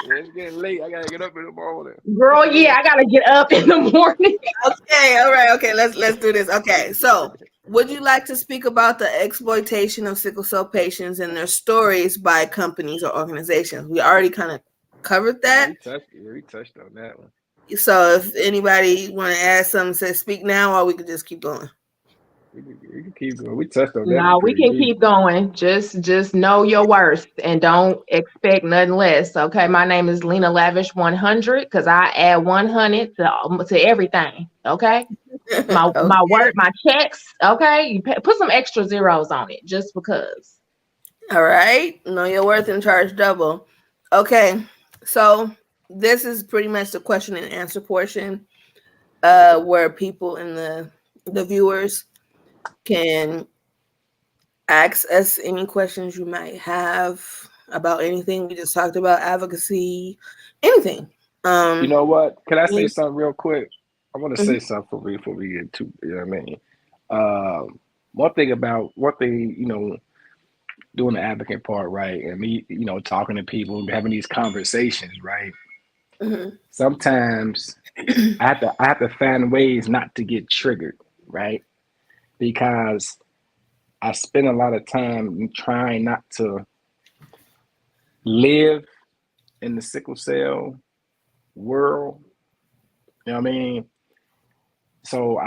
It's getting late. I gotta get up in the morning. Girl, yeah, I gotta get up in the morning. okay, all right, okay. Let's do this. Okay, so would you like to speak about the exploitation of sickle cell patients and their stories by companies or organizations? We already kind of covered Yeah, that. we touched on that one. So if anybody want to add something, say speak now, or we could just keep going. We can keep going. We touched on that one No, we pretty can deep. keep going. Just know your worth and don't expect nothing less. Okay, my name is Lena Lavish 100 because I add 100 to everything. Okay, my Okay. word, my checks. Okay, put some extra zeros on it just because. All right. Know your worth and charge double. Okay. So this is pretty much the question and answer portion, where people in the viewers can ask us any questions you might have about anything we just talked about, advocacy, anything. You know what? Can I say Mhm. something real quick? I want to say something before we get to. You know what I mean? One thing, doing the advocate part, right? And me, talking to people, having these conversations, right? Mhm. Sometimes I have to find ways not to get triggered, right? Because I spend a lot of time trying not to live in the sickle cell world. You know what I mean? So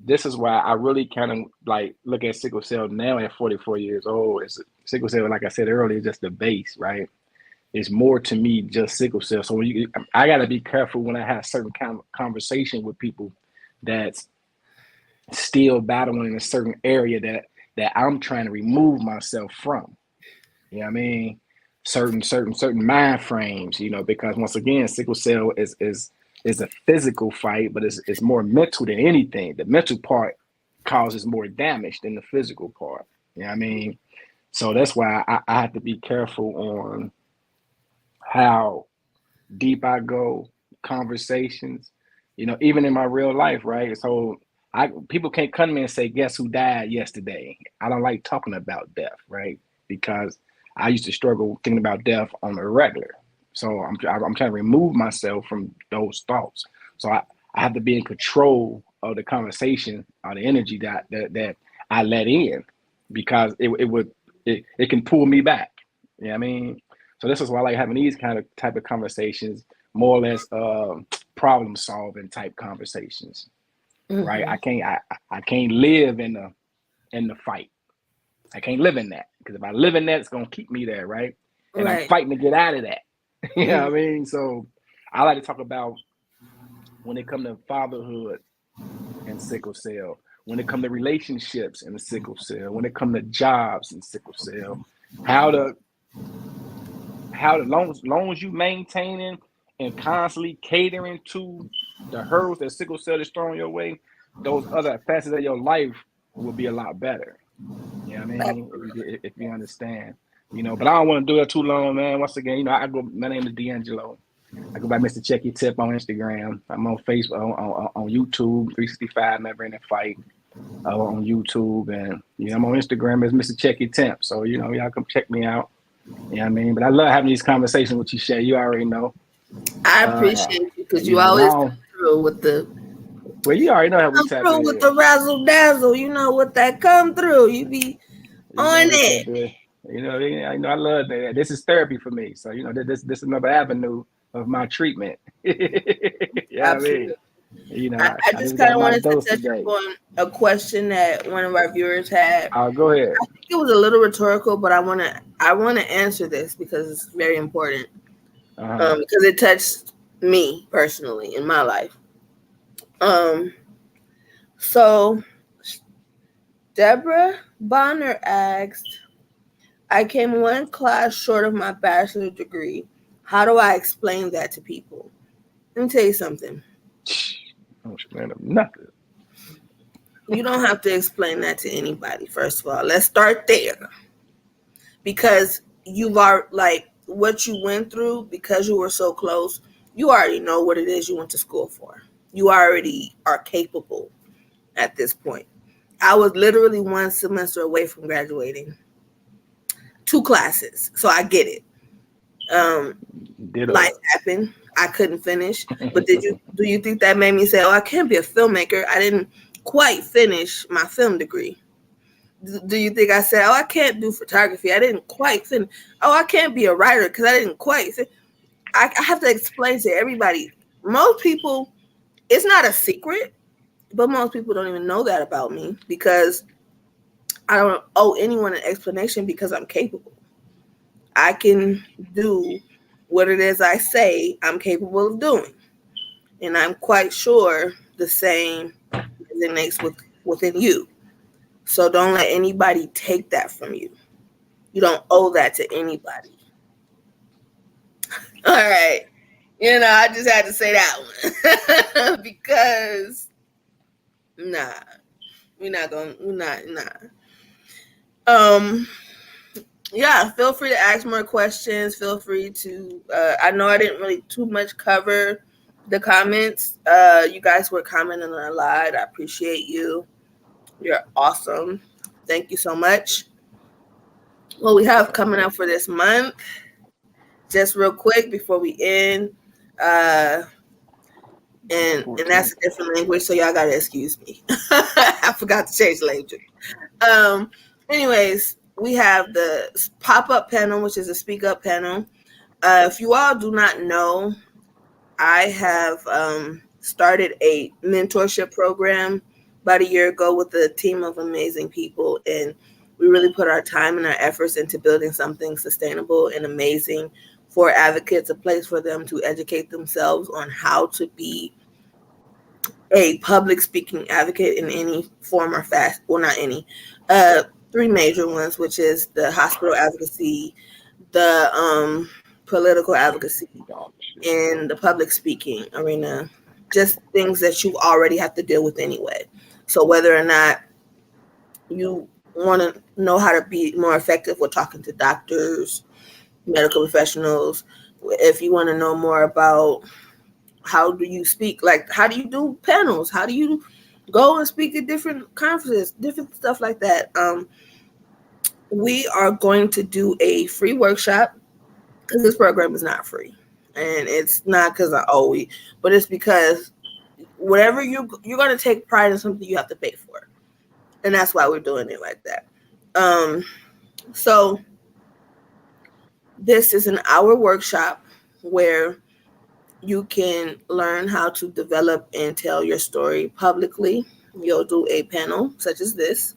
this is why I really kind of like look at sickle cell now at 44 years old. It's sickle cell, like I said earlier, is just the base, right? It's more to me just sickle cell. So I got to be careful when I have certain kind of conversation with people that's still battling in a certain area that I'm trying to remove myself from. You know what I mean? Certain mind frames, because once again, sickle cell is a physical fight, but it's more mental than anything. The mental part causes more damage than the physical part. You know what I mean? So that's why I have to be careful on how deep I go, conversations, even in my real life, right? So people can't come to me and say, guess who died yesterday? I don't like talking about death, right? Because I used to struggle thinking about death on a regular. So I'm trying to remove myself from those thoughts. So I have to be in control of the conversation or the energy that I let in, because it can pull me back. You know what I mean? So this is why I like having these type of conversations, more or less problem solving type conversations, right? Mhm. I can't live in the fight. I can't live in that, because if I live in that, it's gonna keep me there, right? And I'm Right. fighting to get out of that. You know Mhm. what I mean? So I like to talk about when it comes to fatherhood and sickle cell, when it comes to relationships and the sickle cell, when it comes to jobs and sickle cell, how to long as you maintaining and constantly catering to the hurdles that sickle cell is throwing your way, those other facets of your life will be a lot better. You know what I mean? If you understand, but I don't want to do it too long, man. Once again, my name is D'Angelo. I go by Mr. Check Your Tip on Instagram. I'm on Facebook, on YouTube, 365 Never Ending Fight on YouTube, and I'm on Instagram as Mr. Check Your Tip. So y'all come check me out. You know what I mean? But I love having these conversations with you, Shay. You already know. I Uh, appreciate you because you yeah, always now, you already know how we come tap through with in. the razzle dazzle. You know what that come through. You be You know on how we it. tap in. I love that. This is therapy for me. So this is another avenue of my treatment. You know what I mean? Absolutely. I I just just kind got of my wanted to dose touch today. upon a question that one of our viewers had. Go ahead. I think it was a little rhetorical, but I want to answer this because it's very important. Uh-huh. Because it touched me personally in my life. Um, so Deborah Bonner asked, I came one class short of my bachelor's degree. How do I explain that to people? Let me tell you something. Don't explain them nothing. You don't have to explain that to anybody, first of all. Let's start there. Because you've already, like, what you went through, because you were so close, you already know what it is you went to school for. You already are capable at this point. I was literally one semester away from graduating, 2 classes. So I get it. Um, Life Ditto. happened. I couldn't finish. But do you think that made me say, oh, I can't be a filmmaker? I didn't quite finish my film degree. Do you think I said, oh, I can't do photography? I didn't quite finish. Oh, I can't be a writer because I didn't quite finish. I have to explain to everybody. Most people, it's not a secret, but most people don't even know that about me because I don't owe anyone an explanation because I'm capable. I can do what it is I say I'm capable of doing. And I'm quite sure the same resonates within you. So don't let anybody take that from you. You don't owe that to anybody. All right. I just had to say that one because nah, we're not, nah. Um, yeah, feel free to ask more questions. Feel free to, I know I didn't really too much cover the comments. You guys were commenting a lot. I appreciate you. You're awesome. Thank you so much. What we have coming up for this month, just real quick before we end, uh, and that's a different language, so y'all gotta excuse me. I forgot to change the language. Um, anyways, we have the pop-up panel, which is a speak up panel. If you all do not know, I have started a mentorship program about a year ago with a team of amazing people, and we really put our time and our efforts into building something sustainable and amazing for advocates, a place for them to educate themselves on how to be a public speaking advocate in any form or fashion. Well, not any. Three major ones, which is the hospital advocacy, the political advocacy, and the public speaking arena. Just things that you already have to deal with anyway. So whether or not you want to know how to be more effective with talking to doctors, medical professionals, if you want to know more about how do you speak, like how do you do panels, how do you go and speak at different conferences, different stuff like that. We are going to do a free workshop because this program is not free, and it's not because I owe it, but it's because whatever you're going to take pride in something, you have to pay for it, and that's why we're doing it like that. So this is an hour workshop where you can learn how to develop and tell your story publicly. You'll do a panel such as this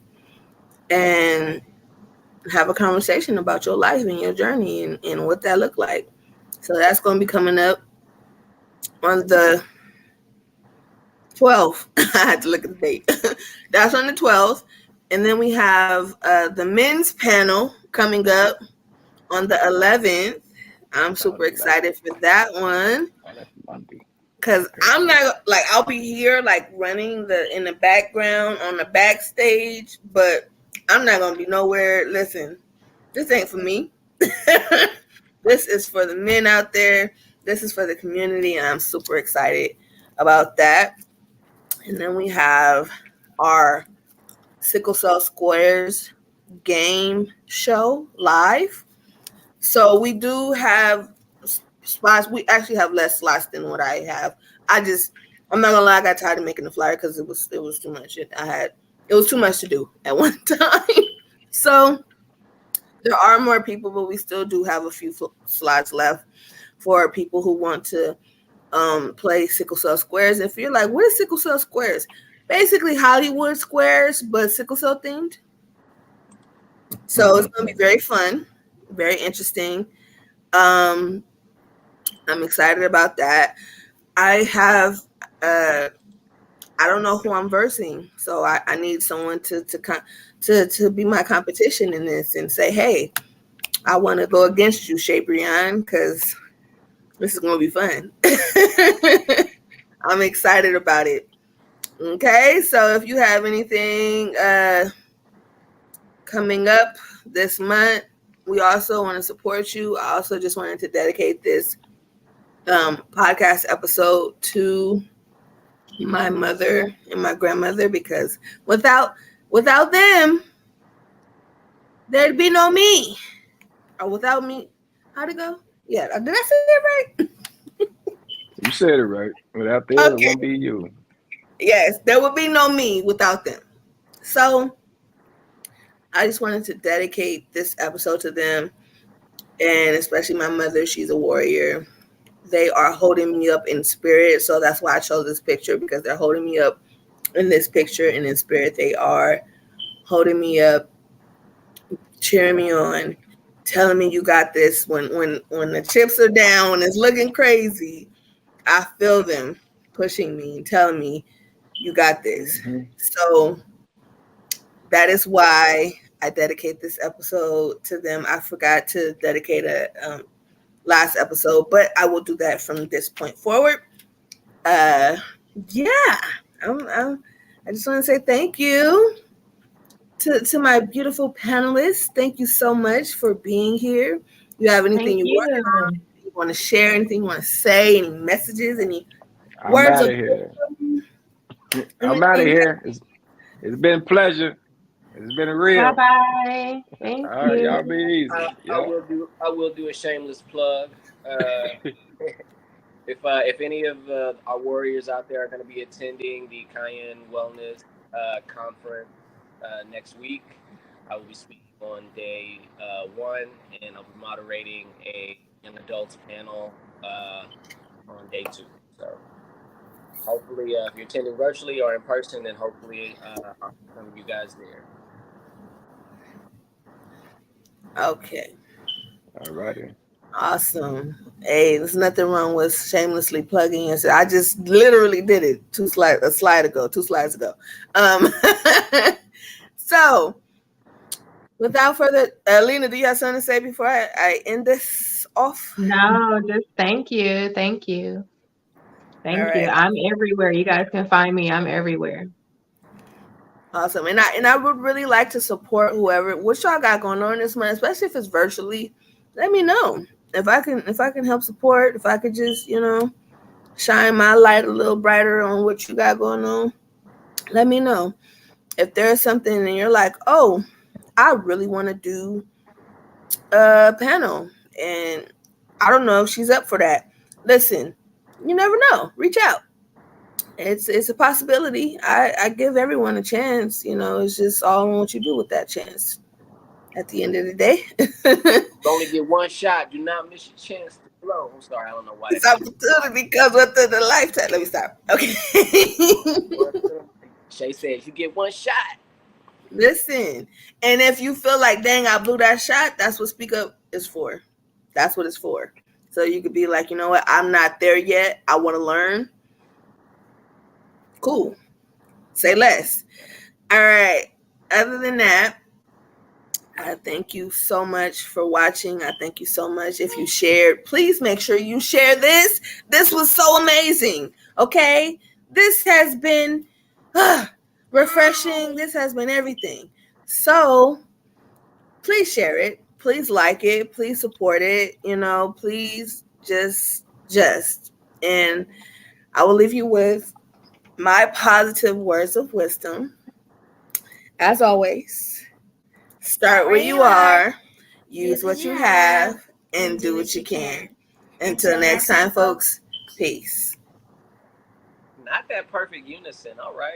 and have a conversation about your life and your journey and what that looked like. So that's going to be coming up on the 12th. I had to look at the date. That's on the 12th. And then we have the men's panel coming up on the 11th. I'm super excited for that one. That's Monday. Cause I'm not like I'll be here like running in the background on the backstage, but I'm not gonna be nowhere. Listen, this ain't for me. This is for the men out there. This is for the community, and I'm super excited about that. And then we have our Sickle Cell Squares game show live. So we do have spots. We actually have less slots than what I have. I'm not gonna lie, I got tired of making the flyer because it was too much. It was too much to do at one time. So There are more people, but we still do have a few slots left for people who want to play sickle cell squares. If you're like, what is sickle cell squares? Basically Hollywood squares, but sickle cell themed. So it's going to be very fun, very interesting. I'm excited about that. I have, I don't know who I'm versing, so I need someone to be my competition in this and say, hey, I want to go against you, Shabreon, because this is going to be fun. I'm excited about it. Okay, so if you have anything coming up this month, we also want to support you. I also just wanted to dedicate this podcast episode to my mother and my grandmother, because without them, there'd be no me. Or without me, how'd it go? Yeah, did I say it right? You said it right. Without them, it won't be you. Yes, there would be no me without them. So I just wanted to dedicate this episode to them, and especially my mother. She's a warrior. They are holding me up in spirit, so that's why I chose this picture, because they're holding me up in this picture, and in spirit they are holding me up, cheering me on, telling me you got this. When the chips are down, when it's looking crazy, I feel them pushing me and telling me you got this. So that is why I dedicate this episode to them. I forgot to dedicate a last episode, but I will do that from this point forward. Yeah, I just want to say thank you to my beautiful panelists. Thank you so much for being here. You have anything Thank you're working you. on? You want to share anything you want to say? Any messages? Any I'm words out of of here. I'm out of anything? here. It's been a pleasure. It's been a Bye real. bye. Thank All right, y'all be you. easy. I Yeah. will do a shameless plug. If any of our warriors out there are going to be attending the Cayenne Wellness Conference next week, I will be speaking on day 1, and I'll be moderating a young adults panel on day 2. So hopefully, if you're attending virtually or in person, then hopefully I'll see some of you guys there. Okay. All righty. Awesome. Hey, there's nothing wrong with shamelessly plugging in. I just literally did it 2 slides ago. So without further, Lena, do you have something to say before I end this off? No, just thank you. Thank you. All Thank you. right. I'm everywhere. You guys can find me. I'm everywhere. Awesome. And I would really like to support whoever, what y'all got going on this month, especially if it's virtually. Let me know. If I can help support, if I could just, shine my light a little brighter on what you got going on, let me know. If there's something and you're like, oh, I really want to do a panel and I don't know if she's up for that. Listen, you never know. Reach out. It's a possibility. I give everyone a chance. It's just all on what you do with that chance. At the end of the day, you only get one shot. Do not miss your chance to blow. I'm sorry, I don't know why. This opportunity comes within the lifetime. Let me stop. Okay. Shay says you get one shot. Listen, and if you feel like, dang, I blew that shot, that's what Speak Up is for. That's what it's for. So you could be like, you know what? I'm not there yet. I want to learn. Cool. Say less. All right. Other than that, I thank you so much for watching. I thank you so much. If you shared, please make sure you share this. This was so amazing. Okay? This has been refreshing. This has been everything. So please share it. Please like it. Please support it. Please just. And I will leave you with my positive words of wisdom. As always, start where you are, use what you have, and do what you can. Until next time, folks, peace. Not that perfect unison. All right.